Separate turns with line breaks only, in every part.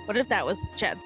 What if that was Chad?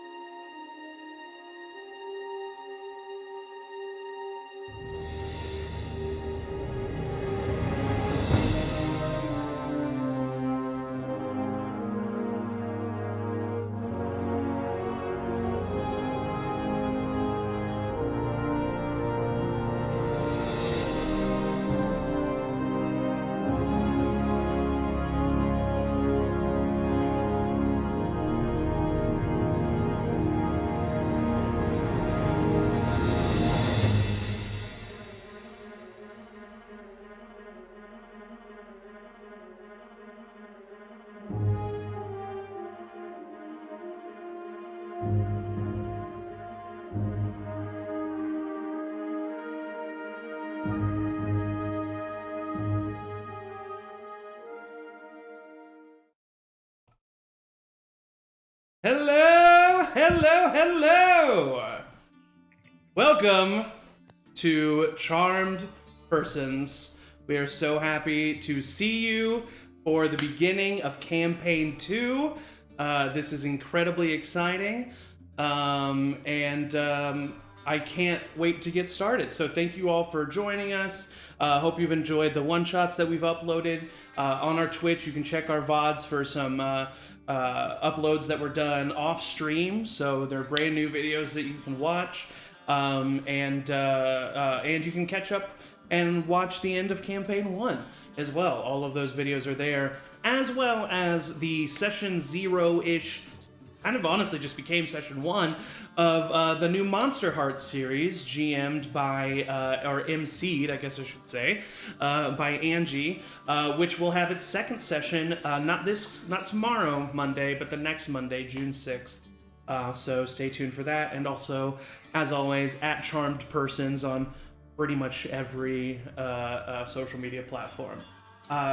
Hello, hello, hello! Welcome to Charmed Persons. We are so happy to see you for the beginning of Campaign 2. This is incredibly exciting, and I can't wait to get started. So thank you all for joining us. Hope you've enjoyed the one-shots that we've uploaded on our Twitch. You can check our VODs for some uploads that were done off stream, so they're brand new videos that you can watch, and you can catch up and watch the end of Campaign 1 as well. All of those videos are there, as well as the Session 0-ish, kind of honestly just became Session 1 of the new Monster Heart series, GM'd by, or MC'd, I guess I should say, by Angie, which will have its second session, not tomorrow, Monday, but the next Monday, June 6th. So stay tuned for that, and also, as always, at Charmed Persons on pretty much every social media platform.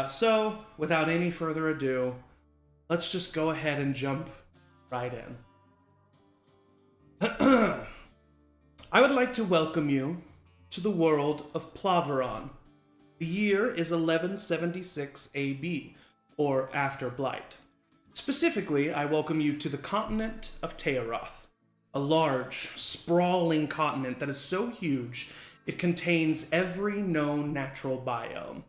So, without any further ado, let's just go ahead and jump right in. I would like to welcome you to the world of Plaveron. The year is 1176 AB, or after Blight. Specifically, I welcome you to the continent of Tayaroth, a large, sprawling continent that is so huge it contains every known natural biome.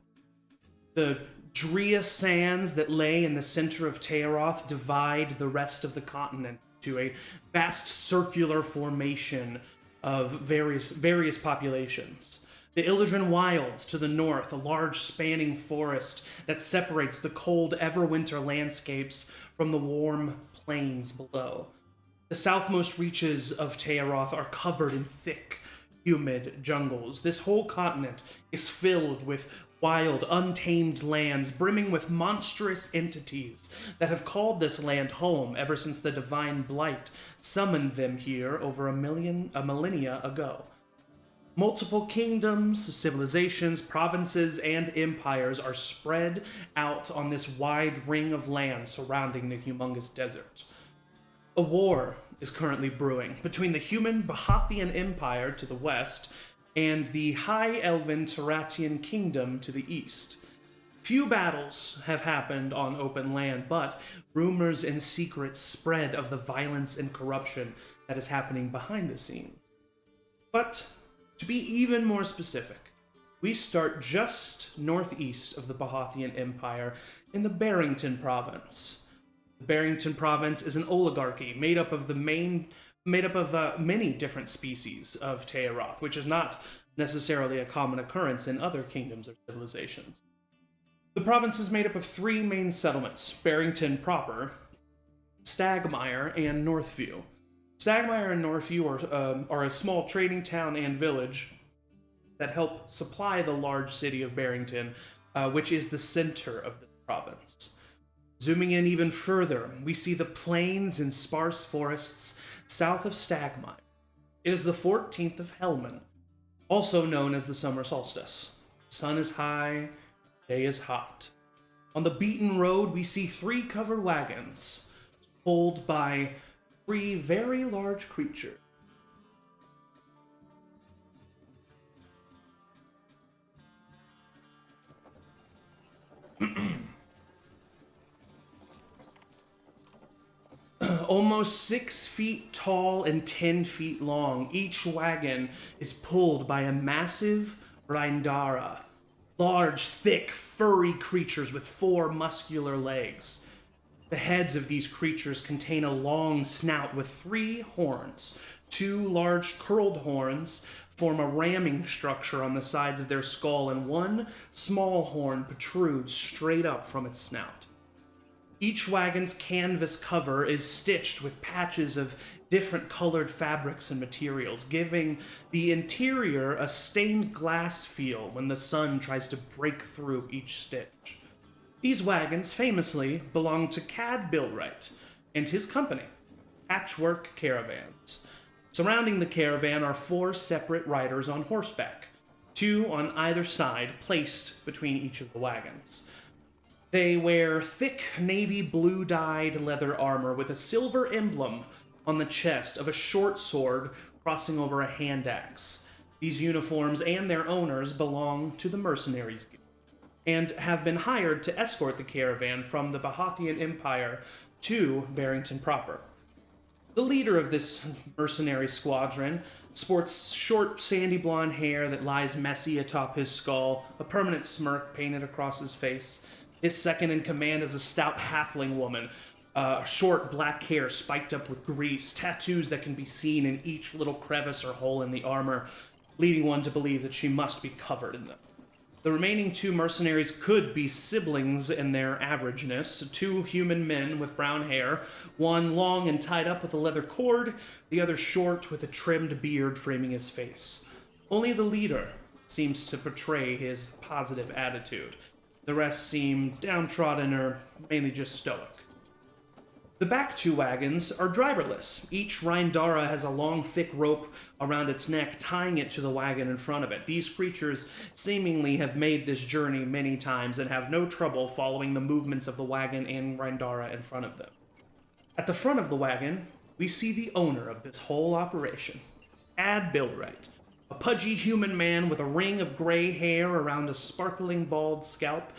The Drea sands that lay in the center of Tayaroth divide the rest of the continent to a vast circular formation of various populations. The Illadrin Wilds to the north, a large spanning forest that separates the cold Everwinter landscapes from the warm plains below. The southmost reaches of Tayaroth are covered in thick, humid jungles. This whole continent is filled with wild, untamed lands brimming with monstrous entities that have called this land home ever since the divine blight summoned them here over a millennia ago. Multiple kingdoms, civilizations, provinces, and empires are spread out on this wide ring of land surrounding the humongous desert. A war is currently brewing between the human Bahathian Empire to the west and the High Elven Teratian Kingdom to the east. Few battles have happened on open land, but rumors and secrets spread of the violence and corruption that is happening behind the scenes. But to be even more specific, we start just northeast of the Bahathian Empire in the Barrington Province. The Barrington Province is an oligarchy made up of many different species of Tayaroth, which is not necessarily a common occurrence in other kingdoms or civilizations. The province is made up of three main settlements: Barrington proper, Stagmire, and Northview. Stagmire and Northview are a small trading town and village that help supply the large city of Barrington, which is the center of the province. Zooming in even further, we see the plains and sparse forests south of Stagmire. It is the 14th of Helman, also known as the summer solstice. Sun is high, day is hot. On the beaten road, we see 3 covered wagons, pulled by 3 very large creatures. almost 6 feet tall and 10 feet long, each wagon is pulled by a massive Rindara. Large, thick, furry creatures with 4 muscular legs. The heads of these creatures contain a long snout with 3 horns. 2 large curled horns form a ramming structure on the sides of their skull, and 1 small horn protrudes straight up from its snout. Each wagon's canvas cover is stitched with patches of different colored fabrics and materials, giving the interior a stained glass feel when the sun tries to break through each stitch. These wagons famously belong to Cad Billwright and his company, Patchwork Caravans. Surrounding the caravan are 4 separate riders on horseback, 2 on either side, placed between each of the wagons. They wear thick navy blue-dyed leather armor with a silver emblem on the chest of a short sword crossing over a hand axe. These uniforms and their owners belong to the Mercenaries Guild and have been hired to escort the caravan from the Bahathian Empire to Barrington proper. The leader of this mercenary squadron sports short, sandy blonde hair that lies messy atop his skull, a permanent smirk painted across his face. His second in command is a stout halfling woman, short black hair spiked up with grease, tattoos that can be seen in each little crevice or hole in the armor, leading one to believe that she must be covered in them. The remaining 2 mercenaries could be siblings in their averageness, 2 human men with brown hair, one long and tied up with a leather cord, the other short with a trimmed beard framing his face. Only the leader seems to portray his positive attitude. The rest seem downtrodden or mainly just stoic. The back 2 wagons are driverless. Each Rindara has a long, thick rope around its neck, tying it to the wagon in front of it. These creatures seemingly have made this journey many times and have no trouble following the movements of the wagon and Rindara in front of them. At the front of the wagon, we see the owner of this whole operation, Ad Billwright, a pudgy human man with a ring of gray hair around a sparkling bald scalp.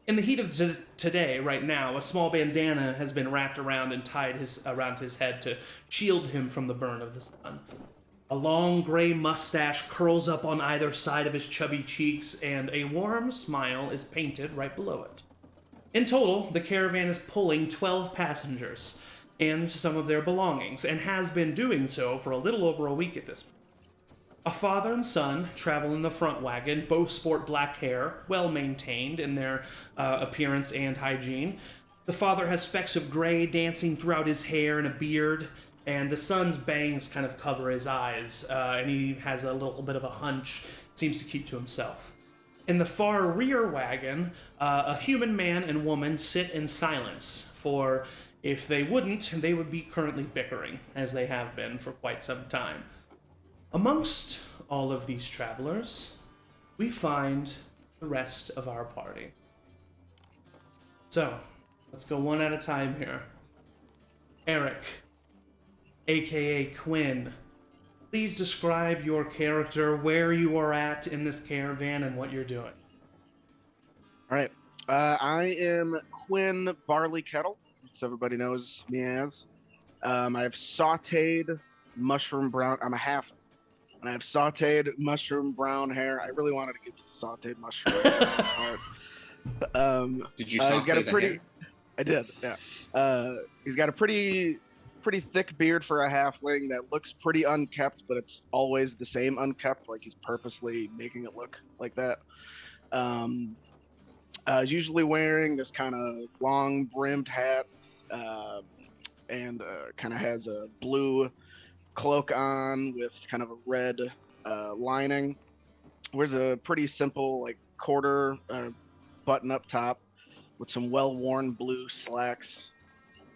In the heat of today, right now, a small bandana has been wrapped around and tied around his head to shield him from the burn of the sun. A long gray mustache curls up on either side of his chubby cheeks, and a warm smile is painted right below it. In total, the caravan is pulling 12 passengers and some of their belongings, and has been doing so for a little over a week at this point. A father and son travel in the front wagon. Both sport black hair, well maintained in their appearance and hygiene. The father has specks of gray dancing throughout his hair and a beard, and the son's bangs kind of cover his eyes, and he has a little bit of a hunch, seems to keep to himself. In the far rear wagon, a human man and woman sit in silence, for if they wouldn't, they would be currently bickering, as they have been for quite some time. Amongst all of these travelers, we find the rest of our party. So, let's go one at a time here. Eric, aka Cuinn, please describe your character, where you are at in this caravan, and what you're doing.
All right. I am Cuinn Barley Kettle, as everybody knows me as. I've sauteed mushroom brown. I'm a half. And I've sauteed mushroom brown hair. I really wanted to get to the sauteed mushroom part.
Did you saute
he's got a pretty,
hair?
I did, yeah. He's got a pretty thick beard for a halfling that looks pretty unkept, but it's always the same unkept, like he's purposely making it look like that. He's usually wearing this kind of long brimmed hat, and kind of has a blue cloak on with kind of a red lining. Wears a pretty simple like quarter button up top with some well-worn blue slacks,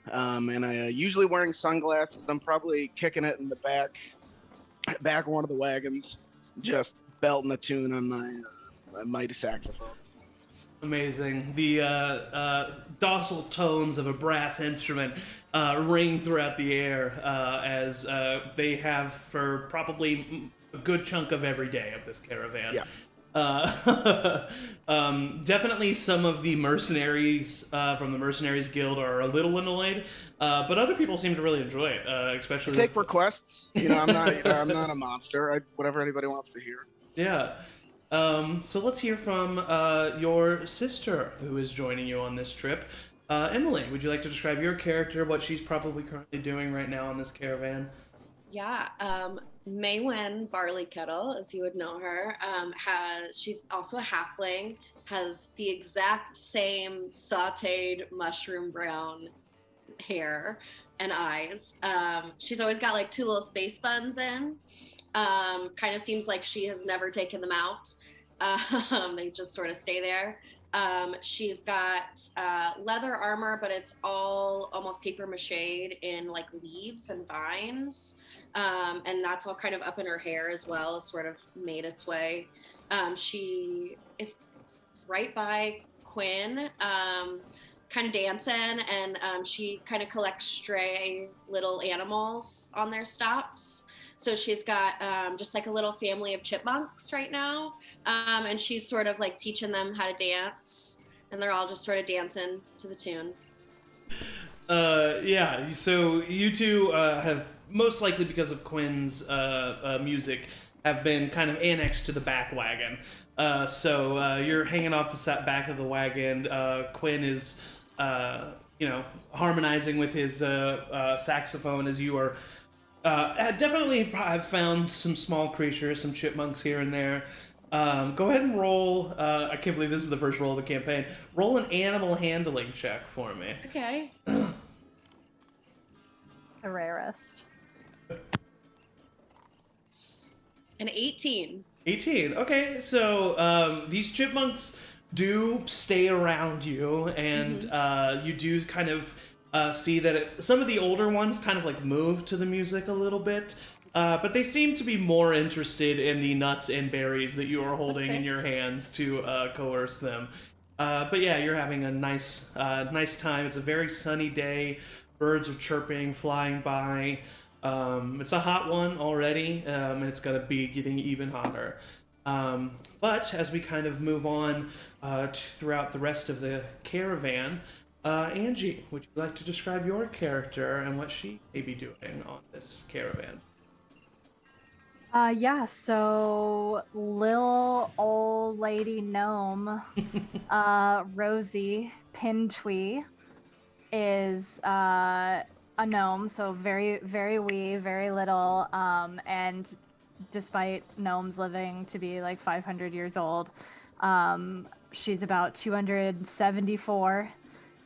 and I usually wearing sunglasses. I'm probably kicking it in the back of one of the wagons, just belting a tune on my mighty saxophone.
Amazing. The docile tones of a brass instrument ring throughout the air as they have for probably a good chunk of every day of this caravan.
Yeah.
Definitely some of the mercenaries from the Mercenaries Guild are a little annoyed, but other people seem to really enjoy it, especially
Take
with...
requests. I'm not a monster. Whatever anybody wants to hear.
Yeah. So let's hear from your sister who is joining you on this trip. Emily, would you like to describe your character, what she's probably currently doing right now on this caravan?
Yeah, Maewyn Barley Kettle, as you would know her, she's also a halfling, has the exact same sautéed mushroom brown hair and eyes. She's always got like two little space buns in. Kind of seems like she has never taken them out. They just sort of stay there. She's got leather armor, but it's all almost paper mache in like leaves and vines. And that's all kind of up in her hair as well, sort of made its way. She is right by Cuinn, kind of dancing, and she kind of collects stray little animals on their stops. So she's got just like a little family of chipmunks right now, and she's sort of like teaching them how to dance, and they're all just sort of dancing to the tune.
Yeah, so you two have, most likely because of Quinn's music, have been kind of annexed to the back wagon. So you're hanging off the back of the wagon. Cuinn is, harmonizing with his saxophone as you are... definitely have found some small creatures, some chipmunks here and there. Go ahead and roll, I can't believe this is the first roll of the campaign. Roll an animal handling check for me.
Okay.
The rarest.
An 18.
18. Okay, so these chipmunks do stay around you, and you do kind of see that some of the older ones kind of like move to the music a little bit, but they seem to be more interested in the nuts and berries that you are holding in your hands to coerce them. But yeah, you're having a nice time. It's a very sunny day. Birds are chirping, flying by. It's a hot one already, and it's going to be getting even hotter. But as we kind of move on throughout the rest of the caravan, Angie, would you like to describe your character and what she may be doing on this caravan?
Yeah, so little old lady gnome, Rosie Pintwee, is a gnome, so very, very wee, very little, and despite gnomes living to be like 500 years old, she's about 274,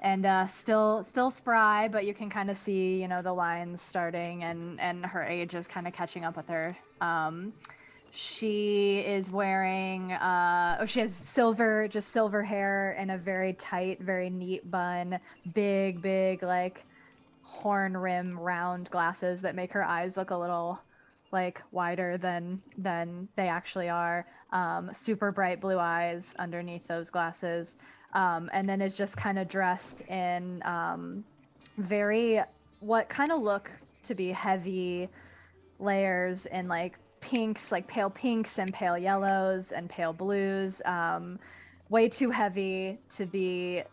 and still spry, but you can kind of see, the lines starting, and her age is kind of catching up with her. She is wearing, she has silver hair and a very tight, very neat bun, big, like horn rim round glasses that make her eyes look a little like wider than they actually are. Super bright blue eyes underneath those glasses. And then is just kind of dressed in very, what kind of look to be heavy layers in like pinks, like pale pinks and pale yellows and pale blues. Way too heavy to be,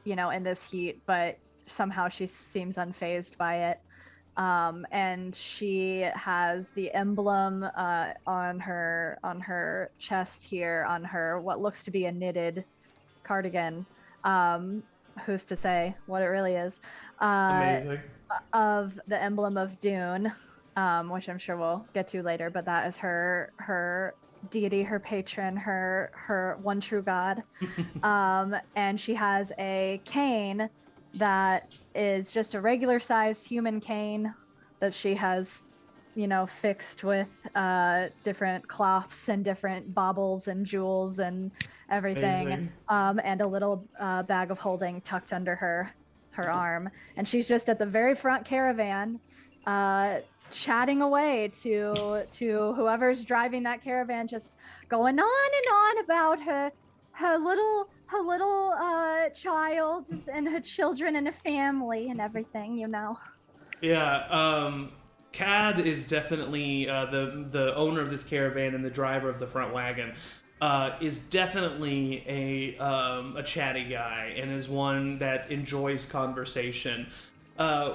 in this heat, but somehow she seems unfazed by it. And she has the emblem on her chest here, on her what looks to be a knitted cardigan. Who's to say what it really is?
Amazing.
Of the emblem of Dune, which I'm sure we'll get to later, but that is her deity, her patron, her one true god. And she has a cane that is just a regular sized human cane that she has, fixed with different cloths and different baubles and jewels and everything. And a little bag of holding tucked under her arm. And she's just at the very front caravan, chatting away to whoever's driving that caravan, just going on and on about her little child and her children and a family and everything,
Yeah, Cad is definitely the owner of this caravan and the driver of the front wagon. is definitely a chatty guy and is one that enjoys conversation,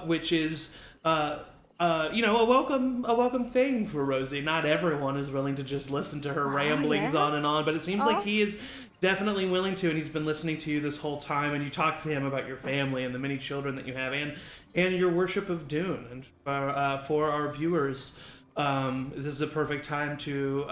which is a welcome thing for Rosie. Not everyone is willing to just listen to her ramblings on and on, but it seems like he is definitely willing to, and he's been listening to you this whole time, and you talk to him about your family and the many children that you have, and your worship of Dune. And for our viewers, this is a perfect time to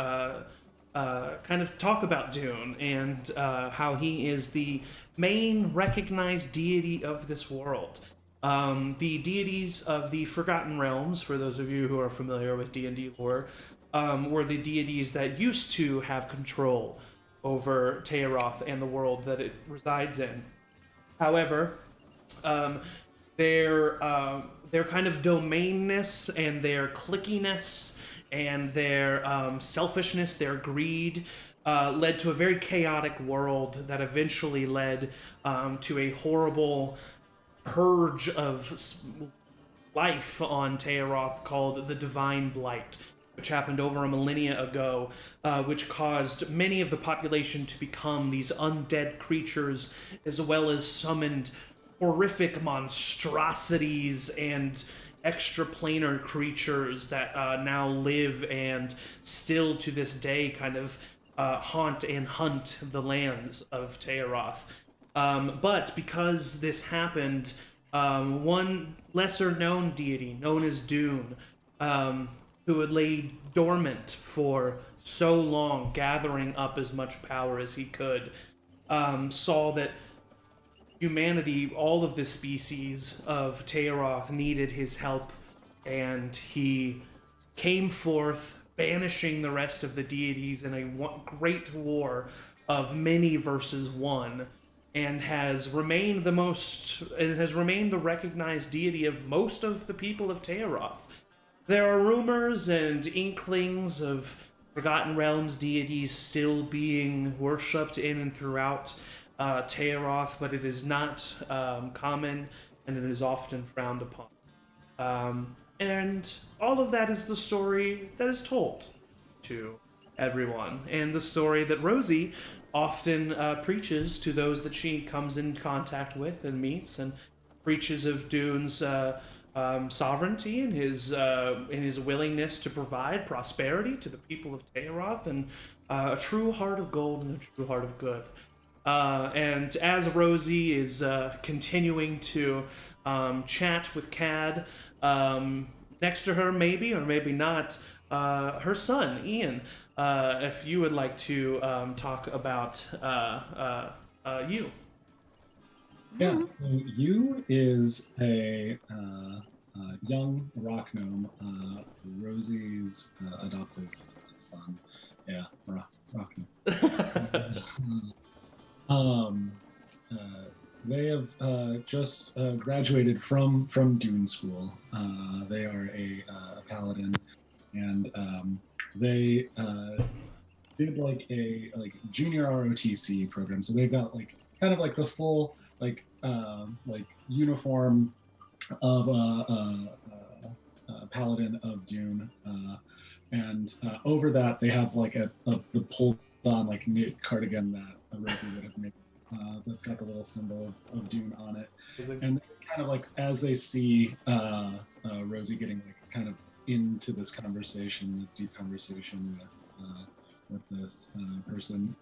kind of talk about Dune and how he is the main recognized deity of this world. The deities of the Forgotten Realms, for those of you who are familiar with D&D lore, were the deities that used to have control over Tayaroth and the world that it resides in. However, their kind of domainness and their clickiness and their selfishness, their greed, led to a very chaotic world that eventually led to a horrible purge of life on Tayaroth called the Divine Blight, which happened over a millennia ago, which caused many of the population to become these undead creatures, as well as summoned horrific monstrosities and extraplanar creatures that now live and still to this day kind of haunt and hunt the lands of Tayaroth. But because this happened, one lesser-known deity, known as Dune, who had laid dormant for so long, gathering up as much power as he could, saw that humanity, all of the species of Tayaroth, needed his help, and he came forth, banishing the rest of the deities in a great war of many versus one, and has remained the recognized deity of most of the people of Tayaroth. There are rumors and inklings of Forgotten Realms deities still being worshipped in and throughout Tayaroth, but it is not common, and it is often frowned upon. And all of that is the story that is told to everyone, and the story that Rosie often preaches to those that she comes in contact with and meets, and preaches of Dune's sovereignty and his willingness to provide prosperity to the people of Tayaroth, and a true heart of gold and a true heart of good. And as Rosie is continuing to chat with Cad, next to her, maybe or maybe not, her son, Ian, if you would like to talk about you.
Yeah, you is a young rock gnome, Rosie's adoptive son. Yeah, rock gnome. They have just graduated from Dune School. They are a paladin, and they did like a junior ROTC program. So they've got kind of the full uniform of a paladin of Dune, and over that they have the pulled on knit cardigan that Rosie would have made. That's got the little symbol of Dune on it. And kind of as they see Rosie getting kind of into this conversation, this deep conversation with this person,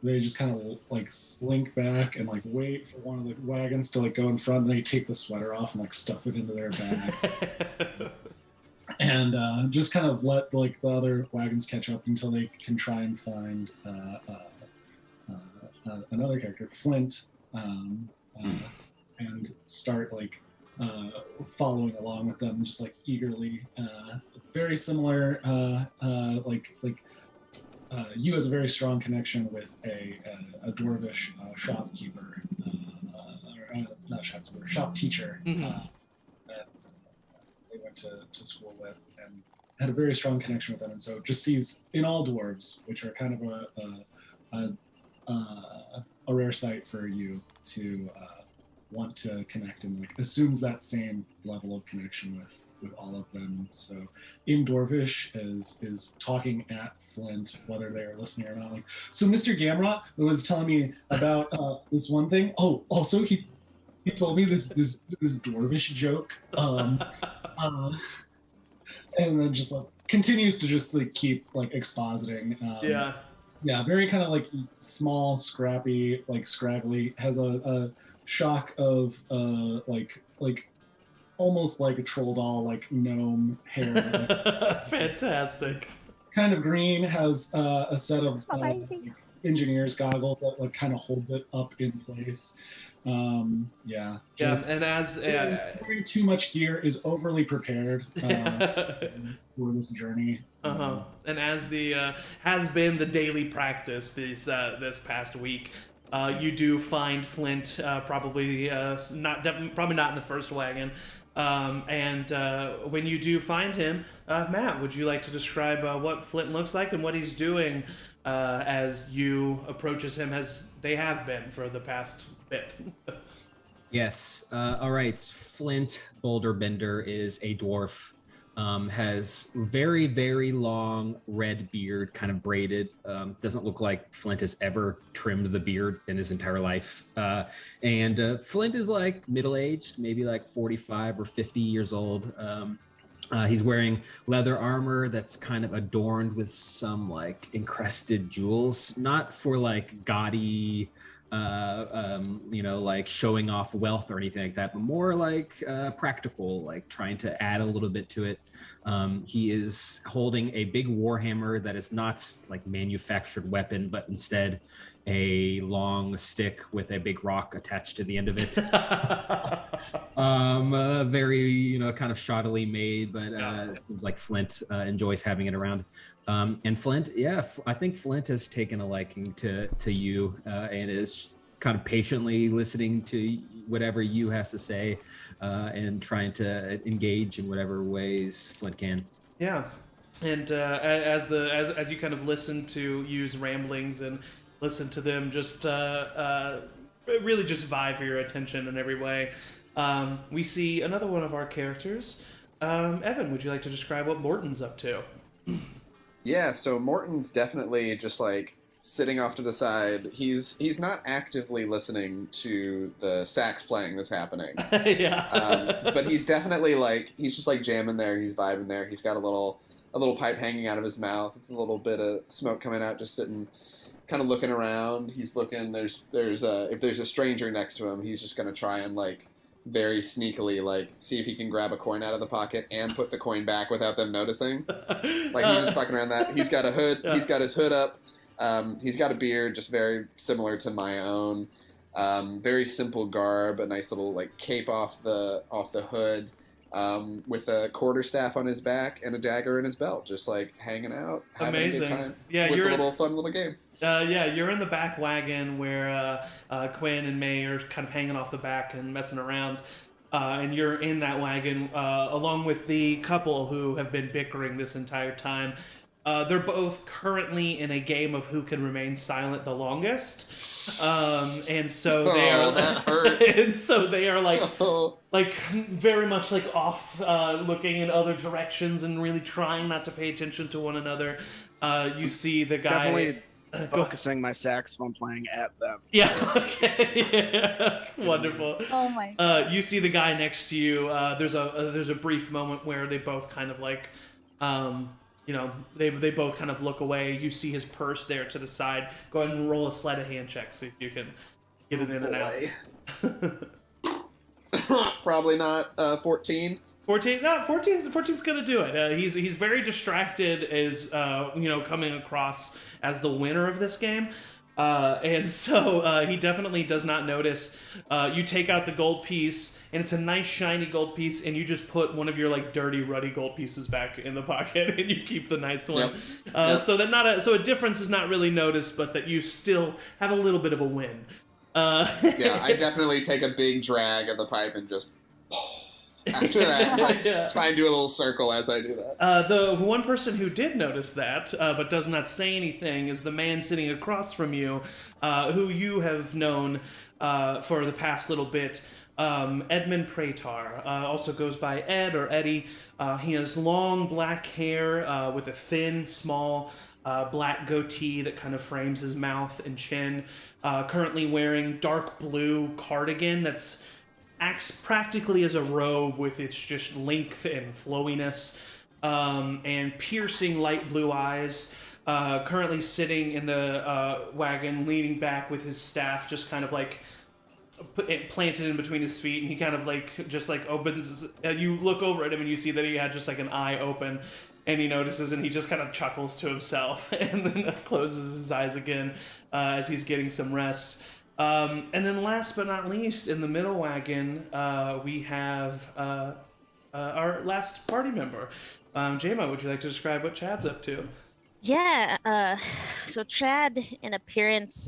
they just kind of slink back and wait for one of the wagons to go in front, and they take the sweater off and stuff it into their bag. And just kind of let the other wagons catch up until they can try and find another character, Flint, and start following along with them, just eagerly. Very similar. You has a very strong connection with a dwarvish shopkeeper, or not shopkeeper, shop teacher. That they went to school with, and had a very strong connection with them, and so just sees in all dwarves, which are kind of a rare sight for you to want to connect and like assumes that same level of connection with all of them. So in Dwarvish is talking at Flint, whether they are listening or not. Like, so Mr. Gamrot was telling me about this one thing. Oh, also he told me this Dwarvish joke. And then just like continues to just like keep like expositing. Yeah, very kind of like small, scrappy, like scraggly. Has a shock of like almost like a troll doll, like gnome hair. Like,
fantastic.
Kind of green. Has a set of engineer's goggles that like kind of holds it up in place. And as wearing too much gear is overly prepared for this journey.
And as the has been the daily practice this past week, you do find Flint probably not in the first wagon. And when you do find him, Matt, would you like to describe what Flint looks like and what he's doing as you approaches him as they have been for the past bit?
Yes. All right. Flint Boulderbender is a dwarf. Has very, very long red beard, kind of braided. Doesn't look like Flint has ever trimmed the beard in his entire life. And Flint is like middle-aged, maybe like 45 or 50 years old. He's wearing leather armor that's kind of adorned with some like encrusted jewels, not for like gaudy, like showing off wealth or anything like that, but more like practical, like trying to add a little bit to it. He is holding a big warhammer that is not like manufactured weapon, but instead a long stick with a big rock attached to the end of it. Very, kind of shoddily made, but it seems like Flint enjoys having it around. And Flint, I think Flint has taken a liking to you and is kind of patiently listening to whatever you has to say and trying to engage in whatever ways Flint can.
Yeah, and as you kind of listen to Yu's ramblings and listen to them just really just vie for your attention in every way, we see another one of our characters. Evan, would you like to describe what Morton's up to?
Yeah, so Morton's definitely just like sitting off to the side. He's not actively listening to the sax playing that's happening. But he's definitely like he's just like jamming there. He's vibing there. He's got a little pipe hanging out of his mouth. It's a little bit of smoke coming out. Just sitting, kind of looking around. He's looking. If there's a stranger next to him, he's just gonna try and like very sneakily like see if he can grab a coin out of the pocket and put the coin back without them noticing. Like he's just fucking around that. He's got a hood. He's got his hood up. He's got a beard just very similar to my own. Very simple garb, a nice little like cape off the hood, with a quarterstaff on his back and a dagger in his belt, just like hanging out, having a good time.
Yeah,
with a fun little game.
You're in the back wagon where Cuinn and May are kind of hanging off the back and messing around. And you're in that wagon along with the couple who have been bickering this entire time. They're both currently in a game of who can remain silent the longest, and so they are.
That hurts.
And so they are like very much like off, looking in other directions and really trying not to pay attention to one another. You see the guy
definitely focusing my saxophone playing at them.
Yeah. Okay. Yeah. Wonderful.
Oh my.
You see the guy next to you. There's a brief moment where they both kind of like. They both kind of look away. You see his purse there to the side. Go ahead and roll a sleight of hand check, see if you can get it in and
out. Probably not 14.
14? No, 14's gonna do it. He's very distracted as coming across as the winner of this game. And so he definitely does not notice. You take out the gold piece, and it's a nice shiny gold piece, and you just put one of your like dirty, ruddy gold pieces back in the pocket, and you keep the nice one. Yep. So that a difference is not really noticed, but that you still have a little bit of a win.
I definitely take a big drag of the pipe and just. After that, try and do a little circle as I do that.
The one person who did notice that, but does not say anything, is the man sitting across from you, who you have known for the past little bit. Edmund Praetor, also goes by Ed or Eddie. He has long black hair with a thin, small black goatee that kind of frames his mouth and chin. Currently wearing dark blue cardigan that's acts practically as a robe with its just length and flowiness, and piercing light blue eyes. Currently sitting in the wagon, leaning back with his staff, just kind of like planted in between his feet, and he kind of like just like opens. You look over at him and you see that he had just like an eye open, and he notices, and he just kind of chuckles to himself, and then closes his eyes again as he's getting some rest. And then last but not least, in the middle wagon, we have our last party member. Jema, would you like to describe what Chad's up to?
Yeah, so Chad, in appearance,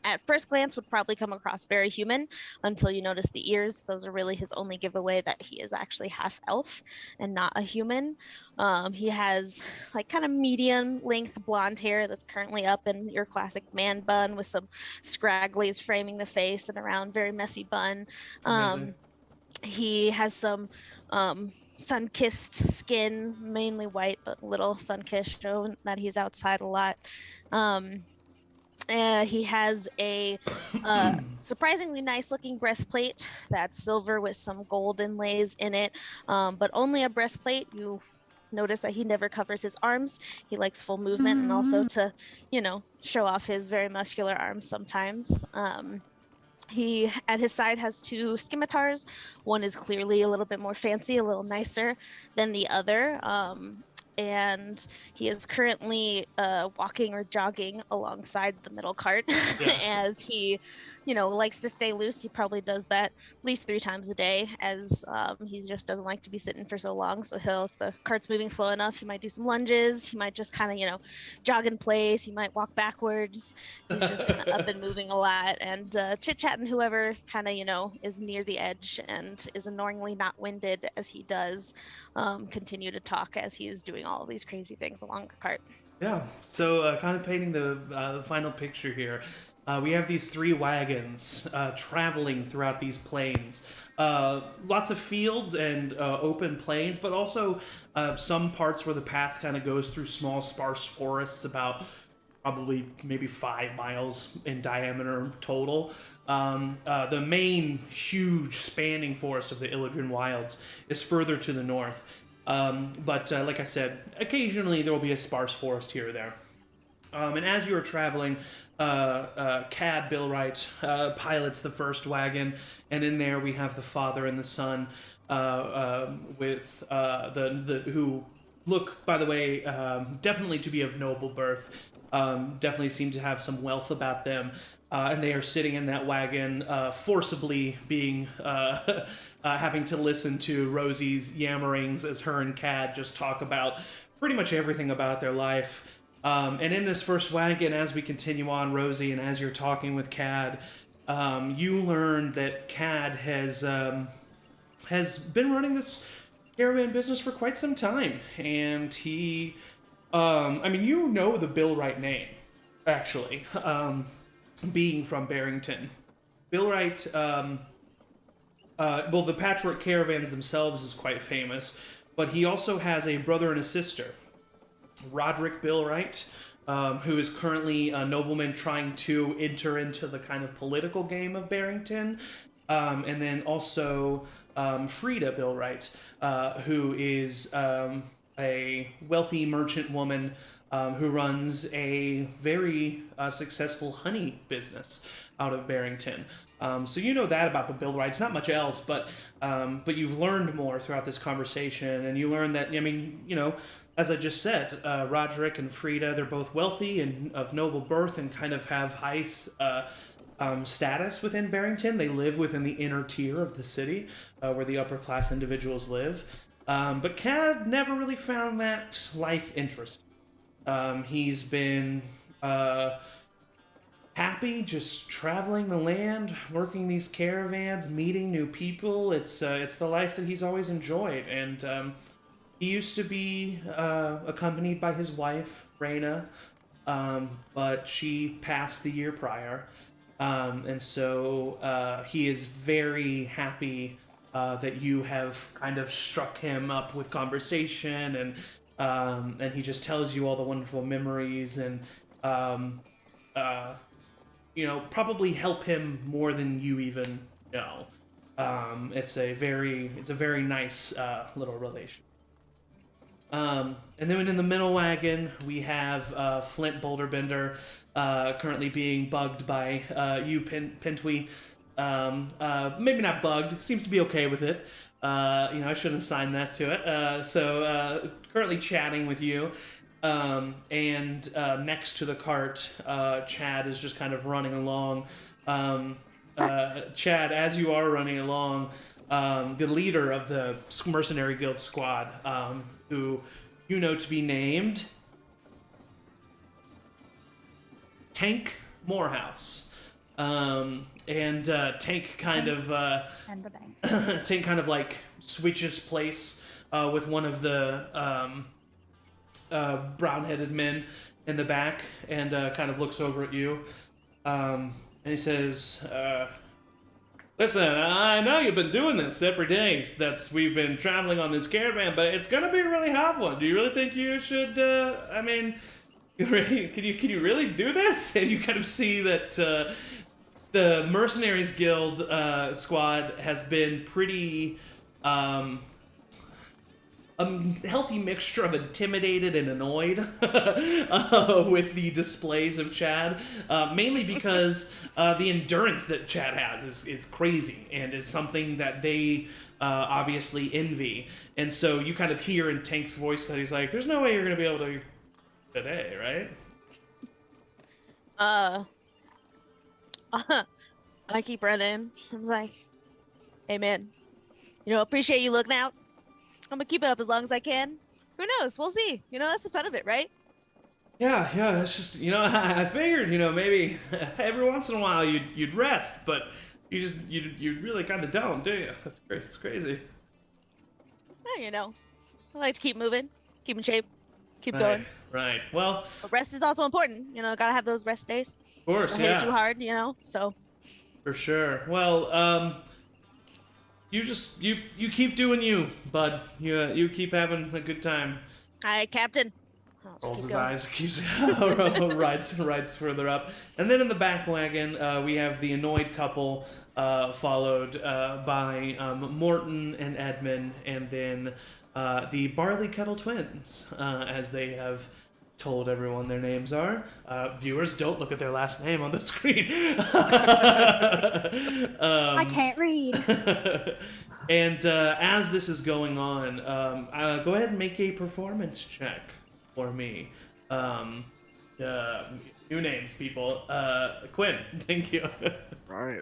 at first glance would probably come across very human until you notice the ears. Those are really his only giveaway that he is actually half elf and not a human. He has like kind of medium length blonde hair that's currently up in your classic man bun with some scragglies framing the face and around very messy bun. He has some sun-kissed skin, mainly white, but little sun-kissed, showing that he's outside a lot. He has a surprisingly nice-looking breastplate that's silver with some gold inlays in it, but only a breastplate. You notice that he never covers his arms. He likes full movement and also to, show off his very muscular arms sometimes. He, at his side, has two scimitars. One is clearly a little bit more fancy, a little nicer than the other. And he is currently walking or jogging alongside the middle cart as he, likes to stay loose. He probably does that at least 3 times a day, as he just doesn't like to be sitting for so long. So if the cart's moving slow enough, he might do some lunges. He might just kind of, jog in place. He might walk backwards. He's just kind of up and moving a lot and chit-chatting whoever kind of, is near the edge and is annoyingly not winded as he does continue to talk as he is doing all of these crazy things along the cart.
Yeah, so kind of painting the final picture here. We have these 3 wagons traveling throughout these plains. Lots of fields and open plains, but also some parts where the path kind of goes through small, sparse forests, about probably maybe 5 miles in diameter total. The main huge spanning forest of the Illidan Wilds is further to the north. But like I said, occasionally there will be a sparse forest here or there. And as you are traveling, Cad Billwright pilots the first wagon, and in there we have the father and the son with who look, by the way, definitely to be of noble birth. Definitely seem to have some wealth about them. And they are sitting in that wagon, forcibly being having to listen to Rosie's yammerings as her and Cad just talk about pretty much everything about their life. And in this first wagon, as we continue on, Rosie, and as you're talking with Cad, you learn that Cad has been running this caravan business for quite some time, and he, the Billwright name, actually. Being from Barrington. Billwright, the Patchwork Caravans themselves is quite famous, but he also has a brother and a sister, Roderick Billwright, who is currently a nobleman trying to enter into the kind of political game of Barrington, and then also Frida Billwright, who is a wealthy merchant woman who runs a very successful honey business out of Barrington. So you know that about the Billwrights, not much else, but you've learned more throughout this conversation, and you learn that, as I just said, Roderick and Frida, they're both wealthy and of noble birth and kind of have high status within Barrington. They live within the inner tier of the city, where the upper class individuals live. But Cad never really found that life interesting. He's been happy just traveling the land, working these caravans, meeting new people. It's the life that he's always enjoyed, and he used to be accompanied by his wife, Raina, but she passed the year prior. And so he is very happy that you have kind of struck him up with conversation, and he just tells you all the wonderful memories, and probably help him more than you even know. It's a very nice little relation. And then in the middle wagon, we have Flint Boulderbender, currently being bugged by you, Pintwe. Maybe not bugged, seems to be okay with it. I shouldn't assign that to it. So currently chatting with you. And next to the cart, Chad is just kind of running along. Chad, as you are running along, the leader of the Mercenary Guild squad, who you know to be named Tank Morehouse. And Tank kind of Tank kind of like switches place with one of the brown-headed men in the back, and kind of looks over at you, and he says, "Listen, I know you've been doing this every day we've been traveling on this caravan, but it's gonna be a really hard one. Do you really think you should? Can you really do this?" And you kind of see that the Mercenaries Guild squad has been pretty a healthy mixture of intimidated and annoyed with the displays of Chad, mainly because the endurance that Chad has is crazy and is something that they obviously envy. And so you kind of hear in Tank's voice that he's like, "There's no way you're going to be able to today, right?"
I keep running. I was like, "Hey man, appreciate you looking out. I'm gonna keep it up as long as I can. Who knows? We'll see. That's the fun of it, right?"
Yeah, it's just, I figured, maybe every once in a while you'd rest, but you really kind of don't, do you? That's great. It's crazy.
Well, I like to keep moving, keep in shape, keep going.
Right. Well,
but rest is also important. Gotta have those rest days.
Of course,
Don't hit it too hard, so.
For sure. Well, you keep doing you, bud. You keep having a good time.
Hi, Captain.
Rolls his eyes, keeps rides further up, and then in the back wagon we have the annoyed couple, followed by Morton and Edmund, and then the Barley Kettle twins, as they have told everyone their names are. Viewers, don't look at their last name on the screen.
I can't read.
And as this is going on, go ahead and make a performance check for me. New names, people. Cuinn, thank you.
Right.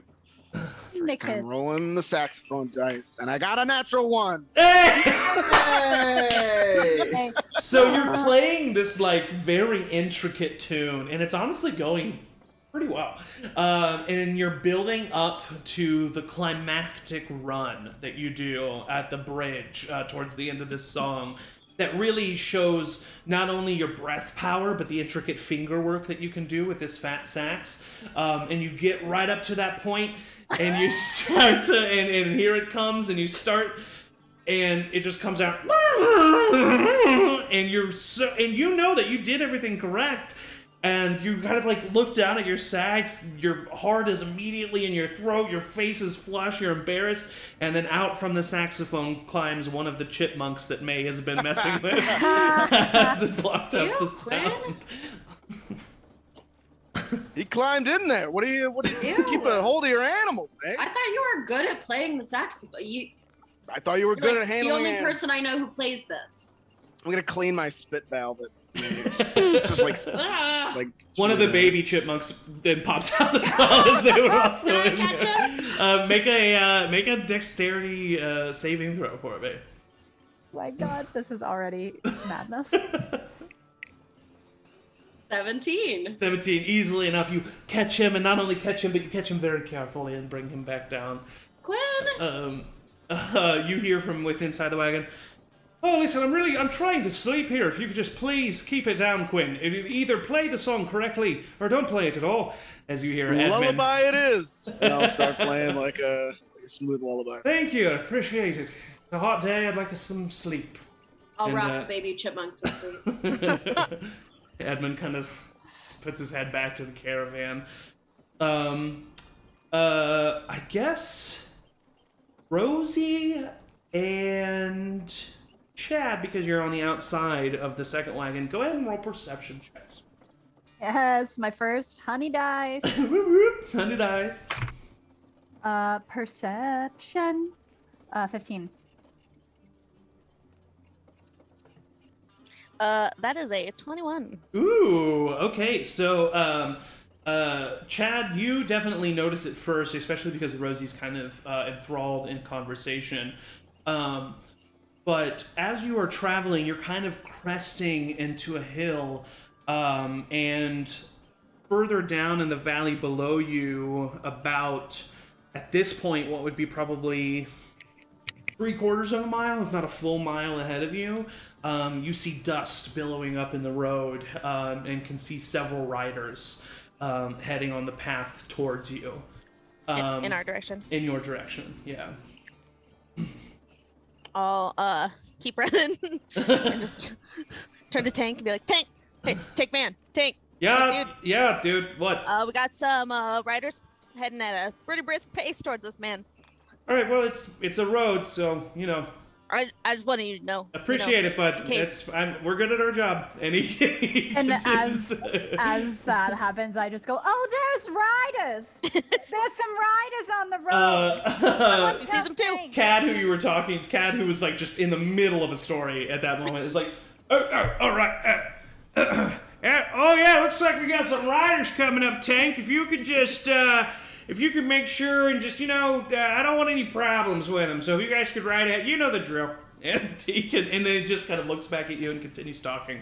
Nick
I'm rolling the saxophone dice, and I got a natural one.
Hey! So you're playing this very intricate tune, and it's honestly going pretty well. And you're building up to the climactic run that you do at the bridge towards the end of this song. That really shows not only your breath power, but the intricate finger work that you can do with this fat sax. And you get right up to that point, and you start to, and here it comes, and you start, and it just comes out, and you know that you did everything correct, and you kind of look down at your sax, your heart is immediately in your throat, your face is flush, you're embarrassed, and then out from the saxophone climbs one of the chipmunks that May has been messing with as it blocked out the sound.
He climbed in there. What do you keep a hold of your animals, man?
I thought you were good at playing the saxophone.
I thought you were good at handling
the only person I know who plays this.
I'm gonna clean my spit valve. It's just like
one of the baby chipmunks then pops out as well as they were also
Can I catch him?
make a dexterity saving throw for me.
My God, this is already madness.
17.
17, easily enough. You catch him, and not only catch him, but you catch him very carefully and bring him back down.
Cuinn!
You hear from inside the wagon, Oh, listen, I'm trying to sleep here. If you could just please keep it down, Cuinn. Either play the song correctly or don't play it at all. As you hear Edmund.
Lullaby it is. And I'll start playing like a smooth lullaby.
Thank you, appreciate it. It's a hot day, I'd like some sleep.
I'll rock the baby chipmunk to sleep.
Edmund kind of puts his head back to the caravan. I guess Rosie and Chad, because you're on the outside of the second wagon, go ahead and roll perception checks.
Yes, my first honey dice.
Honey dice.
Perception. 15.
That is a 21.
Ooh, okay. So, Chad, you definitely notice it first, especially because Rosie's kind of enthralled in conversation. But as you are traveling, you're kind of cresting into a hill, and further down in the valley below you, about, at this point, what would be probably 3/4 of a mile, if not a full mile ahead of you, you see dust billowing up in the road, and can see several riders heading on the path towards you.
In our direction.
In your direction, yeah.
I'll keep running and just turn to Tank and be like, Tank! Hey, Tank man! Tank!
Yeah,
dude.
yeah, dude, what?
We got some riders heading at a pretty brisk pace towards us, man.
Alright, well, it's a road, so, you know.
I just wanted you to know.
Appreciate it, but we're good at our job. And he
And
continues
as that happens, I just go, oh, there's riders. There's some riders on the road.
You see them too.
Cad, who was like just in the middle of a story at that moment, is like, all right. Yeah, looks like we got some riders coming up, Tank. If you could just, if you could make sure and just, I don't want any problems with them. So if you guys could ride ahead, you know the drill. And then he just kind of looks back at you and continues talking.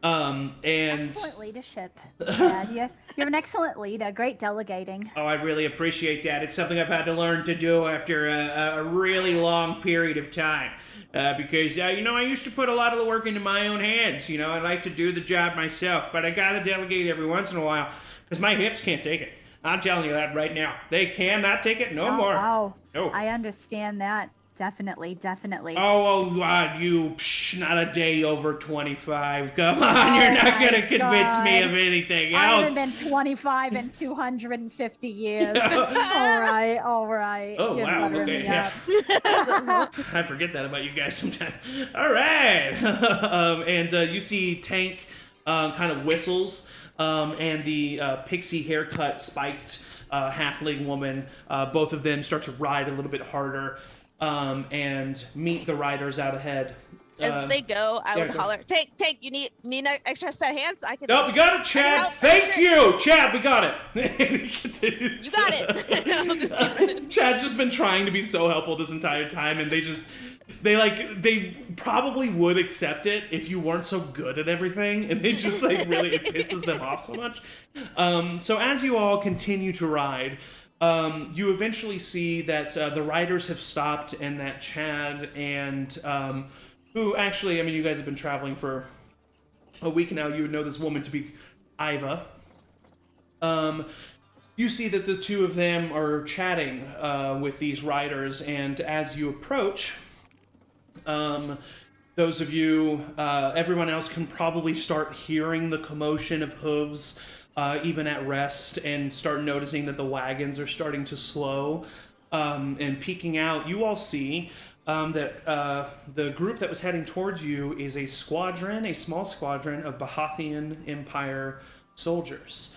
And
excellent leadership. Yeah, you're an excellent leader. Great delegating.
Oh, I really appreciate that. It's something I've had to learn to do after a really long period of time. Because, I used to put a lot of the work into my own hands. I like to do the job myself. But I gotta delegate every once in a while because my hips can't take it. I'm telling you that right now. They cannot take it no more.
Wow.
No.
I understand that. Definitely.
Oh, God, not a day over 25. Come on, you're not going to convince me of anything else.
I haven't been 25 in 250 years. All right.
Oh,
You're
wow,
buttering
okay,
me
yeah.
up.
I forget that about you guys sometimes. All right. And you see Tank kind of whistles, and the pixie haircut spiked halfling woman, both of them start to ride a little bit harder. And meet the riders out ahead.
As they go, I would holler, Tank, you need an extra set of hands?
Nope, we got it, Chad. Thank you, Chad. We got it. And he continues.
You got it.
Chad's just been trying to be so helpful this entire time, and they probably would accept it if you weren't so good at everything, and it just really it pisses them off so much. So as you all continue to ride, you eventually see that the riders have stopped, and that Chad and who actually, you guys have been traveling for a week now. You would know this woman to be Iva. You see that the two of them are chatting with these riders, and as you approach, those of you, everyone else can probably start hearing the commotion of hooves, even at rest, and start noticing that the wagons are starting to slow. And peeking out, you all see that the group that was heading towards you is a small squadron of Bahathian Empire soldiers.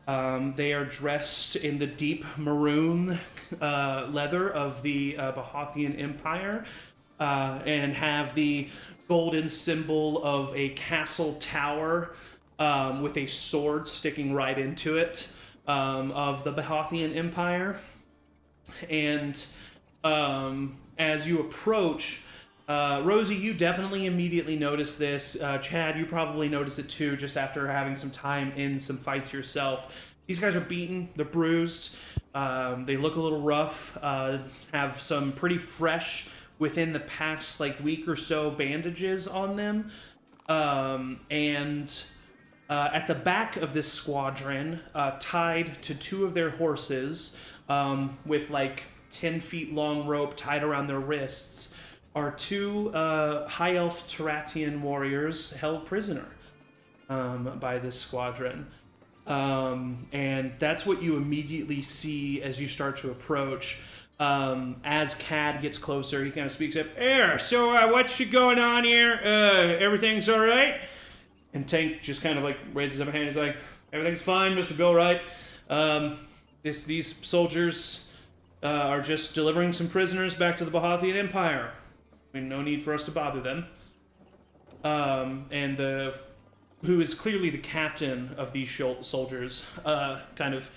They are dressed in the deep maroon leather of the Bahathian Empire, and have the golden symbol of a castle tower with a sword sticking right into it, of the Bahathian Empire. And as you approach, Rosie, you definitely immediately notice this. Chad, you probably notice it too, just after having some time in some fights yourself. These guys are beaten, they're bruised, they look a little rough, have some pretty fresh within the past week or so bandages on them. And at the back of this squadron, tied to two of their horses, with 10 feet long rope tied around their wrists, are two high elf Taratian warriors held prisoner by this squadron. And that's what you immediately see as you start to approach. As Cad gets closer, he kind of speaks up. So what's going on here? Everything's all right? And Tank just kind of raises up a hand. He's like, everything's fine, Mr. Bill Wright. These soldiers are just delivering some prisoners back to the Bahathian Empire. I mean, no need for us to bother them. And who is clearly the captain of these soldiers, kind of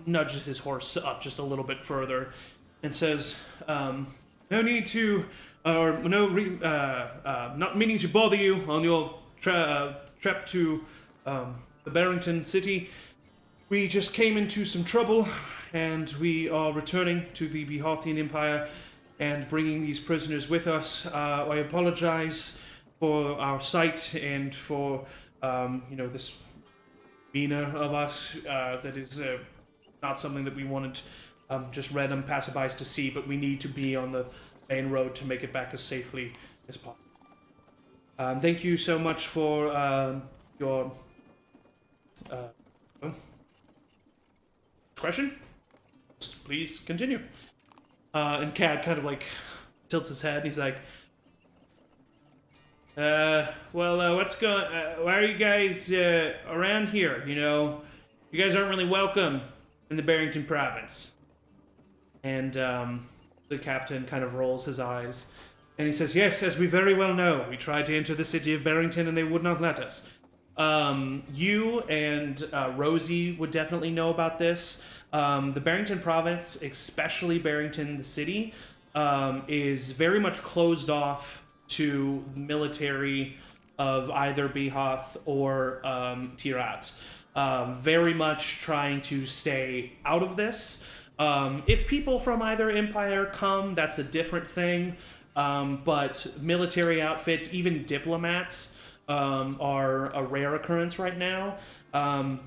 nudges his horse up just a little bit further and says, no need to, not meaning to bother you on your trip to the Barrington City. We just came into some trouble, and we are returning to the Bahathian Empire and bringing these prisoners with us. I apologize for our sight and for, this demeanor of us. That is not something that we wanted just random passerbys to see, but we need to be on the main road to make it back as safely as possible. Thank you so much for your discretion. Please continue. And Cad kind of tilts his head. He's like, what's going? Why are you guys around here? You guys aren't really welcome in the Barrington province. And the captain kind of rolls his eyes, and he says, "Yes, as we very well know, we tried to enter the city of Barrington, and they would not let us. You and Rosie would definitely know about this. The Barrington province, especially Barrington the city, is very much closed off to military of either Behath or Tirat. Very much trying to stay out of this. If people from either empire come, that's a different thing. But military outfits, even diplomats, are a rare occurrence right now.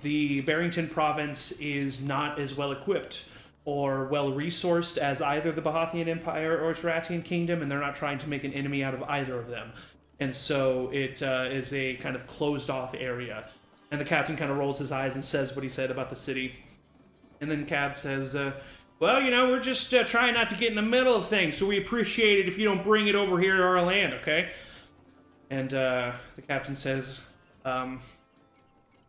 The Barrington province is not as well equipped or well resourced as either the Bahathian Empire or Taratian Kingdom, and they're not trying to make an enemy out of either of them. And so it is a kind of closed off area. And the captain kind of rolls his eyes and says what he said about the city. And then Cad says, well, we're just trying not to get in the middle of things, so we appreciate it if you don't bring it over here to our land, okay? And the captain says,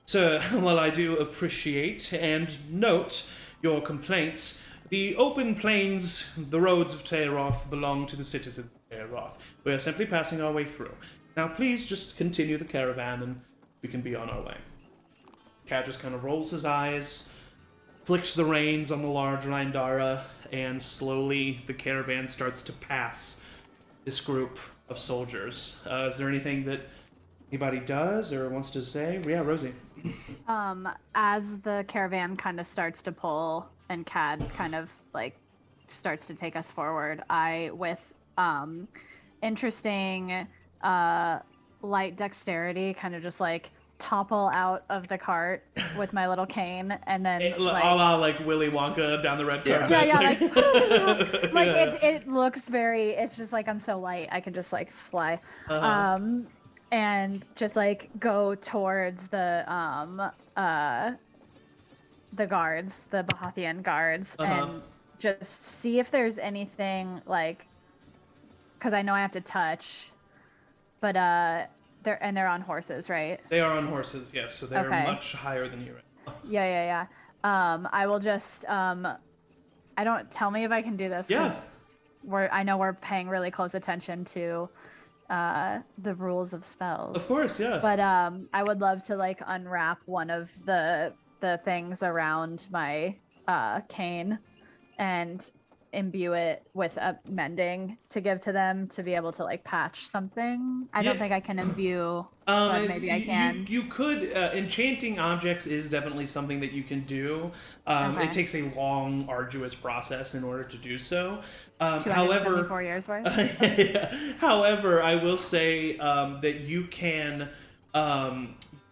Sir, while I do appreciate and note your complaints, the open plains, the roads of Tayaroth belong to the citizens of Tayaroth. We are simply passing our way through. Now please just continue the caravan and we can be on our way. Cad just kind of rolls his eyes, flicks the reins on the large Rindara, and slowly the caravan starts to pass this group of soldiers. Is there anything that anybody does or wants to say? Yeah, Rosie.
As the caravan kind of starts to pull and Cad kind of starts to take us forward, I, with interesting light dexterity, kind of just topple out of the cart with my little cane, and then
a la Willy Wonka down the red carpet.
It looks very, it's just I'm so light I can just fly. And just go towards the guards, the Bahathian guards, and just see if there's anything because I know I have to touch, but they're on horses, right?
They are on horses, yes. So they're much higher than you right now.
Yeah. I will just I don't, tell me if I can do this.
Yeah.
I know we're paying really close attention to the rules of spells.
Of course, yeah.
But I would love to unwrap one of the things around my cane, and imbue it with a mending to give to them to be able to like patch something. I don't think I can imbue, but maybe I can.
You could. Enchanting objects is definitely something that you can do. It takes a long, arduous process in order to do so. However,
4 years worth.
However, I will say that you can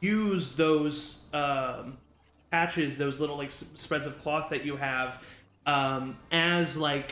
use those patches, those little like spreads of cloth that you have, as like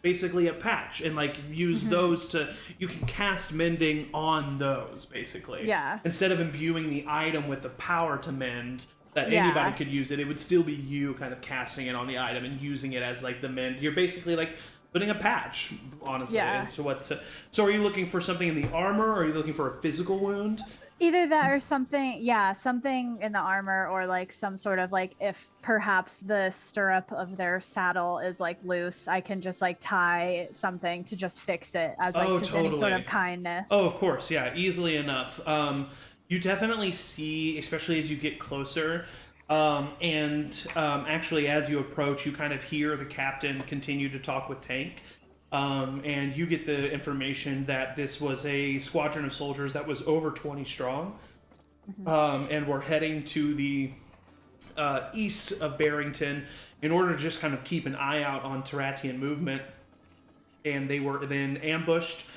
basically a patch, and like use those to, you can cast mending on those basically.
Yeah.
Instead of imbuing the item with the power to mend that anybody could use it would still be you kind of casting it on the item and using it as like the mend. You're basically like putting a patch, honestly, as to what's. So are you looking for something in the armor, or are you looking for a physical wound?
Either that or something, something in the armor, or like some sort of like, if perhaps the stirrup of their saddle is like loose, I can just like tie something to just fix it as like just any sort of kindness.
Oh, of course, yeah, easily enough. You definitely see, especially as you get closer, actually as you approach, you kind of hear the captain continue to talk with Tank. And you get the information that this was a squadron of soldiers that was over 20 strong, and were heading to the east of Barrington in order to just kind of keep an eye out on Taratian movement. And they were then ambushed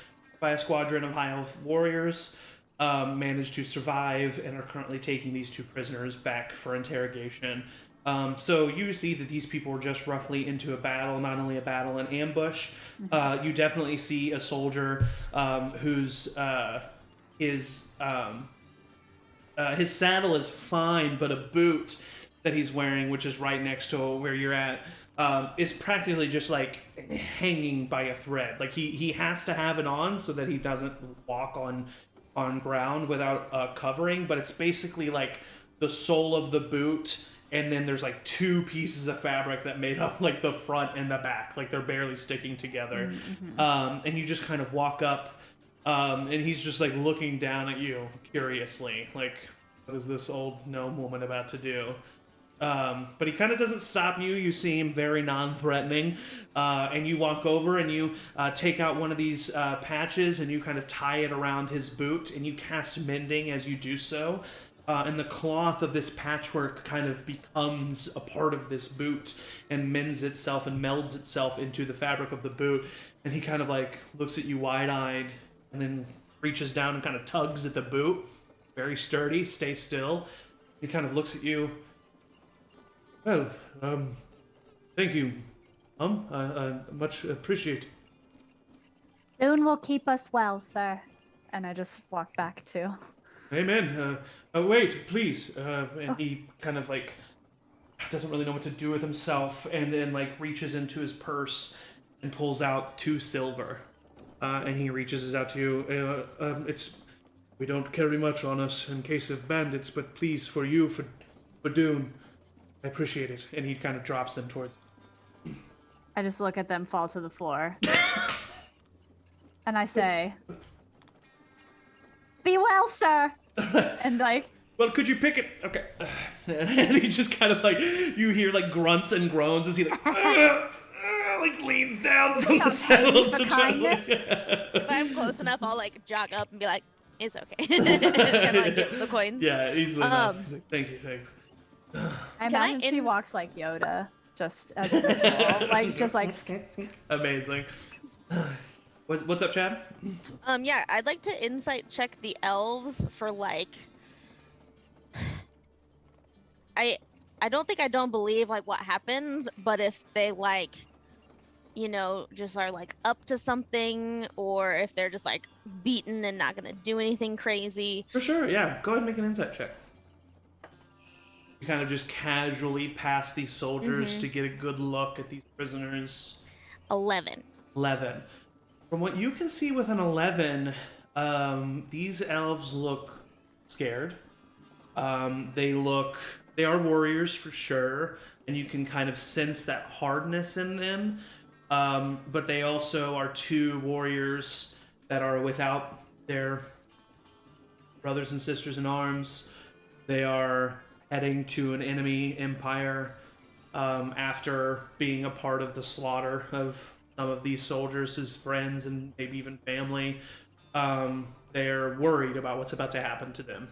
by a squadron of High Elf warriors, managed to survive, and are currently taking these 2 prisoners back for interrogation. So you see that these people were just roughly into a battle, not only a battle, an ambush. You definitely see a soldier whose his saddle is fine, but a boot that he's wearing, which is right next to where you're at, is practically just like hanging by a thread. Like he has to have it on so that he doesn't walk on ground without covering, but it's basically like the sole of the boot, and then there's like 2 pieces of fabric that made up like the front and the back, like they're barely sticking together. And you just kind of walk up, and he's just like looking down at you curiously, like, what is this old gnome woman about to do? But he kind of doesn't stop you. You seem very non-threatening, and you walk over and you take out one of these patches and you kind of tie it around his boot, and you cast mending as you do so. And the cloth of this patchwork kind of becomes a part of this boot and mends itself and melds itself into the fabric of the boot. And he kind of like looks at you wide-eyed and then reaches down and kind of tugs at the boot. Very sturdy, stay still. He kind of looks at you. Well, thank you, I much appreciate.
Soon will keep us well, sir. And I just walk back too.
Amen. Wait, please. And he kind of like doesn't really know what to do with himself, and then like reaches into his purse and pulls out 2 silver. And he reaches it out to you. We don't carry much on us in case of bandits, but please, for you, for Dune, I appreciate it. And he kind of drops them towards.
I just look at them fall to the floor. And I say, "Be well, sir." And like,
well, could you pick it? Okay. And he just kind of like, you hear like grunts and groans as he like, like leans down from the saddle to try to like,
If I'm close enough, I'll like jog up and be like, "It's okay." Kind of like give him the coins.
Yeah, easily enough. He's like, "Thank you, thanks."
I imagine she walks like Yoda, just as a visual, like just like.
Amazing. What's up, Chad?
Yeah, I'd like to insight check the elves for like. I don't believe like what happened, but if they like, just are like up to something, or if they're just like beaten and not gonna do anything crazy.
For sure, yeah. Go ahead and make an insight check. You kind of just casually pass these soldiers to get a good look at these prisoners.
11.
From what you can see with an 11, these elves look scared. They are warriors for sure, and you can kind of sense that hardness in them. But they also are 2 warriors that are without their brothers and sisters in arms. They are heading to an enemy empire, after being a part of the slaughter of some of these soldiers, his friends, and maybe even family. They're worried about what's about to happen to them,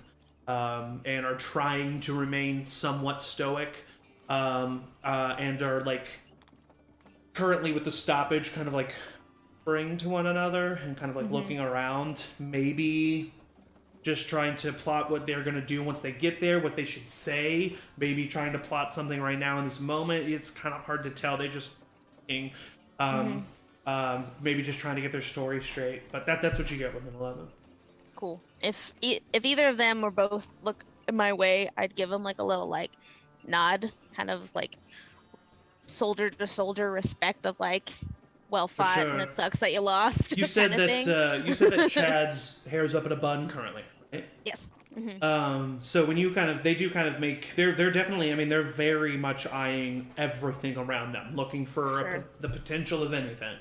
and are trying to remain somewhat stoic, and are like currently with the stoppage kind of like referring to one another and kind of like looking around, maybe just trying to plot what they're going to do once they get there, what they should say, maybe trying to plot something right now in this moment. It's kind of hard to tell. They just maybe just trying to get their story straight, but that's what you get with an 11.
Cool. If either of them or both look my way, I'd give them like a little like nod, kind of like soldier to soldier respect of like, well fought,
sure.
and it sucks that you lost.
You said that Chad's hair's up in a bun currently, right?
Yes.
So when you they do make, they're definitely, I mean, they're very much eyeing everything around them, looking for the potential of anything.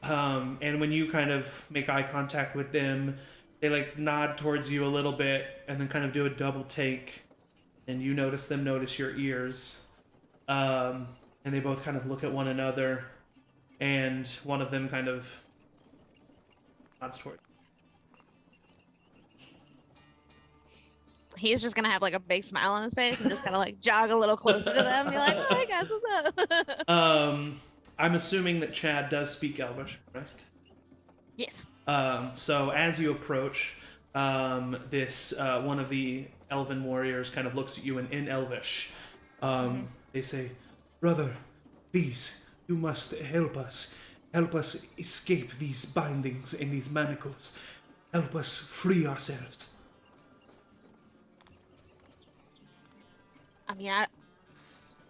And when you kind of make eye contact with them, they like nod towards you a little bit and then kind of do a double take, and you notice them notice your ears. And they both kind of look at one another, and one of them kind of nods toward.
He's just gonna have like a big smile on his face and just kind of like jog a little closer to them and be like, "Oh, hey guys, what's up?"
I'm assuming that Chad does speak Elvish, correct?
Yes.
So as you approach, this one of the elven warriors kind of looks at you in Elvish. They say, "Brother, please, you must help us. Help us escape these bindings and these manacles. Help us free ourselves."
I mean,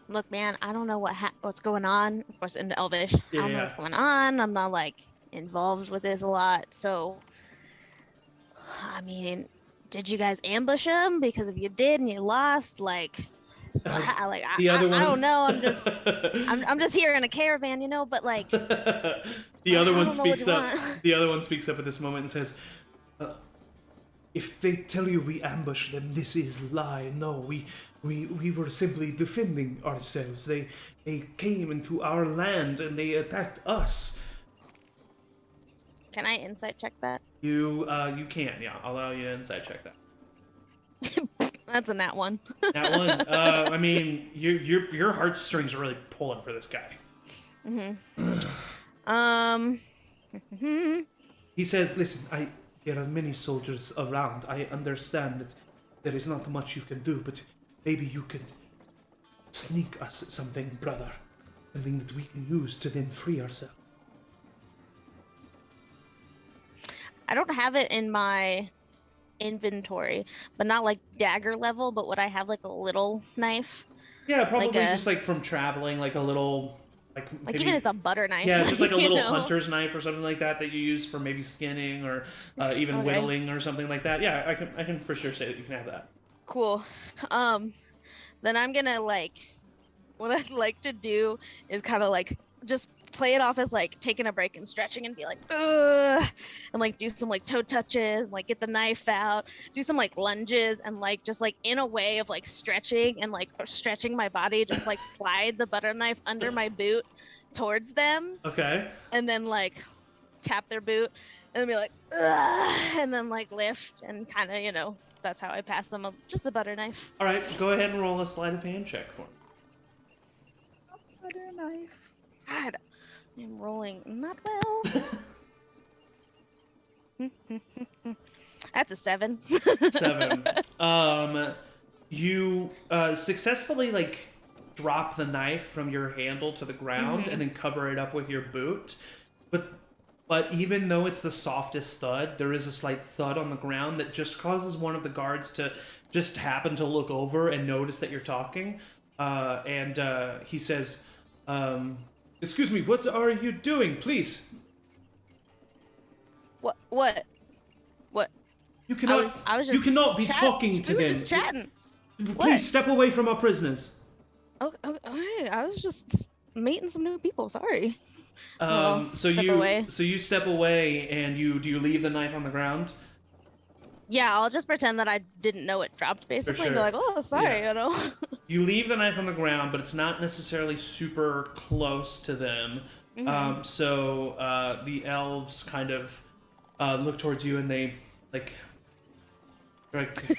look, man, I don't know what's going on. Of course, in Elvish, I don't know what's going on. I'm not like involved with this a lot, so I mean, did you guys ambush him? Because if you did and you lost, like, I don't know. I'm just here in a caravan, you know. But like,
the other one speaks up. The other one speaks up at this moment and says, "If they tell you we ambushed them, this is lie. No, we were simply defending ourselves. They came into our land and they attacked us."
Can I insight check that?
You can, yeah. I'll allow you to insight check that.
That's a nat one.
Nat one. I mean, your heartstrings are really pulling for this guy. He says, "Listen, there are many soldiers around. I understand that there is not much you can do, but maybe you could sneak us something, brother. Something that we can use to then free ourselves."
I don't have it in my inventory, but not like dagger level, but would I have like a little knife?
Yeah, probably just like from traveling, like a little, like maybe,
even it's a butter knife.
Yeah, it's just like a little hunter's knife or something like that you use for maybe skinning or even whittling or something like that. Yeah, I can for sure say that you can have that.
Cool. Then I'm gonna like, what I'd like to do is kind of like just play it off as like taking a break and stretching and be like, ugh, and like do some like toe touches, like get the knife out, do some like lunges, and like just like in a way of like stretching and like stretching my body, just like slide the butter knife under my boot towards them.
Okay.
And then like tap their boot and then be like, ugh, and then like lift and kind of, you know, that's how I pass them just a butter knife.
All right, go ahead and roll a sleight of hand check for me.
Butter knife.
God, I'm rolling not well. That's a 7.
7. You successfully like drop the knife from your handle to the ground and then cover it up with your boot. But even though it's the softest thud, there is a slight thud on the ground that just causes one of the guards to just happen to look over and notice that you're talking. And he says, "Excuse me, what are you doing? Please."
What?
You cannot.
I was just
you cannot be
chatting.
talking to
we
them.
were just chatting.
Please
What?
step away from our prisoners.
Okay, I was just meeting some new people. Sorry.
So
step
you
away.
step away and do you leave the knife on the ground?
Yeah, I'll just pretend that I didn't know it dropped, basically.
sure.
And be like, oh, sorry,
Yeah.
you know.
You leave the knife on the ground, but it's not necessarily super close to them. So the elves kind of look towards you, and they like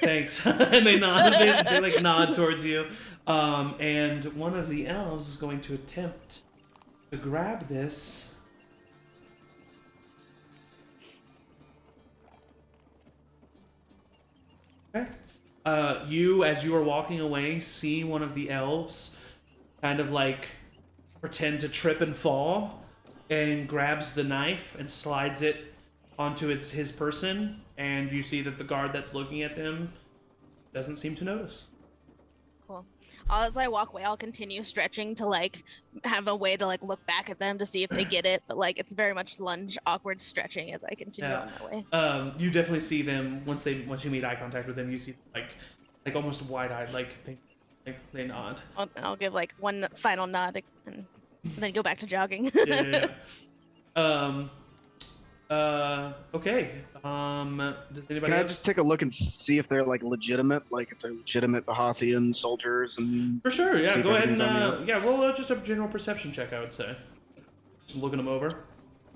thanks, and they nod. They like nod towards you. And one of the elves is going to attempt to grab this. Okay. You, as you are walking away, see one of the elves kind of like pretend to trip and fall, and grabs the knife and slides it onto his person, and you see that the guard that's looking at them doesn't seem to notice.
Cool. As I walk away, I'll continue stretching to like have a way to like look back at them to see if they get it, but like it's very much lunge, awkward stretching as I continue on my way.
You definitely see them once you meet eye contact with them. You see like almost wide-eyed, like they nod.
I'll give like one final nod and then go back to jogging.
Yeah. Okay. Does anybody
Can I
else?
just take a look and see if they're like legitimate, like if they're legitimate Bahothian soldiers? And
For sure, yeah.
see if
Go ahead and
everything's on
roll just a general perception check, I would say. Just looking them over.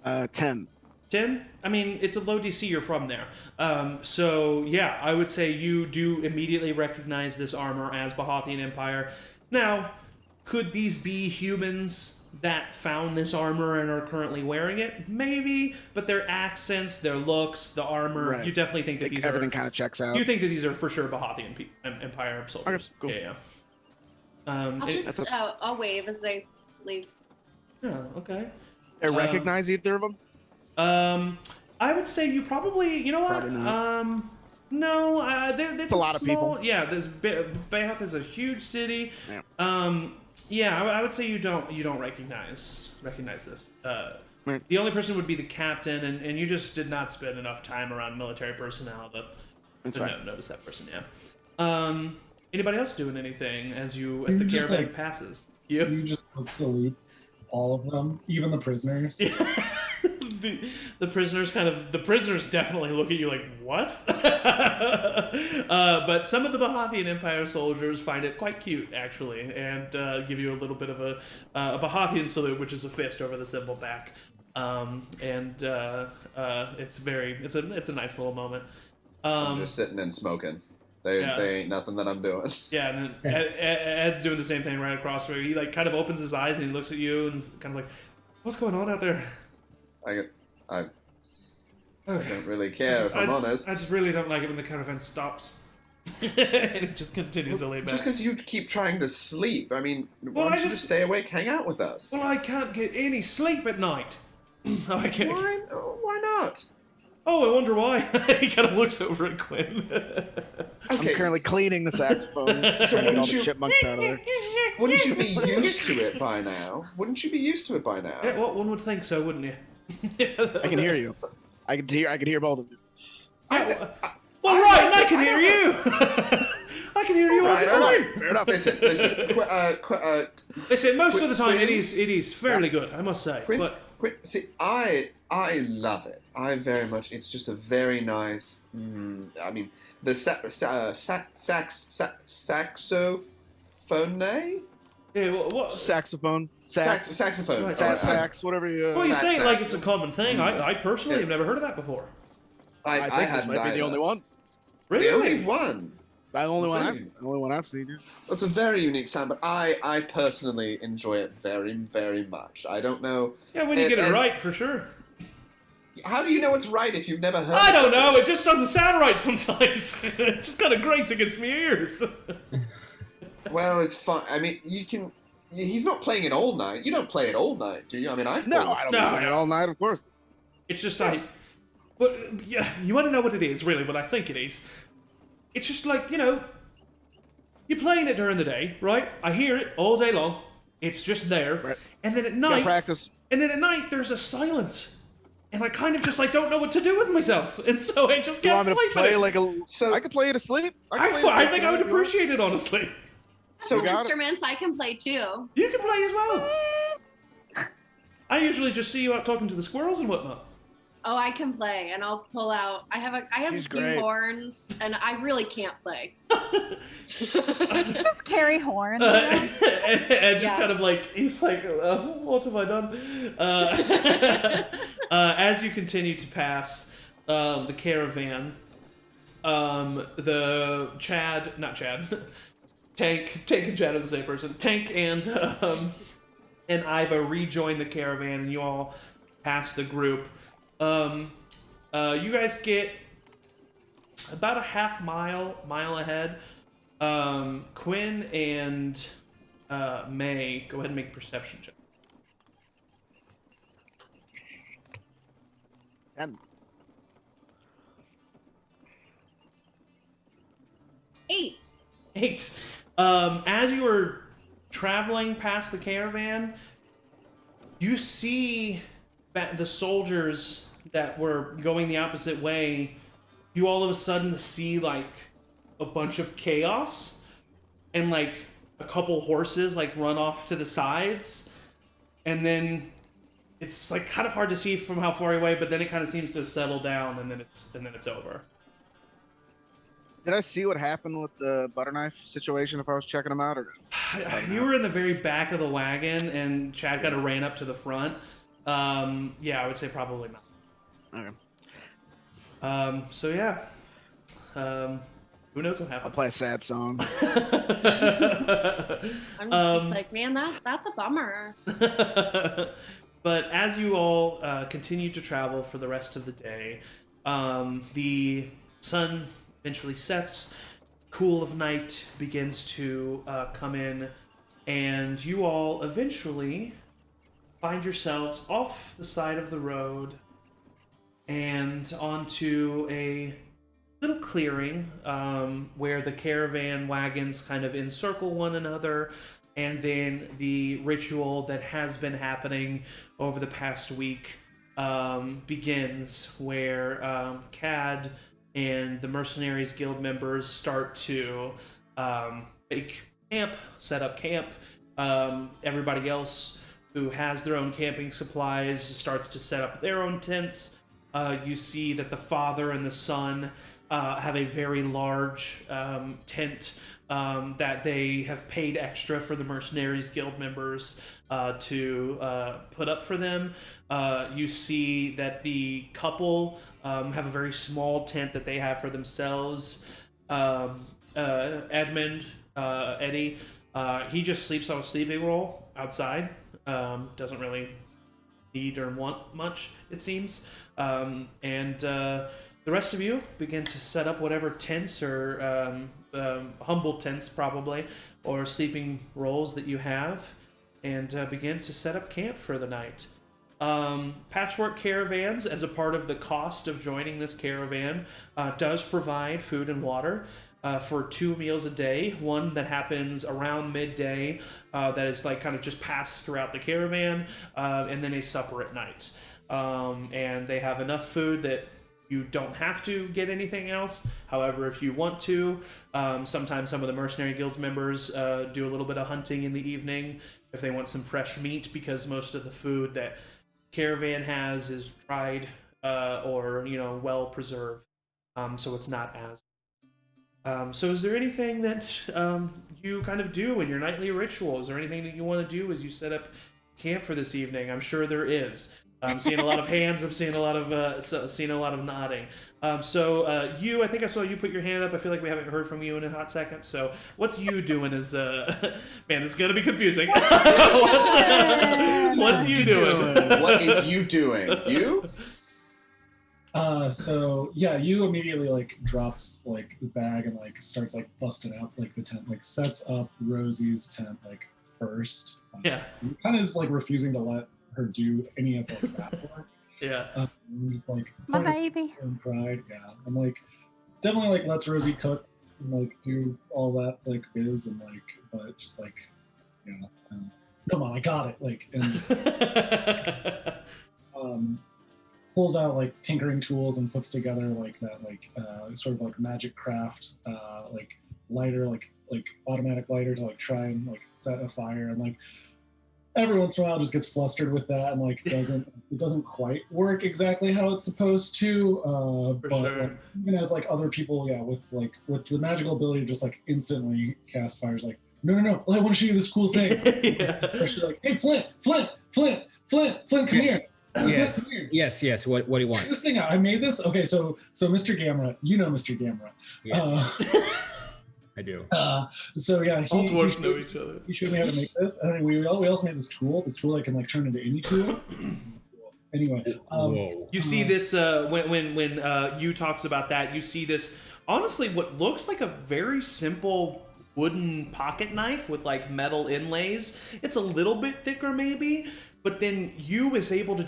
10.
10? I mean, it's a low DC, you're from there. So, yeah, I would say you do immediately recognize this armor as Bahothian Empire. Now, could these be humans that found this armor and are currently wearing it? Maybe, but their accents, their looks, the armor,
Right.
you definitely think that these
everything
are...
kind of checks out.
You think that these are for sure Bahothian Empire soldiers.
Okay, cool.
Yeah.
I'll wave as they leave.
Yeah, okay.
I recognize either of them?
I would say you probably, you know what?
Probably not.
No, it's
a lot of
small,
people.
Yeah, there's Bayhoff is a huge city.
Yeah.
Yeah, I would say you don't recognize this.
Right.
The only person would be the captain, and you just did not spend enough time around military personnel to notice that person. Yeah. Anybody else doing anything as the
just,
caravan
like,
passes?
You just salute all of them, even the prisoners.
The prisoners definitely look at you like, what? But some of the Bahothian Empire soldiers find it quite cute, actually, and give you a little bit of a Bahothian salute, which is a fist over the symbol back. It's a nice little moment.
I'm just sitting and smoking. They ain't nothing that I'm doing.
Yeah, and then Ed's doing the same thing right across from you. He like kind of opens his eyes and he looks at you and is kind of like, what's going on out there?
I don't really care, if I'm honest.
I just really don't like it when the caravan stops. And it just continues to lay back.
Just because you keep trying to sleep. I mean, why don't you just stay awake, hang out with us?
Well, I can't get any sleep at night.
Why not?
Oh, I wonder why. He kind of looks over at Cuinn.
I'm currently cleaning the saxophone, trying to get all the chipmunks out of there.
Wouldn't you be used to it by now?
Yeah, well, one would think so, wouldn't you?
I can hear you. I can hear both of you.
Yeah, right, and I can hear you. I can hear you all the time.
Fair enough.
Listen.
Listen, most of the time it is fairly good, I must say.
See, I love it. I very much. It's just a very nice. I mean, the saxophone.
Yeah, what?
Saxophone.
Saxophone.
Right.
Sax, whatever you...
Well, you say it
sax.
like it's a common thing. I personally have never heard of that before.
I think this might be the only one.
Really?
The only one.
The only one I've seen. Yeah.
It's a very unique sound, but I personally enjoy it very, very much. I don't know.
Yeah, when you get it right, for sure.
How do you know it's right if you've never heard
I
it?
don't know, it just doesn't sound right sometimes. It just kind of grates against my ears.
Well, it's fun. I mean, you can... He's not playing it all night. You don't play it all night, do you? I mean, I
don't play it all night, of course.
It's just But yeah, you want to know what it is, really, what I think it is. It's just like, you're playing it during the day, right? I hear it all day long. It's just there. Right. And then at night...
practice.
And then at night, there's a silence. And I kind of just don't know what to do with myself. And so I just can't sleep with it.
I could play it asleep.
I think I would appreciate it, honestly.
So instruments I can play too.
You can play as well. I usually just see you out talking to the squirrels and whatnot.
Oh, I can play, and I'll pull out. I have a
She's
few
great.
horns, and I really can't play.
Just carry horns.
And just kind of like he's like, what have I done? As you continue to pass the caravan, the Tank and Chad are the same person. Tank and Iva rejoin the caravan, and you all pass the group. You guys get about a half mile ahead. Cuinn and May, go ahead and make perception check.
And
8.
8. As you are traveling past the caravan, you see the soldiers that were going the opposite way. You all of a sudden see like a bunch of chaos and like a couple horses like run off to the sides, and then it's like kind of hard to see from how far away, but then it kind of seems to settle down, and then it's over.
did I see what happened with the butter knife situation if I was checking them out? Or
You were in the very back of the wagon, and Chad kind of ran up to the front. Yeah, I would say probably not.
Okay.
So yeah. Who knows what
I'll
happened?
play a sad song.
I'm just like, man, that's a bummer.
But as you all continue to travel for the rest of the day, the sun eventually sets, cool of night begins to come in, and you all eventually find yourselves off the side of the road and onto a little clearing where the caravan wagons kind of encircle one another, and then the ritual that has been happening over the past week begins, where Cad and the Mercenaries Guild members start to make camp, set up camp. Everybody else who has their own camping supplies starts to set up their own tents. You see that the father and the son have a very large tent that they have paid extra for the Mercenaries Guild members to put up for them. You see that the couple have a very small tent that they have for themselves. Edmund, Eddie, he just sleeps on a sleeping roll outside. Doesn't really need or want much, it seems. And the rest of you begin to set up whatever tents or humble tents, probably, or sleeping rolls that you have, and begin to set up camp for the night. Patchwork Caravans, as a part of the cost of joining this caravan, does provide food and water for 2 meals a day. One that happens around midday, that is like kind of just passed throughout the caravan, and then a supper at night. And they have enough food that you don't have to get anything else. However, if you want to, sometimes some of the Mercenary Guild members do a little bit of hunting in the evening if they want some fresh meat, because most of the food that caravan has is dried or well preserved, so it's not as so is there anything that you kind of do in your nightly ritual? Is there anything that you want to do as you set up camp for this evening? I'm sure there is. I'm seeing a lot of hands. I'm seeing a lot of nodding. You, I think I saw you put your hand up. I feel like we haven't heard from you in a hot second. So what's you doing? Is man, it's gonna be confusing. What's you doing?
What is you doing? You?
So yeah, you immediately like drops like the bag and like starts like busting out like the tent, like sets up Rosie's tent like first.
Yeah.
Kind of is like refusing to let her do any of like that work.
Yeah.
I'm just like
My baby.
and pride. Yeah. I'm like definitely like lets Rosie cook and like do all that like biz and like, but just like no mom, I got it. Like and just pulls out like tinkering tools and puts together like that like sort of like magic craft like lighter like automatic lighter to like try and like set a fire, and like every once in a while just gets flustered with that and like it doesn't quite work exactly how it's supposed to. But
sure.
like, even as like other people, with the magical ability to just like instantly cast fires, like no, I want to show you this cool thing. Especially like, hey Flint, come here.
Yes.
Come here.
Yes. What do you want?
Check this thing out. I made this. Okay, so Mr. Gamera, you know Mr. Gamera.
Yes. I do.
So yeah,
all dwarves know each other.
He showed me how to make this, and then we also made this tool. This tool I can like turn into any tool. Anyway,
you see this when you talks about that. You see this honestly, what looks like a very simple wooden pocket knife with like metal inlays. It's a little bit thicker maybe, but then you is able to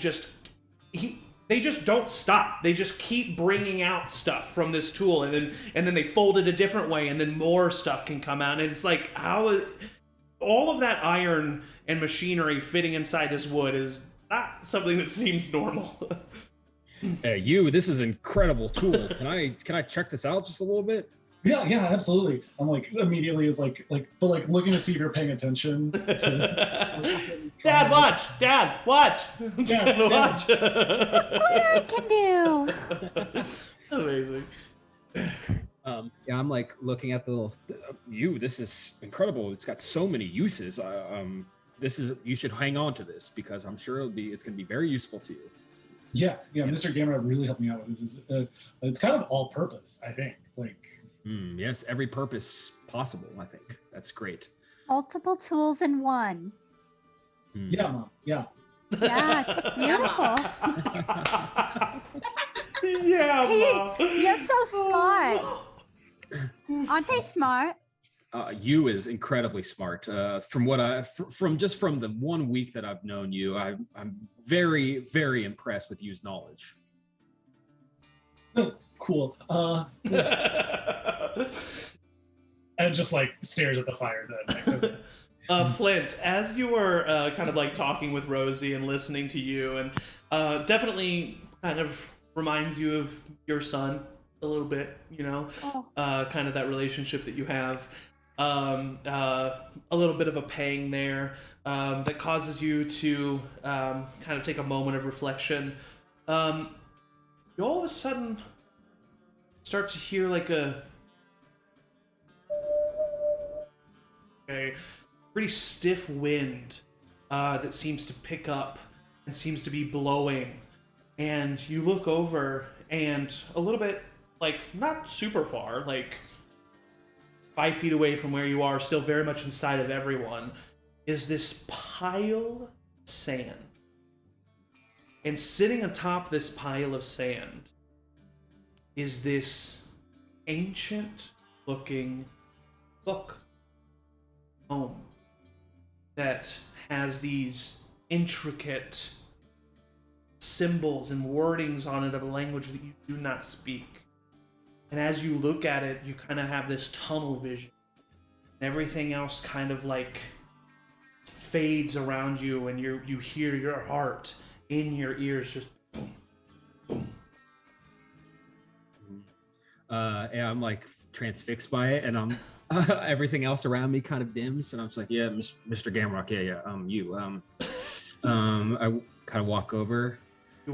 they just don't stop. They just keep bringing out stuff from this tool, and then they fold it a different way, and then more stuff can come out. And it's like all of that iron and machinery fitting inside this wood is not something that seems normal.
Hey, this is an incredible tool. Can I check this out just a little bit?
Yeah, absolutely. I'm like immediately is like looking to see if you're paying attention to
Dad, watch! Dad, watch!
Dad,
watch!
What I can do.
Amazing.
Yeah, I'm like looking at the little. This is incredible. It's got so many uses. You should hang on to this because I'm sure it's going to be very useful to you.
Yeah. Mr. Gamera really helped me out with this. It's kind of all purpose, I think. Like.
Yes, every purpose possible. I think that's great.
Multiple tools in one.
Yeah, Mom. Yeah.
Yeah, it's beautiful.
Yeah, Mom.
You're so smart. Aren't they smart?
You is incredibly smart. From the 1 week that I've known you, I'm very, very impressed with you's knowledge.
Cool. And just like stares at the fire then.
Flint, as you were kind of like talking with Rosie and listening to you, and definitely kind of reminds you of your son a little bit, kind of that relationship that you have. A little bit of a pang there that causes you to kind of take a moment of reflection. You all of a sudden start to hear like a pretty stiff wind that seems to pick up and seems to be blowing. And you look over, and a little bit, like, not super far, like 5 feet away from where you are, still very much inside of everyone, is this pile of sand. And sitting atop this pile of sand is this ancient-looking book tome that has these intricate symbols and wordings on it of a language that you do not speak. And as you look at it, you kind of have this tunnel vision. And everything else kind of like fades around you, and you hear your heart in your ears just boom, boom.
And I'm like transfixed by it, and I'm everything else around me kind of dims, and I'm just like, yeah, Mr. Gamrock, you. I kind of walk over.
You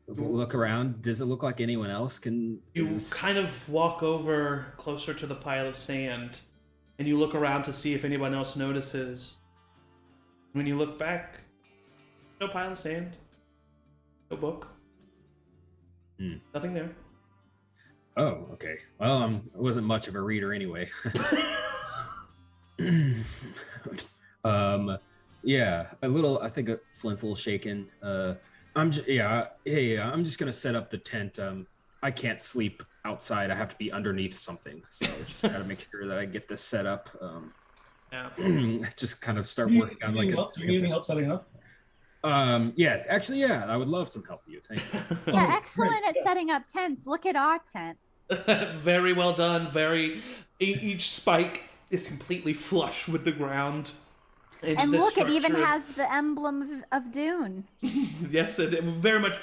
look around. Does it look like anyone else can?
You kind of walk over closer to the pile of sand, and you look around to see if anyone else notices. When you look back, no pile of sand, no book, nothing there.
Oh, okay. Well, I wasn't much of a reader anyway. Yeah, a little. I think Flint's a little shaken. I'm just gonna set up the tent. I can't sleep outside. I have to be underneath something, so just gotta make sure that I get this set up. Just kind of start working on like.
Do you need any help setting up?
Yeah, actually, yeah, I would love some help. Thank you.
Yeah, excellent at setting up tents. Look at our tent.
Very well done. Each spike is completely flush with the ground.
And look, it even has the emblem of Dune.
Yes, it very much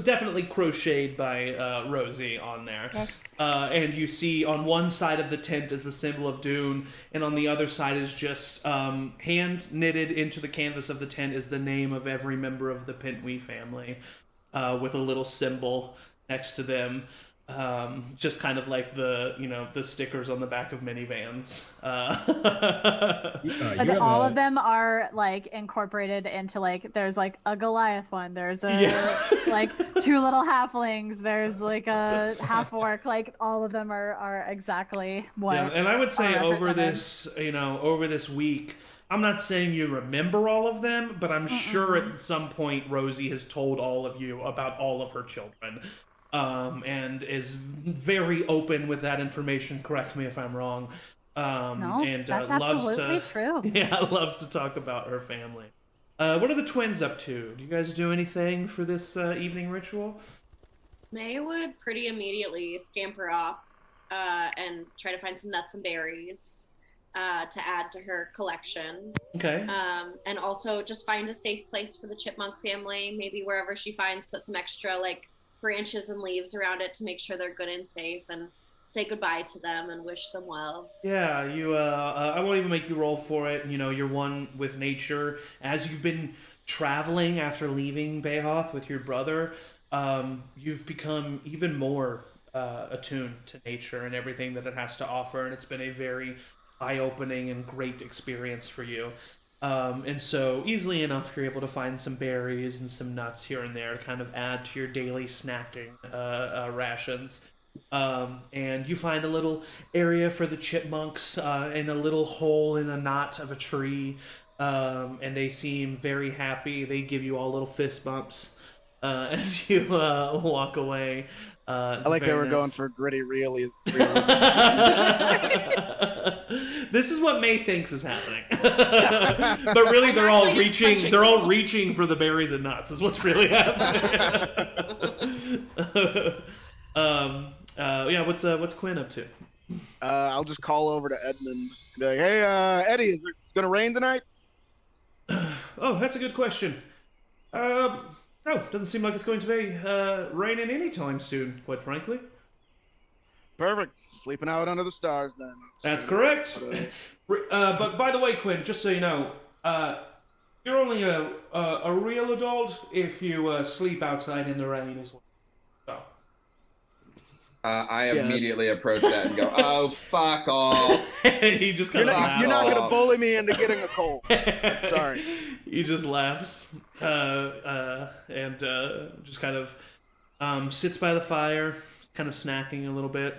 definitely crocheted by Rosie on there.
Yes.
And you see on one side of the tent is the symbol of Dune, and on the other side is just hand knitted into the canvas of the tent is the name of every member of the Pentwee family, with a little symbol next to them. Just kind of like the stickers on the back of minivans.
But all of them are like incorporated into like there's like a Goliath one, there's a like 2 little halflings, there's like a half orc, like all of them are exactly what.
Yeah, and I would say over this week, I'm not saying you remember all of them, but I'm sure at some point Rosie has told all of you about all of her children. And is very open with that information. Correct me if I'm wrong.
No,
and
that's
loves
absolutely
to,
true.
Yeah, loves to talk about her family. What are the twins up to? Do you guys do anything for this evening ritual?
May would pretty immediately scamper off and try to find some nuts and berries to add to her collection.
Okay.
And also just find a safe place for the chipmunk family. Maybe wherever she finds, put some extra like branches and leaves around it to make sure they're good and safe, and say goodbye to them and wish them well.
Yeah, you. I won't even make you roll for it. You're one with nature. As you've been traveling after leaving Behoth with your brother, you've become even more attuned to nature and everything that it has to offer, and it's been a very eye-opening and great experience for you. And so easily enough, you're able to find some berries and some nuts here and there to kind of add to your daily snacking rations. And you find a little area for the chipmunks in a little hole in a knot of a tree. And they seem very happy. They give you all little fist bumps as you walk away.
I like they were going for gritty realism.
This is what May thinks is happening, but really they're all reaching. They're all reaching for the berries and nuts. Is what's really happening. Yeah. What's Cuinn up to?
I'll just call over to Edmund and be like, "Hey, Eddie, is it gonna rain tonight?"
Oh, that's a good question. No, doesn't seem like it's going to be raining anytime soon, quite frankly.
Perfect. Sleeping out under the stars, then.
That's correct. But by the way, Cuinn, just so you know, you're only a real adult if you sleep outside in the rain as well. So.
I immediately approach that and go, "Oh, fuck off!"
He just kind of laughs.
You're not gonna bully me into getting a cold. I'm sorry.
He just laughs and just kind of sits by the fire, kind of snacking a little bit.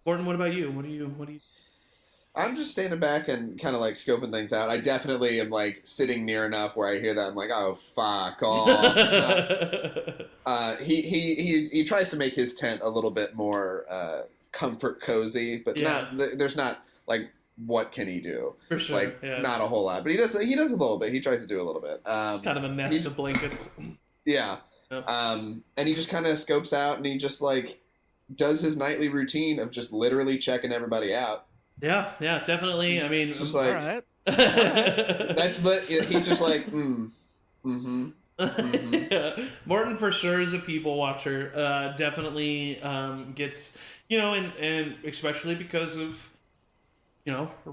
Gordon, what about you? What do you?
I'm just standing back and kind of like scoping things out. I definitely am like sitting near enough where I hear that I'm like, "Oh, fuck off!" He tries to make his tent a little bit more comfort cozy, but there's not like, what can he do?
For sure,
like not a whole lot, but he does a little bit. He tries to do a little bit.
Kind of a nest of blankets.
Yeah.
Yep.
And he just kind of scopes out and he just like does his nightly routine of just literally checking everybody out.
Yeah, definitely. I mean,
it's just like,
all right.
He's just like,
Morton for sure is a people watcher. Definitely gets, and especially because of,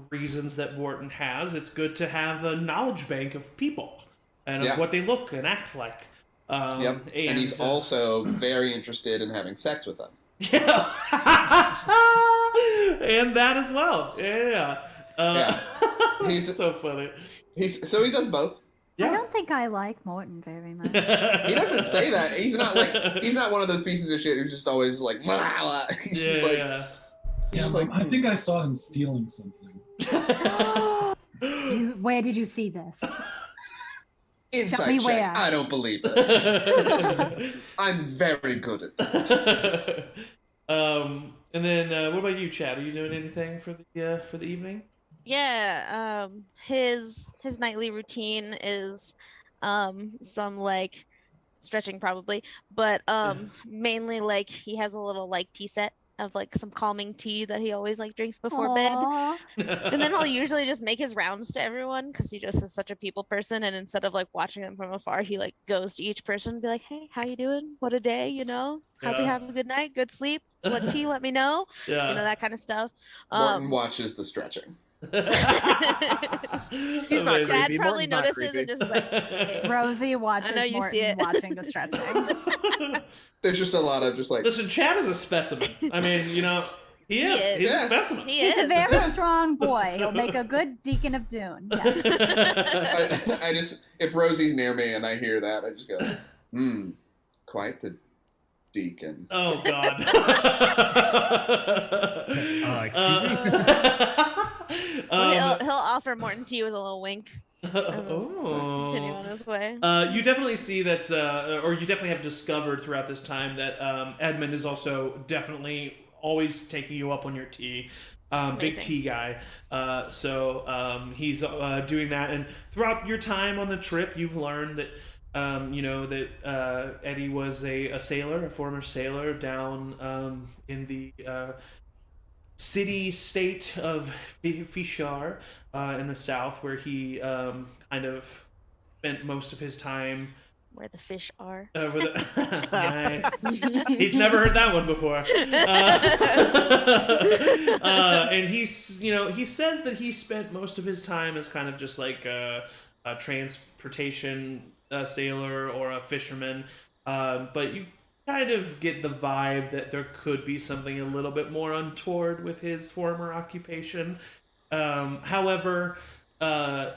reasons that Morton has, it's good to have a knowledge bank of people and of what they look and act like.
And he's also very interested in having sex with them.
Yeah. And that as well. Yeah. He's so funny.
He does both.
Yeah.
I don't think I like Morton very much.
He doesn't say that. He's not one of those pieces of shit who's just always like, he's just like,
I think I saw him stealing something.
Where did you see this?
Inside check.
Where?
I don't believe it. I'm very good at that.
And then what about you, Chad? Are you doing anything for the evening?
Yeah, his nightly routine is some like stretching probably, but mainly like he has a little like tea set of like some calming tea that he always like drinks before bed.
Aw.
And then he'll usually just make his rounds to everyone because he just is such a people person. And instead of like watching them from afar, he like goes to each person and be like, "Hey, how you doing? What a day, you know? Hope you
Yeah.
have a good night, good sleep. What tea? Let me know."
Yeah.
You know, that kind of stuff.
Morton watches the stretching.
He's not
Amazing.
Dad
creepy.
probably
Morton's not
notices
creepy.
and just is like, "Hey."
Rosie watches
you
Morton
see it.
watching the stretching.
There's just a lot of just like
Listen, Chad is a specimen. I mean, you know, he is.
is.
He's
Yeah.
a specimen.
He
He's
is.
a very strong boy. He'll make a good deacon of Dune. Yes.
I just if Rosie's near me and I hear that, I just go, quite the deacon.
Oh God.
Excuse me.
He'll offer Morton tea with a little wink.
Oh.
Continue on his way.
You definitely see that, or you definitely have discovered throughout this time that Edmund is also definitely always taking you up on your tea. Big
Amazing.
tea guy. So he's doing that. And throughout your time on the trip, you've learned that, you know, that Eddie was a sailor, a former sailor down in the city-state of Fishar in the south, where he kind of spent most of his time
Where the fish are.
with nice. He's never heard that one before. And he's, you know, he says that he spent most of his time as kind of just like a transportation sailor or a fisherman. But you kind of get the vibe that there could be something a little bit more untoward with his former occupation. However,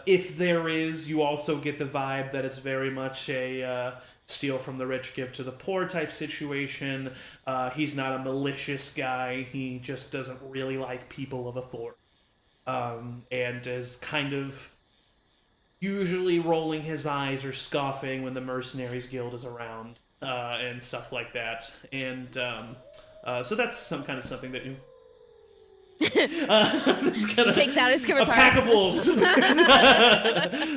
if there is, you also get the vibe that it's very much a steal from the rich, give to the poor type situation. He's not a malicious guy. He just doesn't really like people of authority. And is kind of usually rolling his eyes or scoffing when the Mercenaries Guild is around, and stuff like that. And so that's some kind of something that you... that's kind of
Takes out his
a
scimitar.
pack of wolves.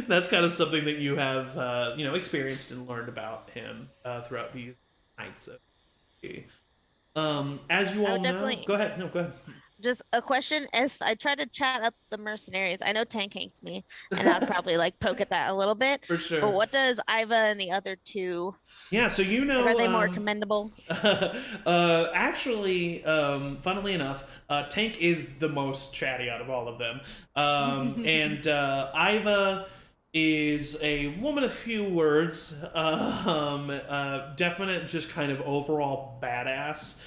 That's kind of something that you have, you know, experienced and learned about him throughout these nights. As you
I
all
would
know,
definitely-
go ahead. No, go ahead.
Just a question. If I try to chat up the mercenaries, I know Tank hates me, and I'd probably like poke at that a little bit.
For sure.
But what does Iva and the other two?
Yeah, so you know,
Are they more commendable?
Actually, funnily enough, Tank is the most chatty out of all of them, and Iva is a woman of few words, definite, just kind of overall badass.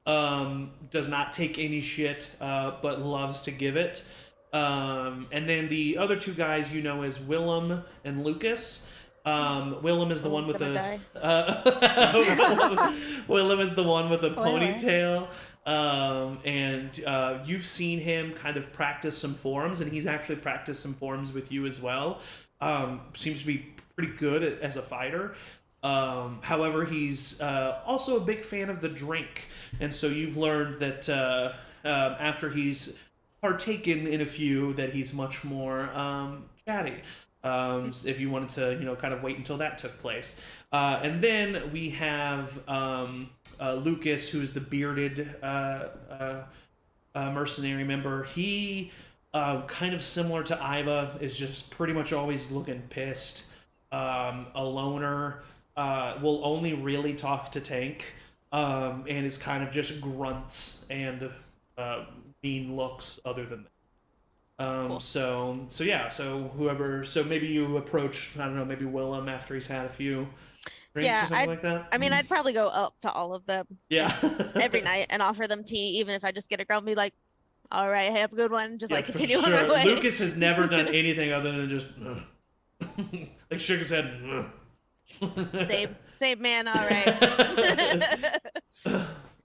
Does not take any shit, but loves to give it. And then the other two guys you know as Willem and Lucas. Willem is the one with the Willem is the one with the ponytail. And you've seen him kind of practice some forms, and he's actually practiced some forms with you as well. Seems to be pretty good as a fighter. However, he's also a big fan of the drink, and so you've learned that after he's partaken in a few, that he's much more chatty. If you wanted to, you know, kind of wait until that took place. And then we have Lucas, who's the bearded mercenary member. He, kind of similar to Iva, is just pretty much always looking pissed. A loner. Will only really talk to Tank, and is kind of just grunts and mean looks other than that.
Cool.
So maybe you approach, I don't know, maybe Willem after he's had a few drinks or something like that.
I mean, I'd probably go up to all of them
Yeah.
every night and offer them tea, even if I just get a girl and be like, "All right, have a good one," just like
for
continue on
sure.
our way.
Lucas has never done anything other than just like shook his head.
Same man, all right.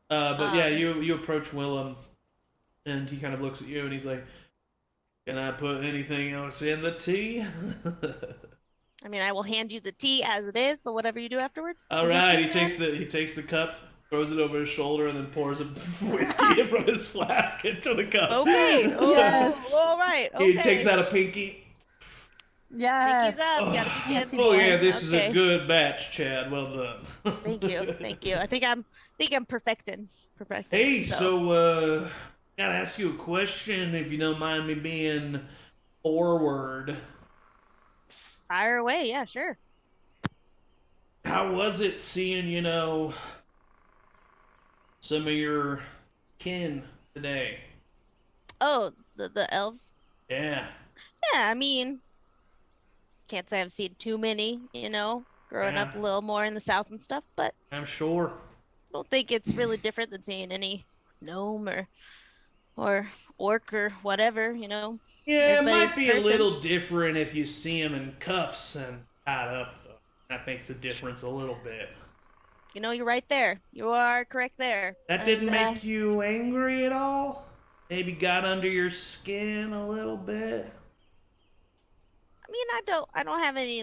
But yeah, you approach Willem, and he kind of looks at you, and he's like, "Can I put anything else in the tea?"
I mean, I will hand you the tea as it is, but whatever you do afterwards.
All
Is that
right,
fair?
he takes the cup, throws it over his shoulder, and then pours a whiskey from his flask into the cup.
Okay. Oh,
Yes.
all right. Okay.
He takes out a pinky.
Yes.
Pinkies up. Gotta be fancy.
Oh yeah, this is
Okay.
a good batch, Chad. Well done.
Thank you. I think I'm perfecting. perspective.
Hey, so gotta ask you a question if you don't mind me being forward.
Fire away, yeah, sure.
How was it seeing, some of your kin today?
Oh, the elves.
Yeah.
Yeah, I mean, can't say I've seen too many, growing
Yeah.
up a little more in the south and stuff, but
I'm sure.
I don't think it's really different than seeing any gnome or orc or whatever,
Yeah, it might
Everybody's
be a
person.
little different if you see him in cuffs and tied up, though. That makes a difference a little bit.
You're right there. You are correct there.
That didn't make you angry at all? Maybe got under your skin a little bit?
I mean, I don't have any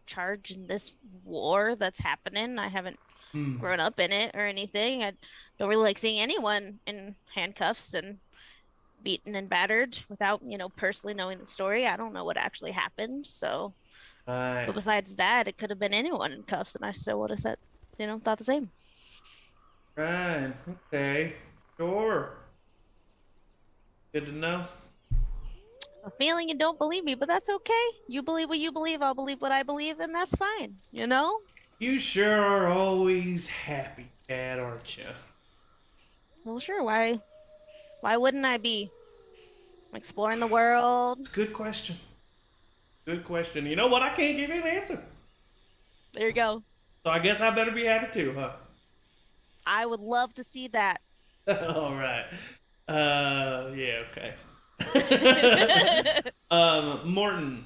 charge in this war that's happening. I haven't grown up in it or anything. I don't really like seeing anyone in handcuffs and beaten and battered without, personally knowing the story. I don't know what actually happened. So, but besides that, it could have been anyone in cuffs, and I still would have said, thought the same.
Right. Okay. Sure. Good to know.
A feeling you don't believe me, but that's okay. You believe what you believe, I'll believe what I believe, and that's fine,
You sure are always happy, Cat, aren't you?
Well, sure, why wouldn't I be? I'm exploring the world.
It's a good question. Good question. You know what? I can't give you an answer.
There you go.
So I guess I better be happy too, huh?
I would love to see that.
All right. Yeah, okay. Morton,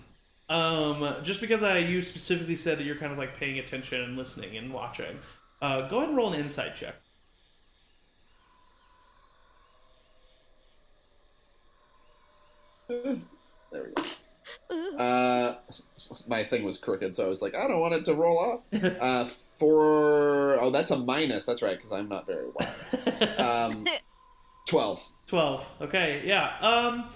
just because you specifically said that you're kind of like paying attention and listening and watching, go ahead and roll an insight check.
There we go. My thing was crooked, so I was like, I don't want it to roll off. That's a minus. That's right, because I'm not very wise. 12.
12. Okay, yeah.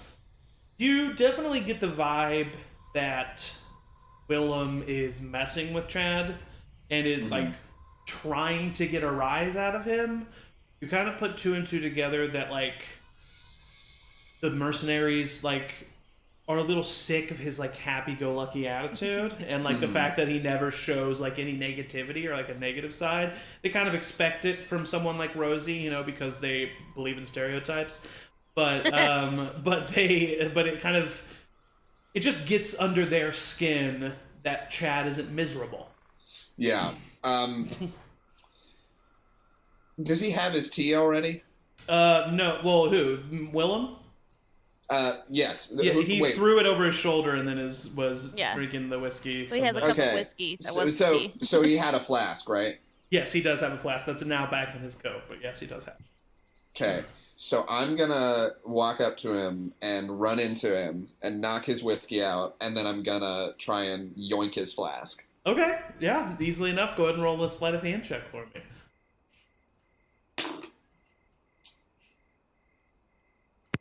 You definitely get the vibe that Willem is messing with Chad and is like trying to get a rise out of him. You kind of put two and two together that like the mercenaries like are a little sick of his like happy-go-lucky attitude and like the fact that he never shows like any negativity or like a negative side. They kind of expect it from someone like Rosie, because they believe in stereotypes. But it just gets under their skin that Chad isn't miserable.
Yeah. Does he have his tea already?
No. Well, who? Willem?
Yes.
Yeah, he threw it over his shoulder and then was drinking the whiskey.
So he has a cup of whiskey.
So he had a flask, right?
Yes, he does have a flask. That's now back in his coat, but yes, he does have.
Okay, so I'm gonna walk up to him and run into him and knock his whiskey out, and then I'm gonna try and yoink his flask.
Okay, yeah, easily enough. Go ahead and roll a sleight of hand check for me.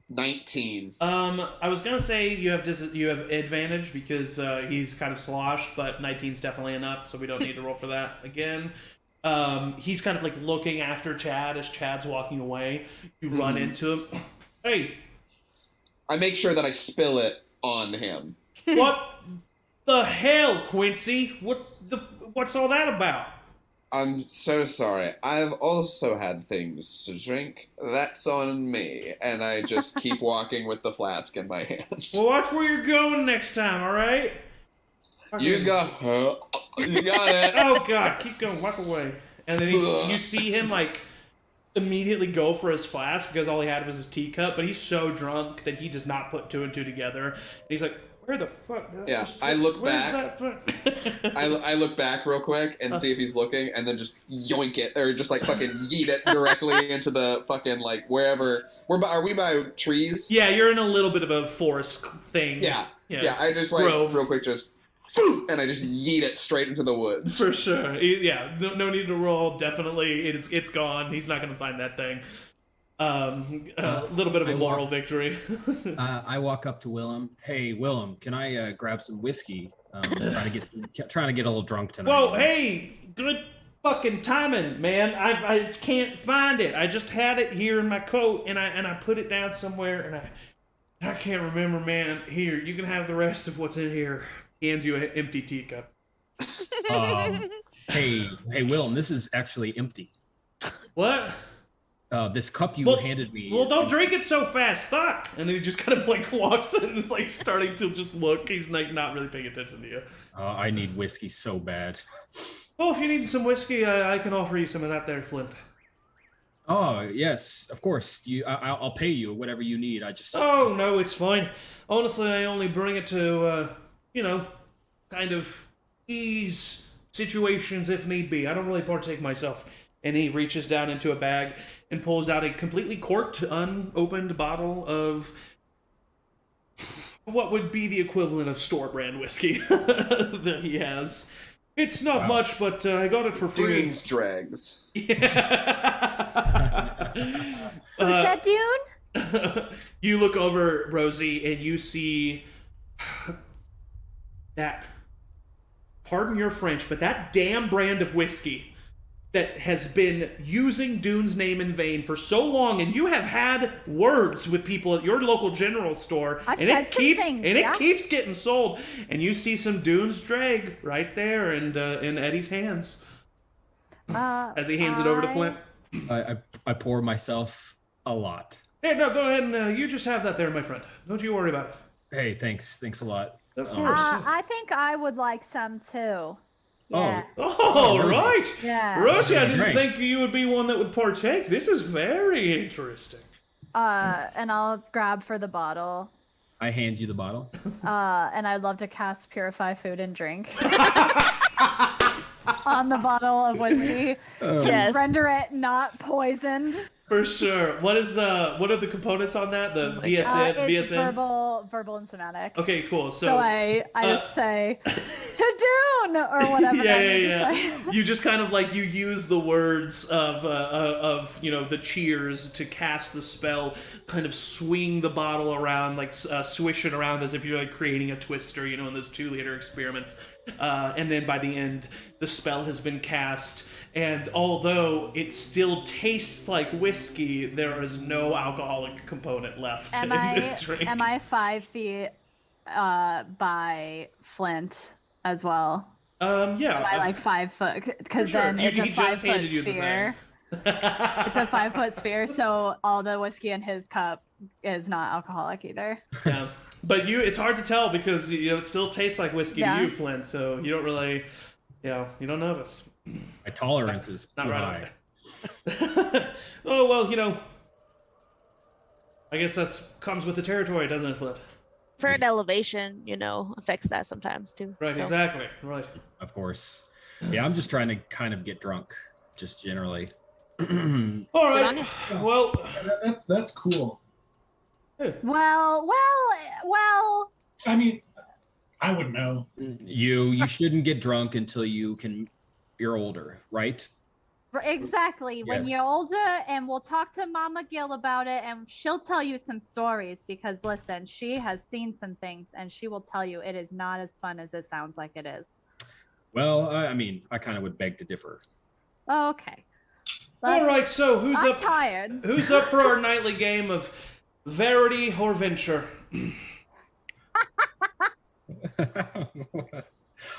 19.
I was gonna say you have advantage because he's kind of sloshed, but 19's definitely enough, so we don't need to roll for that again. He's kind of like looking after Chad as Chad's walking away. You run into him. Hey!
I make sure that I spill it on him.
What the hell, Quincy? What's all that about?
I'm so sorry. I've also had things to drink. That's on me. And I just keep walking with the flask in my hand.
Well, watch where you're going next time, alright?
You got her. You got it.
Oh, God. Keep going. Walk away. And then you see him, like, immediately go for his flask because all he had was his teacup, but he's so drunk that he does not put two and two together. And he's like, where the fuck?
Yeah, I look back. I look back real quick and see if he's looking, and then just yoink it, or just like fucking yeet it directly into the fucking like wherever. Are we by trees?
Yeah, you're in a little bit of a forest thing.
Yeah. I just like
Grove.
real quick just, and I just yeet it straight into the woods.
For sure. Yeah, no need to roll. Definitely, it's gone. He's not gonna find that thing. A little bit of a moral victory.
I walk up to Willem. Hey, Willem, can I grab some whiskey? Trying to get a little drunk tonight.
Whoa, hey, good fucking timing, man. I can't find it. I just had it here in my coat, and I put it down somewhere, and I can't remember, man. Here, you can have the rest of what's in here. He hands you an empty teacup.
Hey, Willem, this is actually empty.
What?
This cup you handed me.
Well, don't drink it so fast. Fuck. And then he just kind of like walks in and is like starting to just look. He's like not really paying attention to you.
I need whiskey so bad.
Oh, if you need some whiskey, I can offer you some of that there, Flint.
Oh, yes, of course. I'll pay you whatever you need.
Oh, no, it's fine. Honestly, I only bring it to, kind of ease situations if need be. I don't really partake myself. And he reaches down into a bag and pulls out a completely corked, unopened bottle of what would be the equivalent of store brand whiskey that he has. It's not much, but I got it for free.
Dune's dregs.
Yeah.
Who's that Dune?
You look over, Rosie, and you see that, pardon your French, but that damn brand of whiskey that has been using Dune's name in vain for so long, and you have had words with people at your local general store, and it keeps getting sold. And you see some Dune's drag right there, and in Eddie's hands as he hands it over to Flint.
I pour myself a lot.
Hey, no, go ahead and you just have that there, my friend. Don't you worry about it.
Hey, thanks a lot.
Of course.
I think I would like some too. Yeah.
Oh, right.
Yeah.
Rosie, I didn't think you would be one that would partake. This is very interesting.
And I'll grab for the bottle.
I hand you the bottle.
And I'd love to cast Purify Food and Drink on the bottle of whiskey to render it not poisoned.
For sure. What are the components on that? The VSN?
It's verbal and somatic.
Okay, cool.
So I just say to Dune or whatever.
Yeah. You just kind of like you use the words of the cheers to cast the spell, kind of swing the bottle around, like swish it around as if you're like creating a twister, in those 2-liter experiments. And then by the end, the spell has been cast. And although it still tastes like whiskey, there is no alcoholic component left in this drink.
Am I 5 feet by Flint as well?
Yeah.
Am I like 5 foot? Because then it's a 5 foot sphere. It's a 5 foot sphere, so all the whiskey in his cup is not alcoholic either.
Yeah. But it's hard to tell because it still tastes like whiskey to you, Flint. So you don't really, you don't notice.
My tolerance is too high.
Oh well, I guess that comes with the territory, doesn't it, Flint?
For an elevation, affects that sometimes too.
Right, so. Exactly. Right.
Of course. Yeah, I'm just trying to kind of get drunk, just generally.
All right. Well,
that's cool.
Well.
I mean, I wouldn't know.
You shouldn't get drunk until you're older, right?
Exactly. Yes. When you're older, and we'll talk to Mama Gil about it, and she'll tell you some stories because listen, she has seen some things, and she will tell you it is not as fun as it sounds like it is.
Well, I mean, I kind of would beg to differ.
Oh, okay.
All right. So who's
I'm
up?
Tired.
Who's up for our nightly game of Verity or Venture?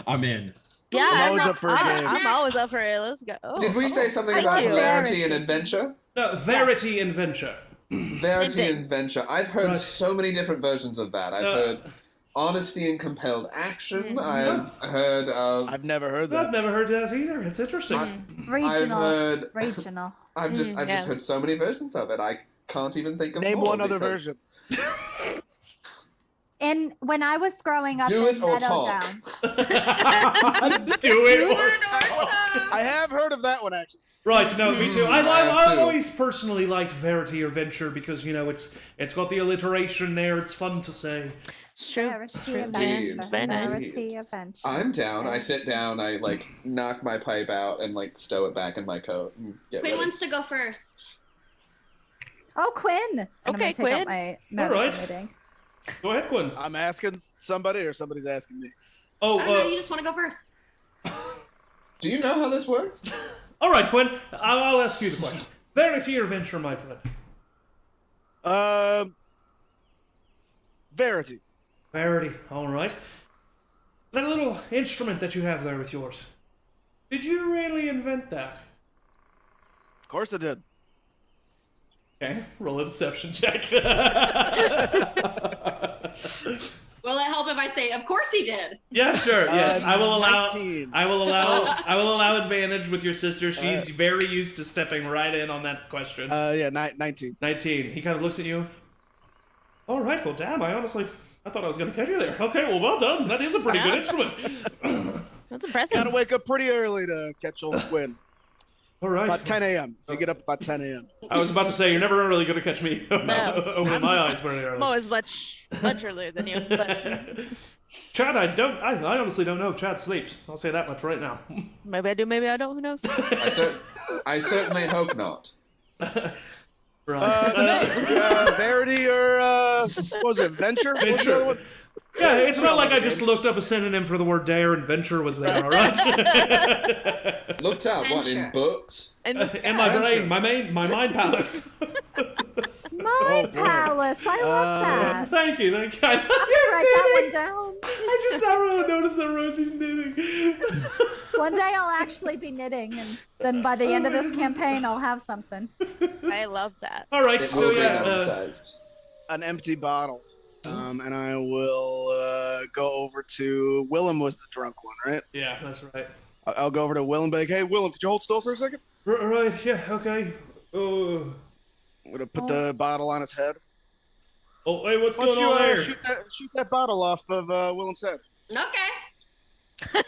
I'm in.
Yeah,
I'm always up for a game.
I'm always up for it. Let's go.
Did we say something about Verity and Adventure?
No, Verity and Venture.
Verity and Venture. I've heard so many different versions of that. I've heard Honesty and Compelled Action. I've heard of...
I've never heard that.
I've never heard that either. It's interesting.
Regional.
I've just heard so many versions of it. I can't even think of
Name one other version.
And when I was growing up,
do it or talk.
Do it or talk.
I have heard of that one actually.
Right, no, me too. I've always personally liked Verity or Venture because it's got the alliteration there. It's fun to say.
It's true.
Indeed. I'm down. I sit down. I knock my pipe out and stow it back in my coat. And get
Cuinn
ready.
wants to go first.
Oh, Cuinn.
Okay, Cuinn.
All right. Go ahead, Cuinn.
I'm asking somebody or somebody's asking me.
I don't know, you just want to go first.
Do you know how this works?
All right, Cuinn. I'll ask you the question. Verity or venture, my friend?
Verity.
Verity. All right. That little instrument that you have there with yours. Did you really invent that?
Of course I did.
Okay, roll a deception check.
Will it help if I say, of course he did?
Yeah, sure. Yes, I will allow.
19.
I will allow advantage with your sister. She's very used to stepping right in on that question.
Yeah, 19.
19. He kind of looks at you. All right. Well, damn. I thought I was going to catch you there. Okay. Well done. That is a pretty good instrument.
That's impressive.
Gotta wake up pretty early to catch old Cuinn.
All right.
About 10 a.m. If you get up about 10 a.m.
I was about to say you're never really going to catch me opening my eyes very early.
I'm always much earlier than you. But
Chad, I honestly don't know if Chad sleeps. I'll say that much right now.
maybe I do, maybe I don't. Who knows?
I certainly hope not.
Right.
Verity or what was it? Venture? What was the other one?
Yeah, it's not like I just looked up a synonym for the word dare and venture was there, all right?
Looked up, what, in
Venture.
books?
In the
In my brain, my mind palace.
My palace. I love that.
Thank you.
I'll write that one down.
I just now really noticed that Rosie's knitting.
One day I'll actually be knitting, and then by the end of this campaign, I'll have something.
I love that.
All right,
It
so
will be
yeah,
emphasized.
An empty bottle. And I will go over to Willem was the drunk one, right?
yeah, that's right.
I'll go over to Willem and be like, hey, Willem, could you hold still for a second?
Right, yeah, okay.
I'm going to put the bottle on his head.
Oh, hey, what's
Why don't
going on
you
there?
shoot that bottle off of Willem's head?
Okay.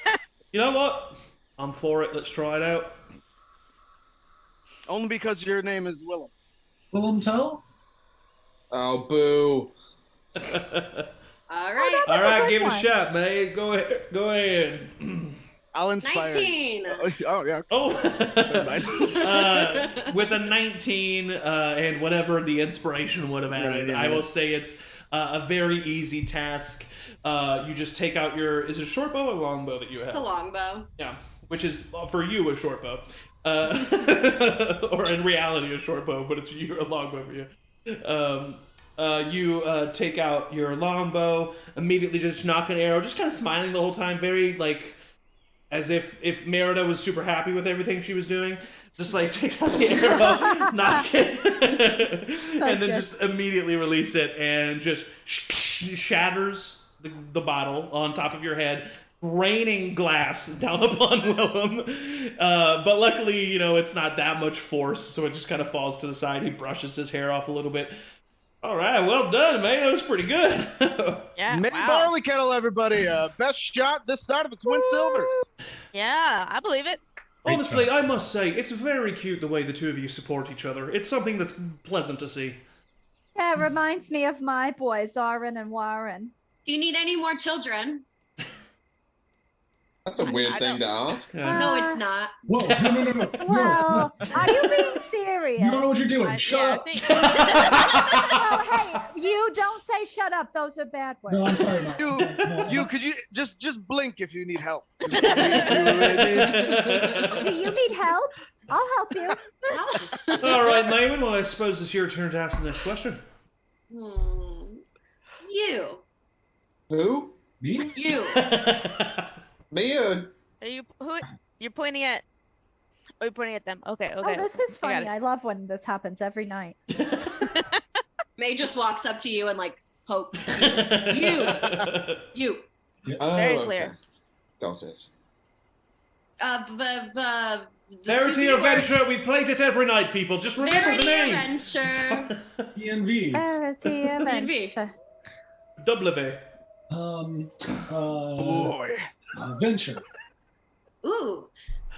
You know what? I'm for it. Let's try it out.
Only because your name is Willem.
Willem Tell?
Oh, boo.
All right.
All right, give it a
one.
shot, man. Go ahead.
I'll inspire.
19.
Oh, yeah.
Oh,
mind.
with a 19 and whatever the inspiration would have added,
Yeah.
I will say it's a very easy task. You just take out your. Is it a short bow or a long bow that you have?
It's a longbow.
Yeah, which is for you a short bow, or in reality a short bow, but it's a long bow for you. You take out your longbow, immediately just knock an arrow, just kind of smiling the whole time, very like as if Merida was super happy with everything she was doing. Just like takes out the arrow, knock it, and then just immediately release it, and just shatters the bottle on top of your head, raining glass down upon Willem. But luckily, it's not that much force, so it just kind of falls to the side. He brushes his hair off a little bit. All right, well done, man. That was pretty good.
Yeah.
Mini
Wow.
barley kettle, everybody. Best shot this side of the Twin Silvers.
Yeah, I believe it.
Honestly, I must say, it's very cute the way the two of you support each other. It's something that's pleasant to see.
Yeah, it reminds me of my boys, Aaron and Warren.
Do you need any more children?
That's a weird
I
thing to
don't-
ask.
No, it's not.
Whoa, no.
Well,
No.
are you being serious?
You don't know what you're doing. Shut up.
Well, hey, you don't say shut up. Those are bad words.
No, I'm sorry. No.
You could you just blink if you need help.
Do you need help? I'll help you.
All right, Maewyn, well, I suppose it's your turn to ask the next question.
You.
Who?
Me?
You.
Me or...
Are you you're pointing at? Oh, you're pointing at them. Okay.
Oh, this is
I got
funny.
it.
I love when this happens every night.
May just walks up to you and like pokes you. You.
Oh,
Very
okay.
clear.
Got it.
The
Verity or Venture, we played it every night, people. Just remember the name.
Adventure.
ENV.
Verity adventure.
W.
Boy.
Venture.
Ooh.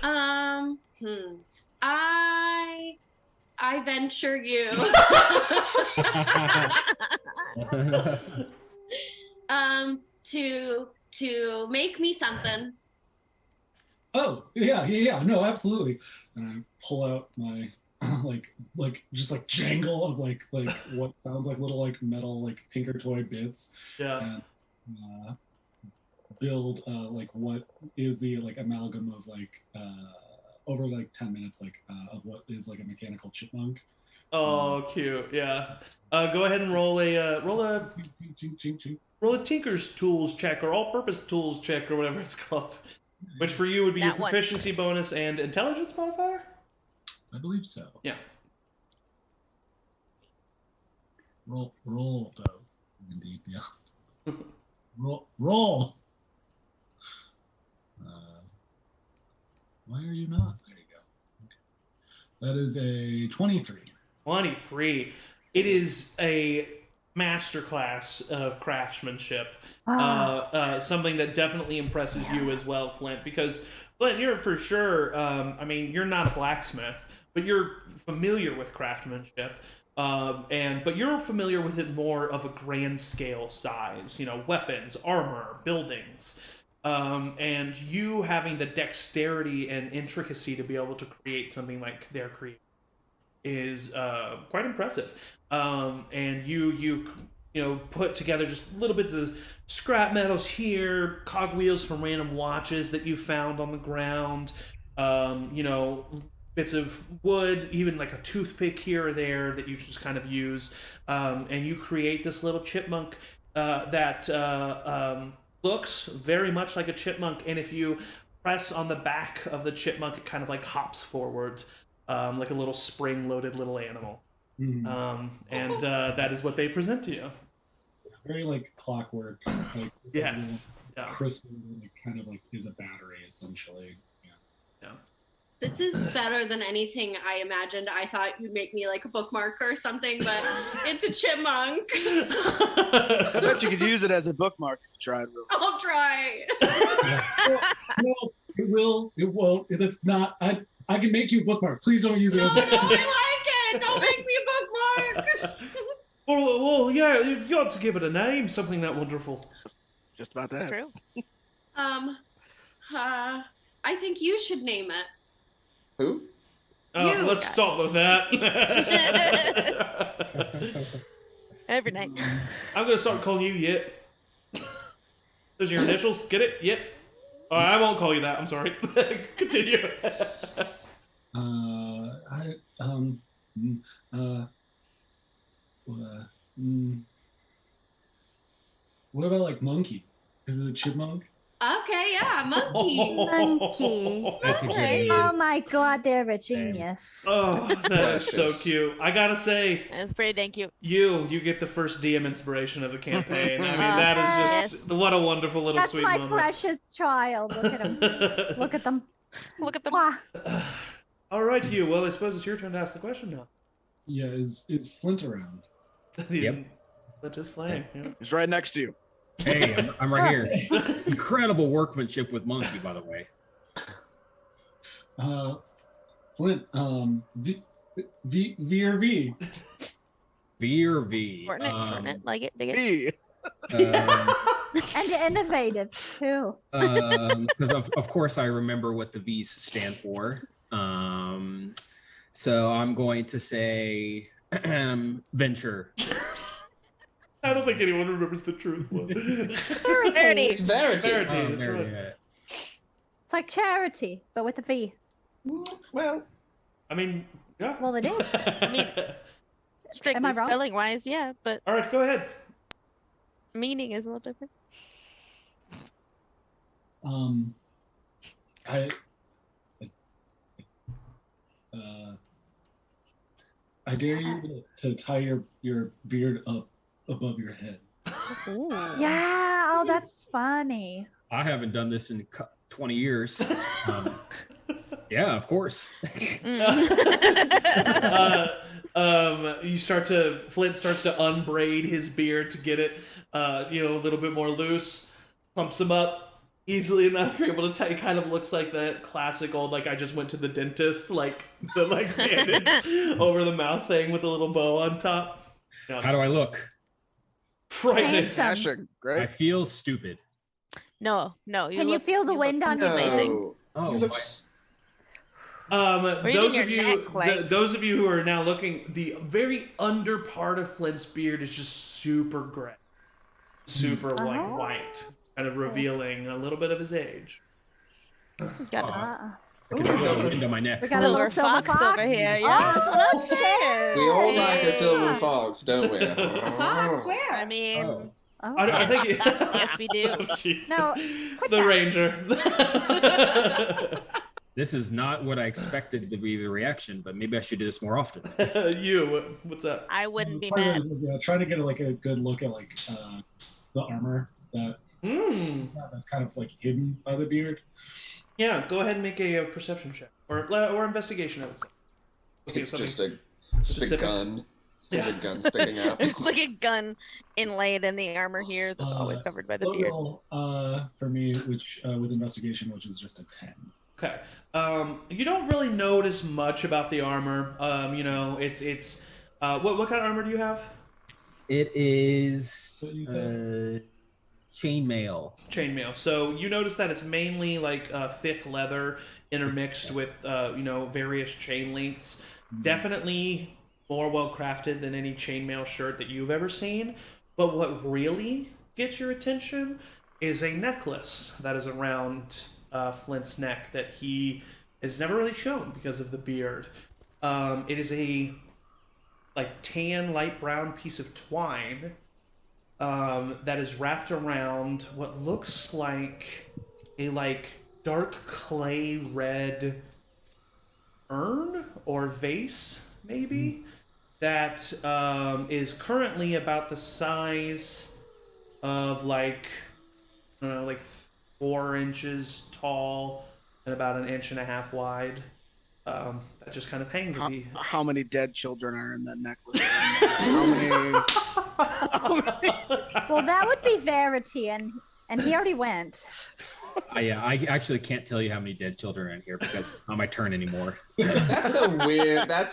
I venture you. To make me something.
Oh, yeah. No, absolutely. And I pull out my just jangle of like what sounds like little like metal like tinker toy bits.
Yeah.
And build like what is the like amalgam of like over like 10 minutes like of what is like a mechanical chipmunk.
Oh, cute. Yeah. Go ahead and roll a Tinker's Tools check or All-Purpose Tools check or whatever it's called. Which for you would be your
That one.
proficiency bonus and intelligence modifier?
I believe so.
Yeah.
Roll though. Indeed, yeah. roll. Why are you not? There you go. Okay. That is a 23.
23. It is a masterclass of craftsmanship. Something that definitely impresses you as well, Flint, because Flint, you're for sure, I mean, you're not a blacksmith, but you're familiar with craftsmanship. But you're familiar with it more of a grand scale size, you know, weapons, armor, buildings. And you having the dexterity and intricacy to be able to create something like they're creating is quite impressive. And you know, put together just little bits of scrap metals here, cogwheels from random watches that you found on the ground, you know, bits of wood, even like a toothpick here or there that you just kind of use, and you create this little chipmunk that looks very much like a chipmunk, and if you press on the back of the chipmunk, it kind of like hops forward, like a little spring-loaded little animal. And that is what they present to you.
Very like clockwork. Like,
yes. Yeah.
Crystal, like, kind of like is a battery essentially.
Yeah.
This is better than anything I imagined. I thought you'd make me like a bookmark or something, but it's a chipmunk.
I bet you could use it as a bookmark if you tried. Really.
I'll try.
No, it will. It won't. That's not. I can make you a bookmark. Please don't use it as a bookmark.
I like it. Don't make me a bookmark.
Well, yeah, you've got to give it a name, something that wonderful.
Just about that.
That's true.
I think you should name it.
Who?
Oh,
You.
let's stop with that.
Every night.
I'm gonna start calling you Yip. Those are your initials. Get it? Yip. Oh, I won't call you that. I'm sorry. Continue.
What about like monkey? Is it a chipmunk?
Okay, yeah, monkey.
Monkey.
That's a good
Okay.
name.
Oh my god, they're a genius.
Oh, that is so
Precious.
cute. I gotta say,
That's pretty dang cute.
you get the first DM inspiration of the campaign. I mean, that is just what a wonderful little
That's
sweet
my
moment.
precious child. Look at him. Look at them.
Look at them.
Mwah.
All right, you. Well, I suppose it's your turn to ask the question now.
Yeah, is Flint around?
Yep.
Flint is playing. Yeah.
He's right next to you.
Hey, I'm right here. Incredible workmanship with Monkey, by the way.
Flint, V or V?
V or V?
Shorten it. Like it, dig it.
B.
And innovative too.
Because of course I remember what the V's stand for. So I'm going to say venture.
I don't think anyone remembers the truth.
Verity.
It's Verity.
Verity.
Oh,
That's
there
right.
you go.
It's like charity, but with a V.
Well,
I mean, yeah.
Well, it is.
I mean, strictly
wrong?
spelling wise, yeah, but
All right, go ahead.
meaning is a little different.
I dare you to tie your beard up above your head.
Ooh.
Yeah. Oh, that's funny.
I haven't done this in 20 years. Yeah, of course.
Flint starts to unbraid his beard to get it, a little bit more loose. Pumps him up easily enough. You're able to tell. It kind of looks like that classic old, like I just went to the dentist, like the bandage over the mouth thing with a little bow on top. Yeah.
How do I look?
Frightening.
Handsome.
Dashing.
I
Great.
feel stupid.
No.
Can you feel the wind on your
no.
face?
Amazing.
Oh,
You look
Those
your
of you,
neck, like?
those of you who are now looking, the very under part of Flint's beard is just super gray, super like white. kind of revealing a little bit of his age.
Got a
Ah.
I can feel the wind on my neck.
We got a little
silver fox over here. Yeah, that's what I'm saying.
We all like a silver
Yeah.
fox, don't we?
Fox, where?
I mean,
Oh.
Oh,
I think
yes, we do.
Oh, jeez.
No,
The ranger.
This is not what I expected to be the reaction, but maybe I should do this more often.
What's up?
I wouldn't be
Part of
mad.
it is, trying to get like a good look at like the armor that's kind of like hidden by the beard.
Yeah, go ahead and make a perception check or investigation. I would say.
It's just a
specific.
gun. There's
Yeah.
a gun sticking out.
It's like a gun inlaid in the armor here that's always covered by the beard.
For me, which with investigation, which is just a 10.
Okay. You don't really notice much about the armor. You know, it's what kind of armor do you have?
It is chainmail.
Chainmail. So you notice that it's mainly like thick leather intermixed with various chain lengths. Definitely more well crafted than any chainmail shirt that you've ever seen. But what really gets your attention is a necklace that is around Flint's neck that he is never really shown because of the beard. It is a tan light brown piece of twine that is wrapped around what looks like a dark clay red urn or vase maybe that is currently about the size of 4 inches tall and about 1.5 inches wide. That just kind of hangs at the...
How many dead children are in that necklace? How many?
well, that would be Verity, and he already went.
I actually can't tell you how many dead children are in here because it's not my turn anymore.
That's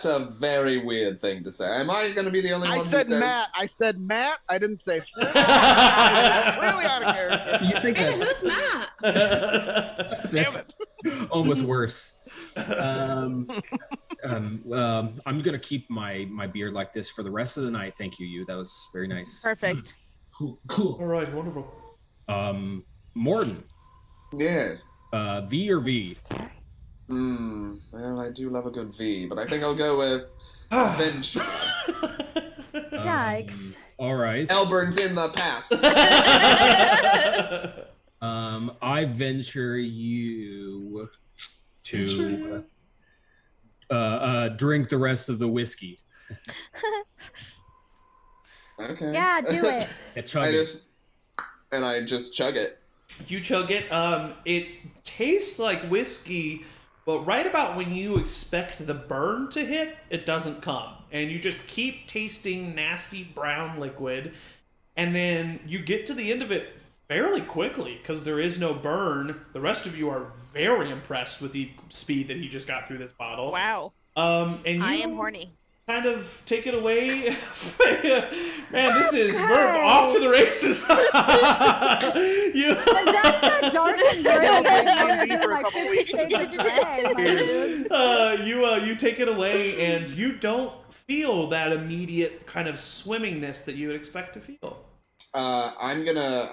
a very weird thing to say. Am I going to be the only one who says...
I said Matt. I didn't say Flint. Clearly out of character.
You think
Hey,
that?
who's Matt?
That's almost worse. I'm gonna keep my beard like this for the rest of the night. Thank you. That was very nice.
Perfect.
Cool.
All right, wonderful.
Morton.
Yes.
V or V?
Well, I do love a good V, but I think I'll go with Venture.
Yikes.
All right.
Elburn's in the past.
I venture you to drink the rest of the whiskey.
Okay.
Yeah, do it.
Yeah, chug it.
I just chug it.
You chug it. It tastes like whiskey, but right about when you expect the burn to hit, it doesn't come. And you just keep tasting nasty brown liquid. And then you get to the end of it fairly quickly because there is no burn. The rest of you are very impressed with the speed that he just got through this bottle.
Wow.
And you
I am horny.
kind of take it away. Man, we're off to the races. You
That's a dark and gritty.
you take it away and you don't feel that immediate kind of swimmingness that you would expect to feel.
I'm gonna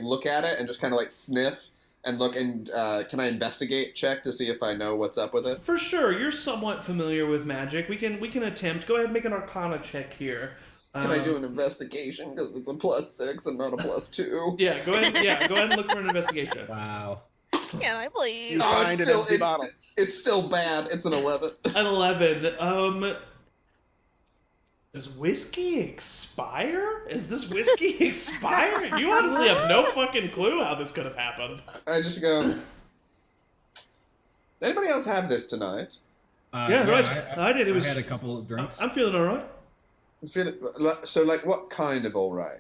look at it and just kind of sniff and look and can I investigate check to see if I know what's up with it?
For sure, you're somewhat familiar with magic. We can attempt. Go ahead and make an Arcana check here.
Can I do an investigation because it's a +6 and not a +2?
Yeah, go ahead. Yeah, go ahead and look for an investigation.
Wow.
Can I please?
You
Oh,
find
it's
an
still
empty bottle.
it's still bad. It's an 11.
An 11. Does whiskey expire? Is this whiskey expire? You honestly have no fucking clue how this could have happened.
I just go. Anybody else have this tonight?
Yeah, right. I did.
I had a couple of drinks.
I'm feeling alright.
So what kind of all right?